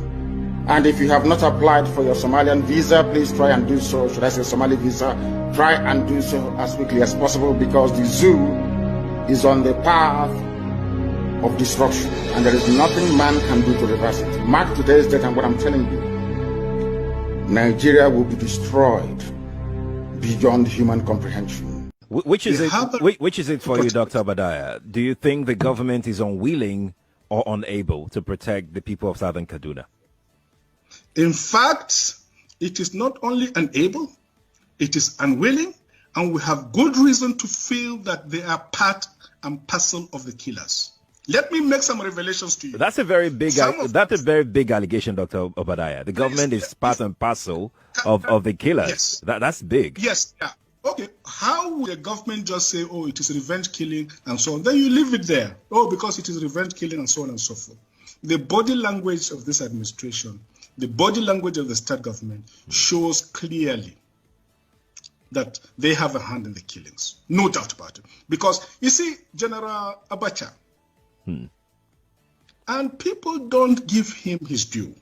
And if you have not applied for your Somalian visa, please try and do so. Should I say Somali visa? Try and do so as quickly as possible, because the zoo is on the path of destruction, and there is nothing man can do to reverse it. Mark today's date and what I'm telling you. Nigeria will be destroyed beyond human comprehension. Which is it for you, Dr. Obadiah? Do you think the government is unwilling or unable to protect the people of Southern Kaduna? In fact, it is not only unable, it is unwilling, and we have good reason to feel that they are part and parcel of the killers. Let me make some revelations to you. That's a very big allegation, Dr. Obadiah. The government is part and parcel of the killers. Yes. That's big. Yes. Yeah. Okay. How would the government just say, oh, it is revenge killing and so on? Then you leave it there. Oh, because it is revenge killing and so on and so forth. The body language of this administration, the body language of the state government shows clearly that they have a hand in the killings. No doubt about it. Because, you see, General Abacha, and people don't give him his due.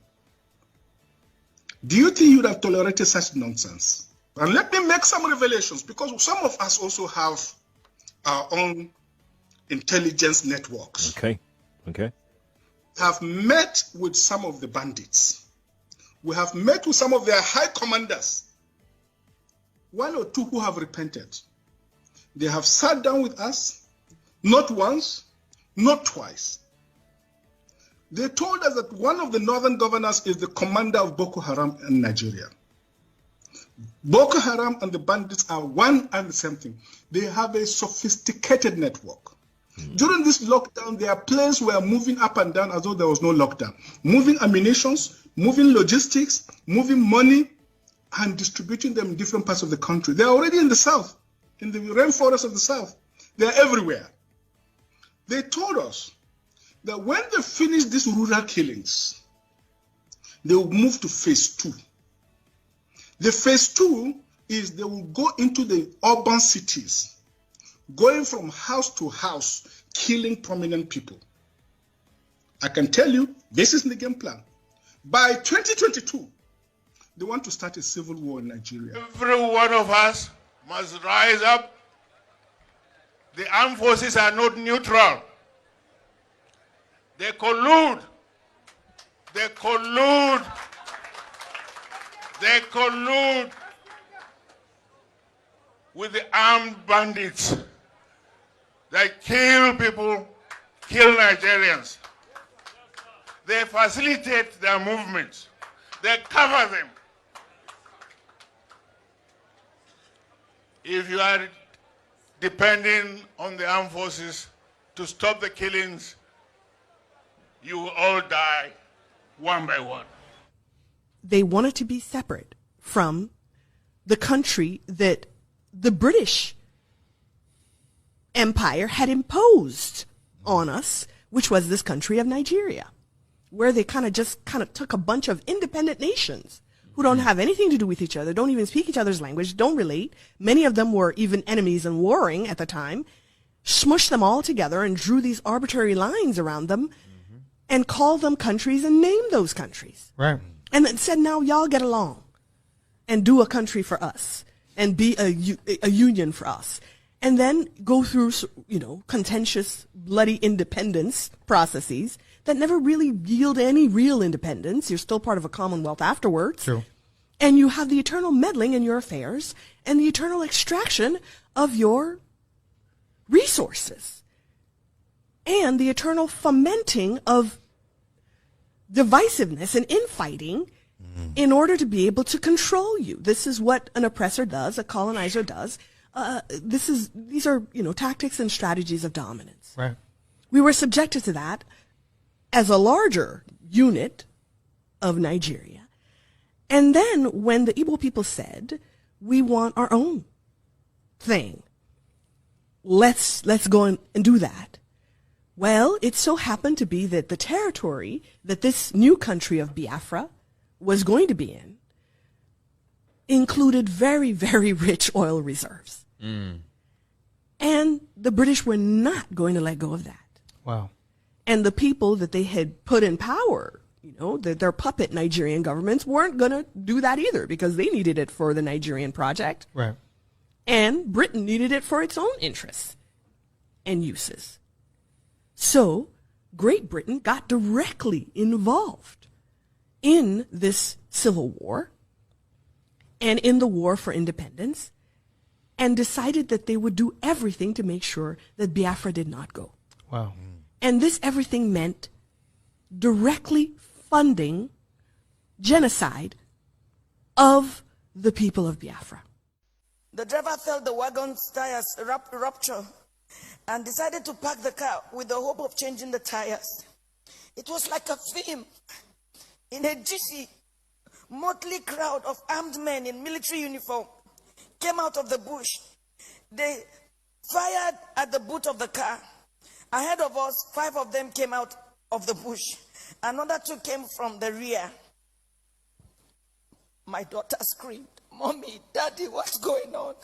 Do you think you would have tolerated such nonsense? And let me make some revelations, because some of us also have our own intelligence networks. Okay. Have met with some of the bandits. We have met with some of their high commanders. One or two who have repented. They have sat down with us, not once, not twice. They told us that one of the northern governors is the commander of Boko Haram in Nigeria. Boko Haram and the bandits are one and the same thing. They have a sophisticated network. During this lockdown, their planes were moving up and down as though there was no lockdown. Moving ammunitions, moving logistics, moving money, and distributing them in different parts of the country. They're already in the south, in the rainforest of the south. They're everywhere. They told us that when they finish these rural killings, they will move to phase 2. The phase 2 is they will go into the urban cities, going from house to house, killing prominent people. I can tell you, this is the game plan. By 2022, they want to start a civil war in Nigeria. Every one of us must rise up. The armed forces are not neutral. They collude. They collude. They collude with the armed bandits. They kill people, kill Nigerians. They facilitate their movements. They cover them. If you are depending on the armed forces to stop the killings, you will all die one by one. They wanted to be separate from the country that the British empire had imposed on us, which was this country of Nigeria, where they kind of took a bunch of independent nations who don't have anything to do with each other, don't even speak each other's language, don't relate. Many of them were even enemies and warring at the time, smushed them all together and drew these arbitrary lines around them and called them countries and named those countries. Right. And then said, now y'all get along and do a country for us and be a union for us. And then go through, contentious, bloody independence processes that never really yield any real independence. You're still part of a commonwealth afterwards. True. And you have the eternal meddling in your affairs and the eternal extraction of your resources and the eternal fomenting of divisiveness and infighting in order to be able to control you. This is what an oppressor does, a colonizer does. These are tactics and strategies of dominance. Right. We were subjected to that as a larger unit of Nigeria. And then when the Igbo people said, we want our own thing, let's go and do that. Well, it so happened to be that the territory that this new country of Biafra was going to be in included very, very rich oil reserves. And the British were not going to let go of that. Wow. And the people that they had put in power, their puppet Nigerian governments weren't going to do that either because they needed it for the Nigerian project. Right. And Britain needed it for its own interests and uses. So Great Britain got directly involved in this civil war and in the war for independence and decided that they would do everything to make sure that Biafra did not go. Wow. And this everything meant directly funding genocide of the people of Biafra. The driver felt the wagon's tires rupture and decided to park the car with the hope of changing the tires. It was like a film. In a GC, motley crowd of armed men in military uniform came out of the bush. They fired at the boot of the car. Ahead of us, 5 of them came out of the bush. Another 2 came from the rear. My daughter screamed, "Mommy, Daddy, what's going on?"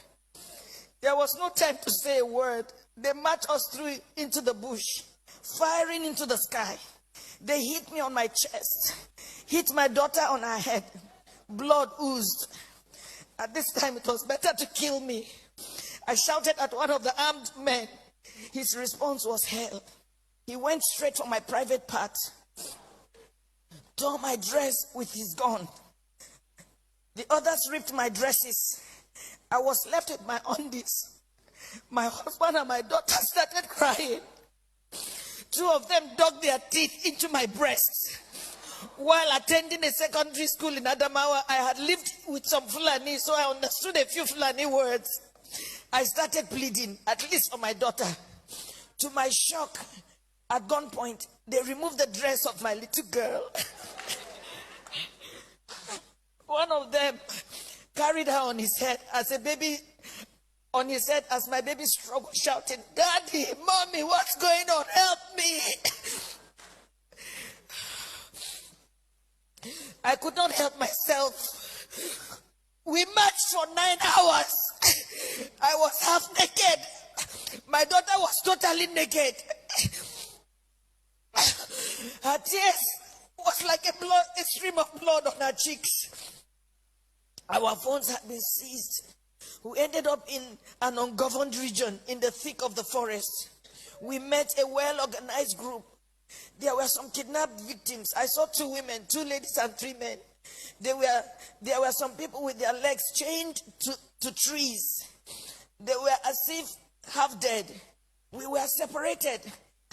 There was no time to say a word. They marched us through into the bush, firing into the sky. They hit me on my chest, hit my daughter on her head. Blood oozed. At this time, it was better to kill me. I shouted at one of the armed men. His response was hell. He went straight for my private part, tore my dress with his gun. The others ripped my dresses. I was left with my undies. My husband and my daughter started crying. 2 of them dug their teeth into my breasts. While attending a secondary school in Adamawa, I had lived with some Fulani, so I understood a few Fulani words. I started pleading, at least for my daughter. To my shock, at gunpoint, they removed the dress of my little girl. One of them carried her on his head as a baby, on his head as my baby struggled, shouting, "Daddy, Mommy, what's going on? Help me!" I could not help myself. We marched for 9 hours. I was half naked. My daughter was totally naked. Her tears was like a stream of blood on her cheeks. Our phones had been seized. We ended up in an ungoverned region in the thick of the forest. We met a well-organized group. There were some kidnapped victims. I saw 2 women, 2 ladies and 3 men. There were some people with their legs chained to trees. They were as if half dead. We were separated.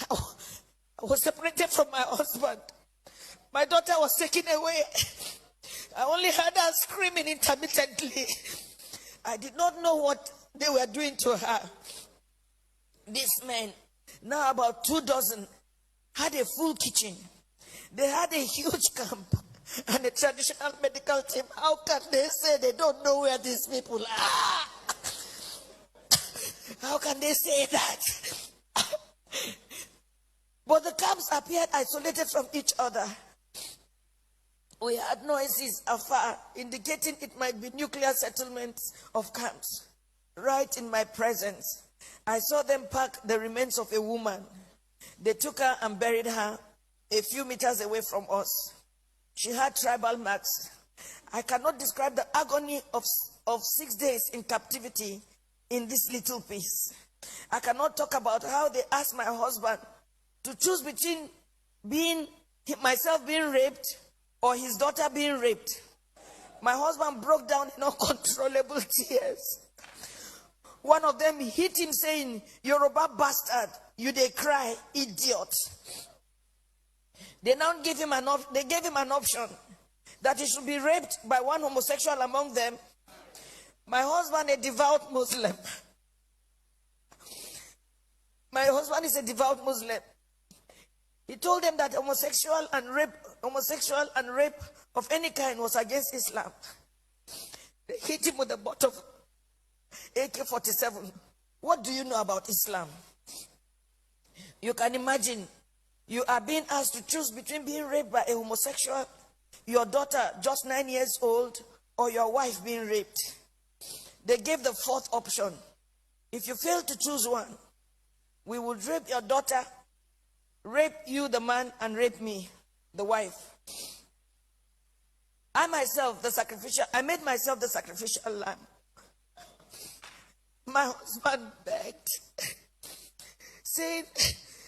I was separated from my husband. My daughter was taken away. I only heard her screaming intermittently. I did not know what they were doing to her. These men, now about 2 dozen, had a full kitchen. They had a huge camp and a traditional medical team. How can they say they don't know where these people are? How can they say that? But the camps appeared isolated from each other. We heard noises afar indicating it might be nuclear settlements of camps. Right in my presence, I saw them pack the remains of a woman. They took her and buried her a few meters away from us. She had tribal marks. I cannot describe the agony of 6 days in captivity in this little piece. I cannot talk about how they asked my husband to choose between myself being raped or his daughter being raped. My husband broke down in uncontrollable tears. One of them hit him saying, "Yoruba bastard, you dey cry, idiot." They now gave him an option that he should be raped by one homosexual among them. My husband, a devout Muslim. My husband is a devout Muslim. He told them that homosexual and rape of any kind was against Islam. They hit him with a butt of AK-47. What do you know about Islam? You can imagine you are being asked to choose between being raped by a homosexual, your daughter just 9 years old, or your wife being raped. They gave the fourth option. If you fail to choose one, we would rape your daughter, rape you, the man, and rape me, the wife. I made myself the sacrificial lamb. My husband begged, saying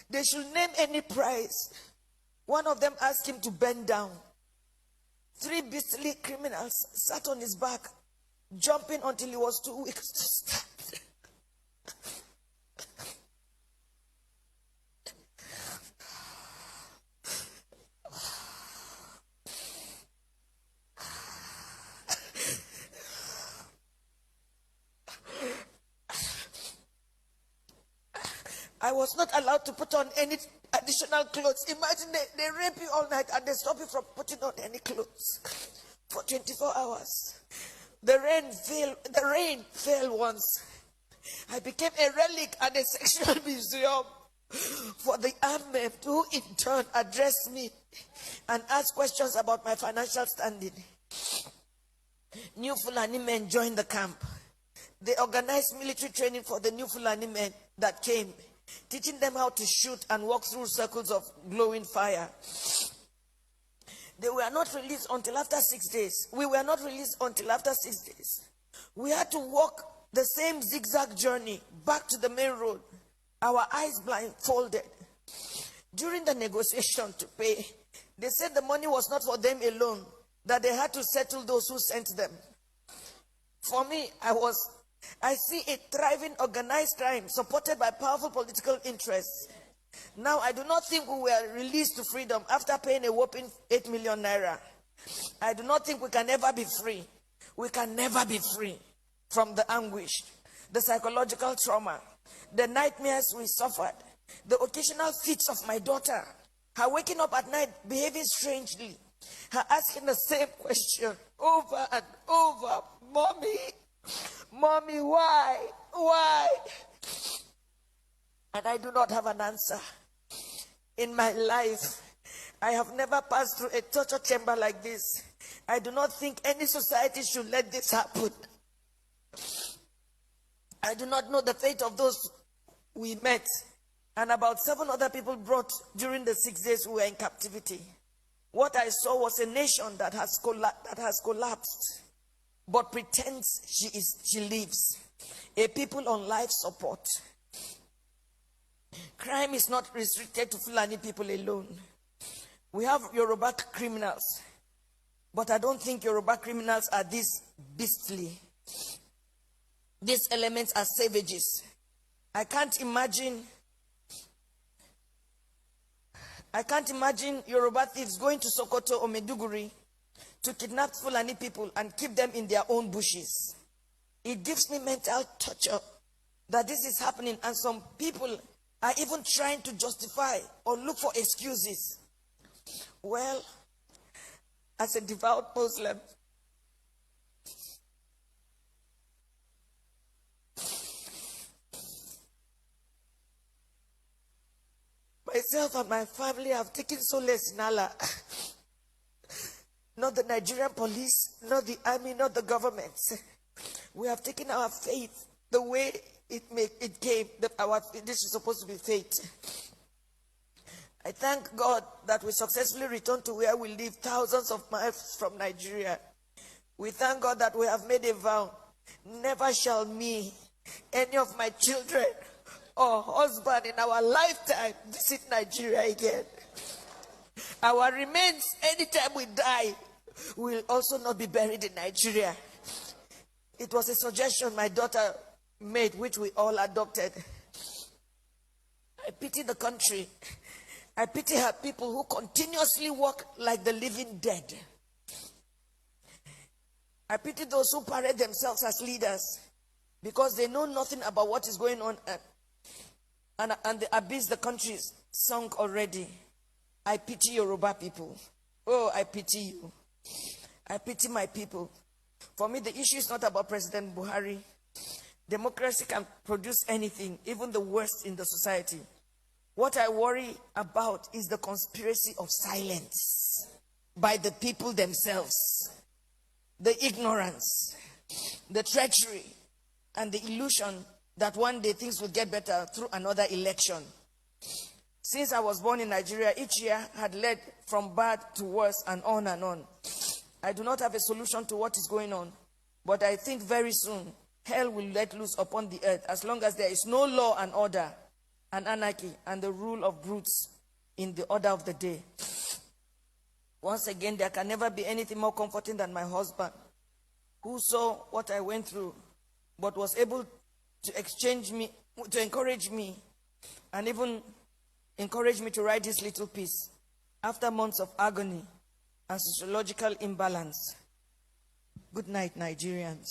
they should name any price. One of them asked him to bend down. 3 beastly criminals sat on his back, jumping until he was too weak to stand. I was not allowed to put on any additional clothes. Imagine they rape you all night and they stop you from putting on any clothes for 24 hours. The rain fell once. I became a relic at a sexual museum for the armed men, who in turn addressed me and asked questions about my financial standing. New Fulani men joined the camp. They organized military training for the new Fulani men that came, teaching them how to shoot and walk through circles of glowing fire. They were not released until after 6 days. We were not released until after 6 days. We had to walk the same zigzag journey back to the main road, our eyes blindfolded. During the negotiation to pay, they said the money was not for them alone, that they had to settle those who sent them. For me, I see a thriving organized crime supported by powerful political interests. Now, I do not think we were released to freedom after paying a whopping 8 million naira. I do not think we can ever be free. We can never be free from the anguish, the psychological trauma, the nightmares we suffered, the occasional fits of my daughter, her waking up at night behaving strangely, her asking the same question over and over, Mommy, why? And I do not have an answer. In my life, I have never passed through a torture chamber like this. I do not think any society should let this happen. I do not know the fate of those we met and about 7 other people brought during the 6 days we were in captivity. What I saw was a nation that has collapsed, but pretends she lives. A people on life support. Crime is not restricted to Fulani people alone. We have Yoruba criminals, but I don't think Yoruba criminals are this beastly. These elements are savages. I can't imagine Yoruba thieves going to Sokoto or Meduguri to kidnap Fulani people and keep them in their own bushes. It gives me mental torture that this is happening, and some people are even trying to justify or look for excuses. Well, as a devout Muslim, myself and my family have taken solace in Allah. Not the Nigerian police, not the army, not the government. We have taken our faith the way it came, that this is supposed to be faith. I thank God that we successfully returned to where we live, thousands of miles from Nigeria. We thank God that we have made a vow. Never shall me, any of my children or husband in our lifetime visit Nigeria again. Our remains, anytime we die, will also not be buried in Nigeria. It was a suggestion my daughter made, which we all adopted. I pity the country. I pity her people who continuously walk like the living dead. I pity those who parade themselves as leaders because they know nothing about what is going on and the abyss the country is sunk already. I pity Yoruba people. Oh, I pity you. I pity my people. For me, the issue is not about President Buhari. Democracy can produce anything, even the worst in the society. What I worry about is the conspiracy of silence by the people themselves. The ignorance, the treachery, and the illusion that one day things will get better through another election. Since I was born in Nigeria, each year had led from bad to worse and on and on. I do not have a solution to what is going on, but I think very soon hell will let loose upon the earth as long as there is no law and order and anarchy and the rule of brutes in the order of the day. Once again, there can never be anything more comforting than my husband, who saw what I went through, but was able to encourage me, and even encourage me to write this little piece after months of agony and sociological imbalance. Good night, Nigerians.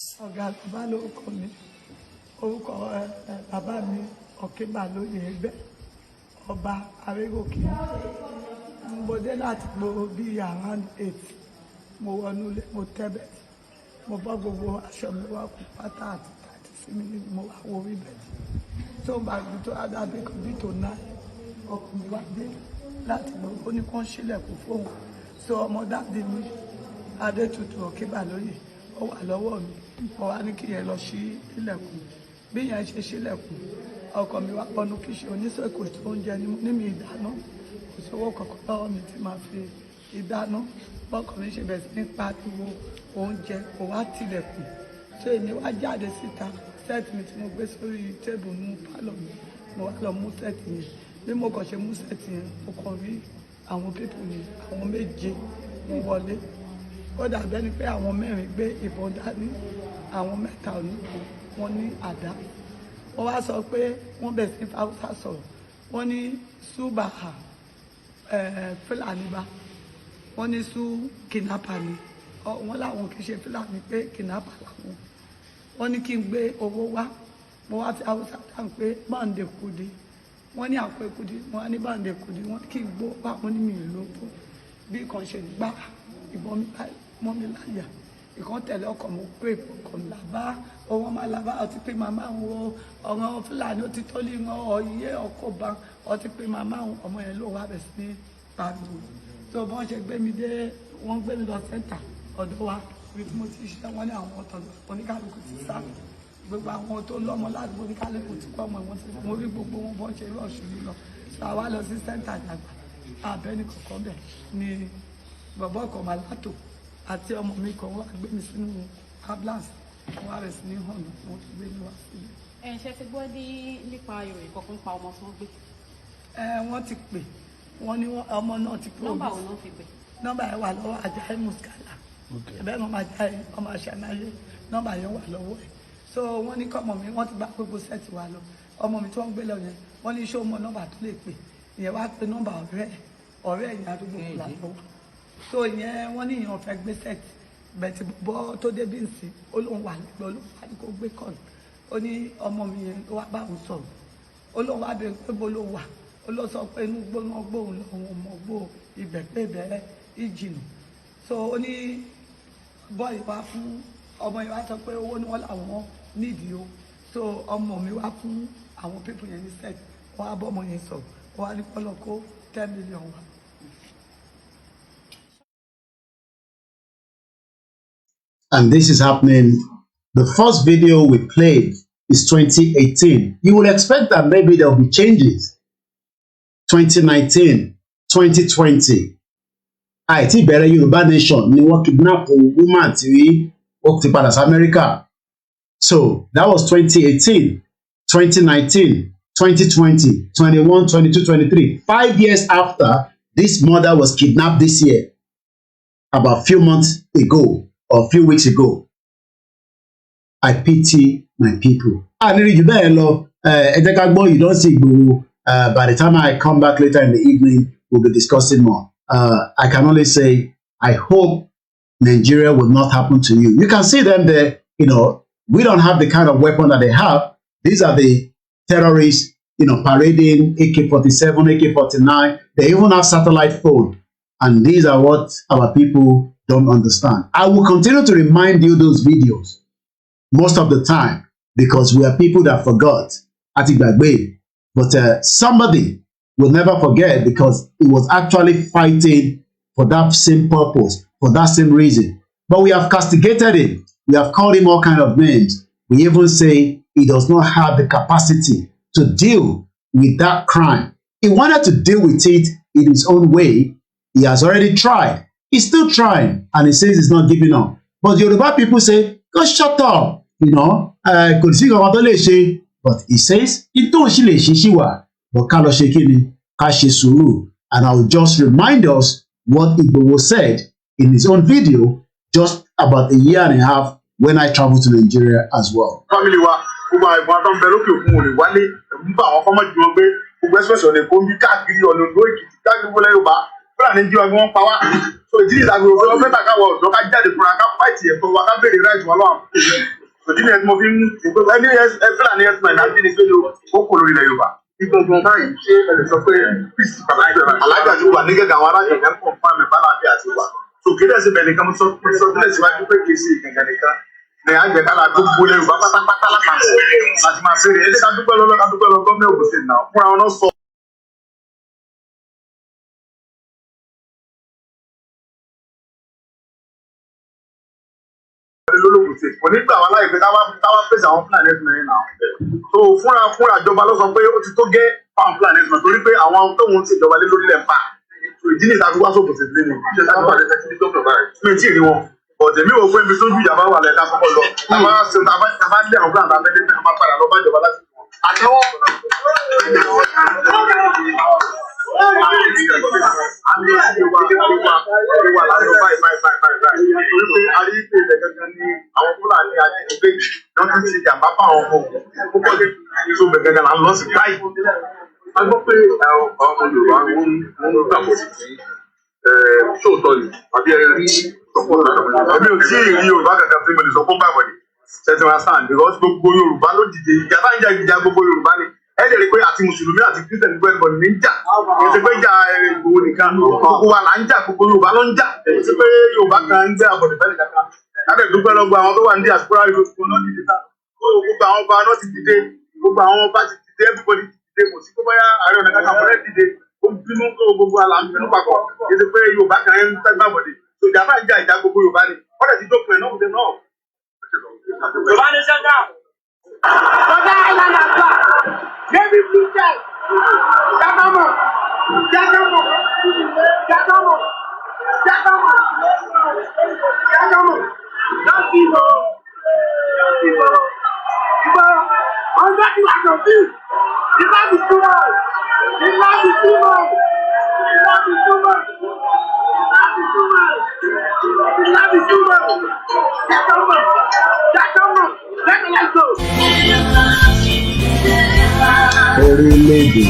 Mo dé láti mo bí around 8 mo wọnú ilé mo tẹ́bẹ̀ mo bọ́ gbogbo aṣọ mi wá kú pátá àti tàti sí mi ní mo wá wo bíbẹ̀ tó bá gbé tó adábẹ́ kan bí tó náà ọkọ̀ mi wá dé láti gbogbo ní kán sílẹ̀kùn fóun so ọmọ dáàdì mi Adétutù Òkèbàlóyè ó wà lọ́wọ́ mi mo wá ní kí yẹn lọ sí ilẹ̀kùn bí yẹn ṣe sílẹ̀kùn ọkọ̀ mi wá pọnú kí ṣe oníṣègùn tó ń jẹ ní mi ìdáná ìṣòwò kọ̀ọ̀kan lọ́wọ́ mi tí máa fi ìdáná bọ́kọ̀ mi ṣe bẹ̀rẹ̀ sí ní pariwo oúnjẹ kò wá tilẹ̀kùn tó èmi wá jáde síta sẹ́ẹ̀tì mi tí mo gbé sórí tébù nínú pálọ̀ mi mo wá lọ mú sẹ́ẹ̀tì yẹn bí mo kàn ṣe mú sẹ́ẹ̀tì yẹn mo kàn rí àwọn pípù yẹn àwọn méje ń wọlé ó dàbẹ́ ni pé àwọn mẹ́rin gbé ìbọn dání àwọn mẹ́ta ò ní kó wọ́n ní àdá wọ́n wá sọ pé wọ́n bẹ̀rẹ̀ sí ní Haúsá sọ̀rọ̀ wọ́n ní Súbàhà Fúlàní bá wọ́n ní sú kìnnápà ni wọ́n láwọn kì í ṣe Fúlàní pé kìnnápà làwọn wọ́n ní kí n gbé owó wá mo wá fi Haúsá dáhùn pé báńdé kùdí wọ́n ní àpò ìkùdí wọ́n ní báńdé kùdí wọ́n kí n gbó wá wọ́n ní mi ìlú tó bí kan ṣe gbá ìbọn mọ́ mi láyà ìkan tẹ̀lé ọkọ̀ mo pé ọkọ̀ mi làbá owó máa làbá ọtí pé màmá wo ọ̀ràn Fúlàní ó ti tó lé wọn ọ̀yẹ́ ọkọ̀ bá ọtí pé màmá ọmọ yẹn ló wà bẹ̀ sí ní pariwo tó bọ́n ṣe gbé mi dé wọ́n gbé mi lọ sẹ́ńtà ọ̀dọ̀ wa ibi tí mo ti ṣiṣẹ́ wọ́n ní àwọn ọ̀tọ̀ oníkálukú ti sá gbogbo àwọn tó lọ́mọ ládùúgbò oníkálukú ti kọ́ ọmọ wọn ti mo rí gbogbo wọn bọ́n ṣe rọ̀ṣù mi lọ sọ àwa lọ sí sẹ́ńtà àdàgbà abẹ́ni kọ̀ọ̀kan bẹ̀ ni bọ̀bọ́ ọkọ̀ màlátò àti ọmọ mi kan wá gbé mi sínú ambulance wọ́n á rẹ̀ sí ní hàn wọ́n ti gbé mi wá sílẹ̀. ẹ ṣe ti gbọ́ nípa ìròyìn kankan pa ọmọ tí wọ́n gbé. Wọ́n ti pè wọ́n ní ọmọ náà ti pè. nọ́mbà wo náà fi pè. nọ́mbà yẹn wà lọ́wọ́ Ajayi Muskala ẹ̀bẹ́ wọn máa Ajayi ọmọ àṣàmáyé nọ́mbà yẹn wà lọ́wọ́ ẹ̀ so wọ́n ní kọ́ ọmọ mi wọ́n ti gba gbogbo sẹ́ẹ̀tì wa lọ ọmọ mi tí wọ́n gbé lọ yẹn wọ́n ní ṣé ó mọ nọ́mbà tó lè pè ìyẹn wá pé nọ́mbà ọ̀rẹ́ ẹ̀yìn àdúgbò kò là lọ́wọ́ so ìyẹn wọ́n ní ìyẹn fẹ́ gbé sẹ́ẹ̀tì bẹ̀tì bọ́ tó débi nsì ó lóun wà lẹ́gbẹ̀ẹ́ olóun wà ní kó gbé kọ́ọ̀lù ó ní ọmọ mi yẹn ló wá bá òun sọ̀rọ̀ ó lóun wá bẹ̀rẹ̀ pé bó ló wà ó lọ sọ pé inú gbóná gbóhùn lòun ọmọ gbó ibẹ̀ pé ibẹ̀ ìjìnà so ó ní bọ́ọ̀lù wá fún ọmọ yẹn wá sọ pé owó ni wọ́n làwọn nídìí o so ọmọ mi wá fún àwọn pípù yẹn ní sẹ́ẹ̀tì wọ́n á bọ́ ọmọ yẹn sọ̀rọ̀ wà ní pọ̀lọ́kọ́ 10 million wa. And this is happening. The first video we played is 2018. You will expect that maybe there will be changes. 2019, 2020. Àìtí ìbẹ̀rẹ̀ Yorùbá nation ni wọ́n kidnap woman tí ó ti padà sí America. So that was 2018, 2019, 2020, 21, 22, 23. 5 years after this mother was kidnapped this year, about a few months ago or a few weeks ago. I pity my people. You don't see Igboho. By the time I come back later in the evening, we'll be discussing more. I can only say, I hope Nigeria will not happen to you. You can see them there, we don't have the kind of weapon that they have. These are the terrorists, parading AK-47, AK-49. They even have satellite phone. And these are what our people don't understand. I will continue to remind you those videos most of the time because we are people that forgot. But somebody will never forget because he was actually fighting for that same purpose, for that same reason. But we have castigated him. We have called him all kinds of names. We even say he does not have the capacity to deal with that crime. He wanted to deal with it in his own way. He has already tried. He's still trying. And he says he's not giving up. But Yoruba people say, go shut up. But he says, but and I will just remind us what Igboho said in his own video just about a year and a half when I traveled to Nigeria as well. Family wa gbogbo àwọn tó ń bẹ lókè òkun ò lè wálé nígbà àwọn fọmọ jù wọn pé gbogbo ẹsẹ̀ ọ̀nà èkó ń bí káàkiri ọ̀nà òǹdó èkìtì káàkiri wọlé Yorùbá fúlàní jí wọn wọ́n pa wá so ìdí ìdàgbé òfin wọn mẹ́ta káwọ ọ̀dọ́ ká jáde fúnra ká fáìtì ẹ̀kọ́ wa ká béèrè ráìtì wọn lọ́wọ́ òdì ni mo fi ń ẹni fúlàní ẹ̀sìn náà ní pé ó kò lórí ilẹ̀ Yorùbá. Ìgbọ̀ngàn báyìí ṣé ẹ lè sọ pé alájà ti wà ní gẹ́gẹ́ àwọn aráàlú ẹ̀ ń pọ̀ fún àmì bá láàbí àti wà. Òkèlè ẹ̀sìn bẹ̀rẹ̀ nìkan mo sọ sílẹ̀ síwájú pé kì í ṣe ìgbẹ̀ngàn nìkan. Ní àgbẹ̀kálà gbogbo ilẹ̀ Yorùbá pátápátá lápapọ̀ láti máa bẹ̀rẹ̀ ẹ̀jẹ̀ ká dúpẹ́ lọ́wọ́ gómìnà Ògùn State náà fúnra wọn náà sọ. Kò ní gbà wá láì pé táwa pèsè àwọn Fúlàní ẹ̀sìn mẹ́rin náà. So fúnra ìjọba ló sọ pé ó ti tó gẹ́ fáwọn Fúlàní ẹ̀sìn torí pé àwọn tóun ti ìjọba lé lórí lẹ̀ ń pa. Ìdí ni ìta fi wá sókòtò ìdílé ni. Ṣé sábà wà lẹ́sẹ̀ tí gómìnà báyìí? Mi ò tí ì rí wọn. Ọ̀dẹ̀ mi ò fún ibi tó ju ìjàmbá wà lẹ́ka kọ́kọ́ lọ. Tàbá lé àwọn Fúlàní tàbí ẹgbẹ́ náà máa padà lọ bá ìjọba láti fún wọn. Àtẹwọ́. Àwọn Fúlàní ajínigbé náà ti ṣe jàmbá fún àwọn ọmọ púpọ̀ lé tó gbẹ̀gẹ̀gẹ̀ là ń lọ sí báyìí. A gbọ́ pé ọmọ Yorùbá ń gbàgbọ́ sí ṣóòtọ́ ni àbí ẹ rí sọ́kọ́ lọ́dọ̀. Èmi ò tí ì rí Yorùbá kankan tí mo lè sọ fún bàbá ni. Ṣètì wọn sàn because gbogbo Yorùbá ló dìde ìjà bá ń jà ìjà gbogbo Yorùbá ni. Ẹ lè rí pé àti Mùsùlùmí àti Kírísítẹ̀nì gbogbo ẹ̀gbọ́n ní ń jà. Èsì pé jà Ìgbòho nìkan. Gbogbo wa là ń jà gbogbo Yorùbá ló ń jà. Èsì pé Yorùbá kan ń gbé àbọ̀dẹ̀ fẹ́lẹ̀ kankan. Láti dúpẹ́ lọ́gbọ̀ àwọn tó wà ní diaspora ìlú náà ti dìde. Gbogbo àwọn ọba náà ti dìde. Gbogbo àwọn ọba ti dìde. Everybody ti dìde. Kò sí pé bóyá Ààrẹ Ọ̀nà Kakanfò rẹ̀ dìde. Ó bínú tó gbogbo àlà ń bínú papọ̀. Èsì pé Yorùbá kan ń tẹ́gbà bọ̀dẹ̀. Ìjà máa ń jà ìjà gbogbo Yorùbá ni. Wọ́n dẹ̀ ti dópin ẹ̀ náà kò dé náà. Yorùbá ní sẹ́ńdà. Bọ́dá Àìlànà àgbà. David Lucas. Jákàmọ̀. Jákàmọ̀. Jákàmọ̀. Jákàmọ̀. Jákàmọ̀. Jákìbọ̀. Jákìbọ̀. Ìbọ̀. Ọ̀gbẹ́ ti wà confused. Ìbá ti túmọ̀. Ìbá ti túmọ̀. Ìbá ti túmọ̀. Ìbá ti túmọ̀. Ìbá ti túmọ̀. Jákàmọ̀. Jákàmọ̀. Let's go. Orílẹ̀-èdè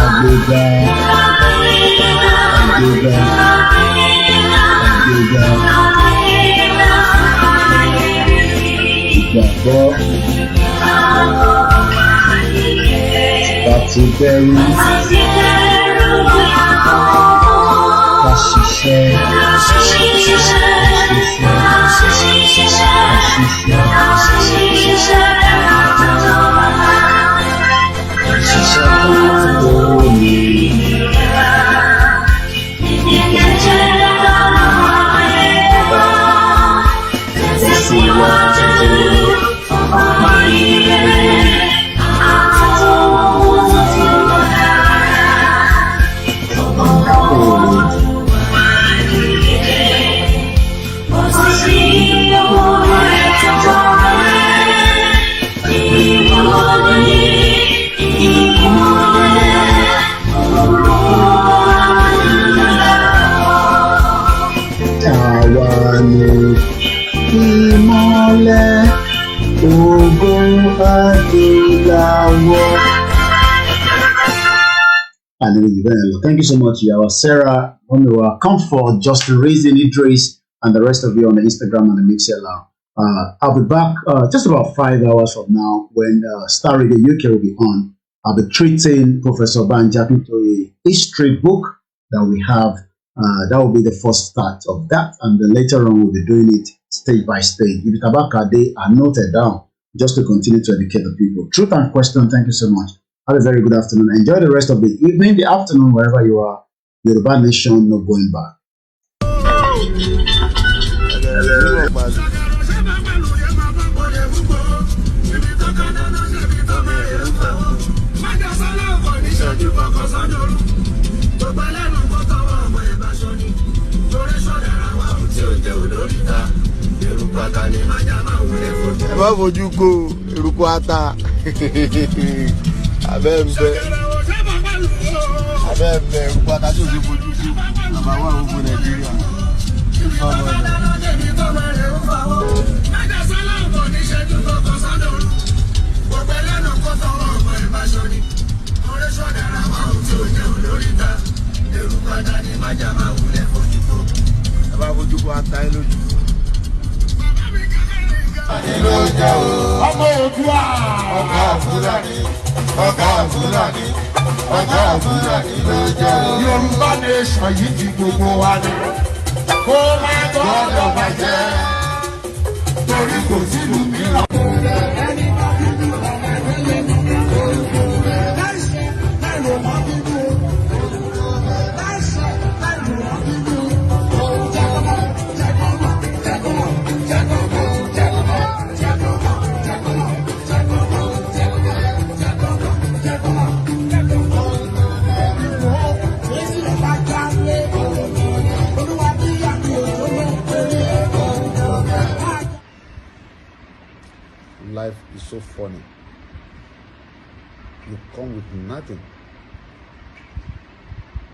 àgbéga ìgbàgbọ́ láti bẹ̀rù ká ṣiṣẹ́. àwa ni ìmọ́lẹ̀ ògo adúláwọ̀. Thank you so much, Yawa Sarah, Homewa, Comfort, Justin Reason, Idris, and the rest of you on the Instagram and the Mixer now. I'll be back just about 5 hours from now when Starr Radio UK will be on. I'll be treating Professor Banjapi to a history book that we have. That will be the first start of that, and then later on we'll be doing it stage by stage. If Tabaka they are noted down just to continue to educate the people. Truth and question, thank you so much. Have a very good afternoon. Enjoy the rest of the evening, the afternoon, wherever you are. Yoruba Nation, no going back. Ẹ má fojú kó eruku ata abẹ́ ń bẹ eruku ata tí o ti fojú kó bàbá wà gbogbo Nàìjíríà. Ẹ má fojú kó ata ẹ lójú. Ọmọ Oòduà. Ọ̀gá Fúlàní ló jẹ́ o. Yorùbá nation yìí ti gbogbo wa ni. Kó má gbọ́dọ̀ bàjẹ́. Torí kò sílùú mìíràn. Life is so funny. You come with nothing,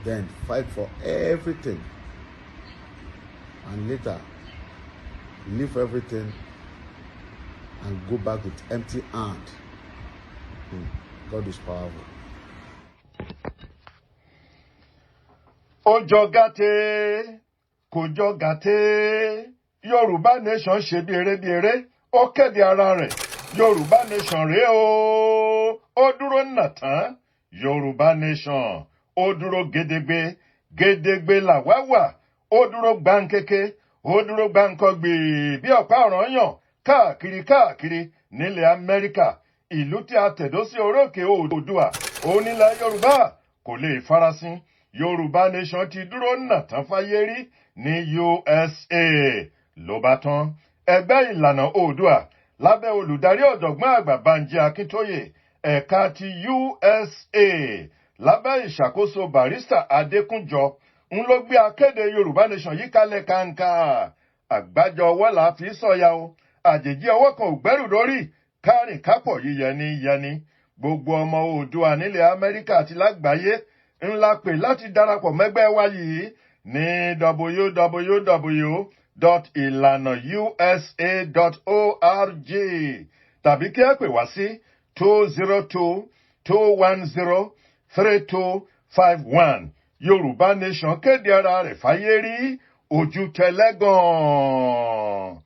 then fight for everything, and later leave everything and go back with empty hand. God is powerful. Ó jọ gàtè, kò jọ gàtè. Yorùbá nation ṣe bí eré. Ó kéde ara rẹ̀. Yorùbá nation rèé o. Ó dúró nà tán. Yorùbá nation. Ó dúró gédégbé. Gédégbé làwa wà. Ó dúró gbáǹkéké. Ó dúró gbáǹkọ́gbè bí ọ̀pá ọ̀ranyàn káàkiri nílẹ̀ Amẹ́ríkà. Ìlú tí a tẹ̀dó sí orókè Oòduà. Onílẹ̀ Yorùbá kò lè farasin. Yorùbá nation ti dúró nà tán fáyé rí ní USA. Ló bá tán. Ẹgbẹ́ ìlànà Oòduà lábẹ́ olùdarí ọ̀jọ̀gbọ́n àgbà Bánjí Akíntóyè ẹ̀ka ti USA lábẹ́ ìṣàkóso Barrister Adékúnjọ ń ló gbé akéde Yorùbá nation yìí kalẹ̀ kàǹkà. Àgbájọ ọwọ́ là fi sọ̀yà o. Àjèjì ọwọ́ kan ò gbẹ́rù dórí. Kárìn kápọ̀ yíyẹni. Gbogbo ọmọ Oòduà nílẹ̀ Amẹ́ríkà àti lágbàáyé ńlá pè láti darapọ̀ mẹ́gbẹ́ wa yìí ní www.ilanausa.org tàbí kí ẹ pè wá sí 202-210-3251. Yorùbá nation kéde ara rẹ̀ fáyé rí ojú tẹlẹ́gàn.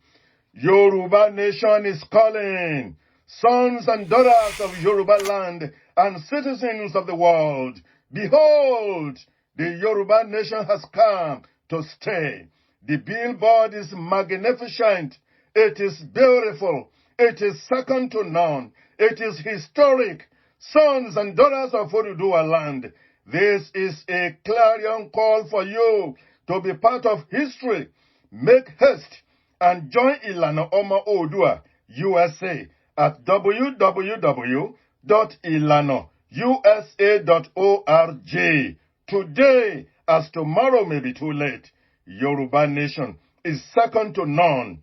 Yoruba nation is calling. Sons and daughters of Yoruba land and citizens of the world, behold, the Yoruba nation has come to stay. The billboard is magnificent. It is beautiful. It is second to none. It is historic. Sons and daughters of Oduduwa land, this is a clarion call for you to be part of history. Make haste and join Ilana Oma Oòduà USA at www.ilanausa.org. Today, as tomorrow may be too late, Yoruba nation is second to none.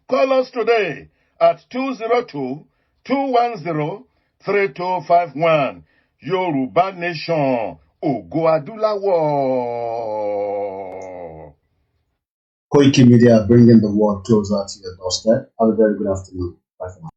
Call us today at 202-210-3251. Yoruba nation, Ògo Adúláwọ̀. Koiki Media, bringing the world closer to your doorstep. Have a very good afternoon. Bye for now.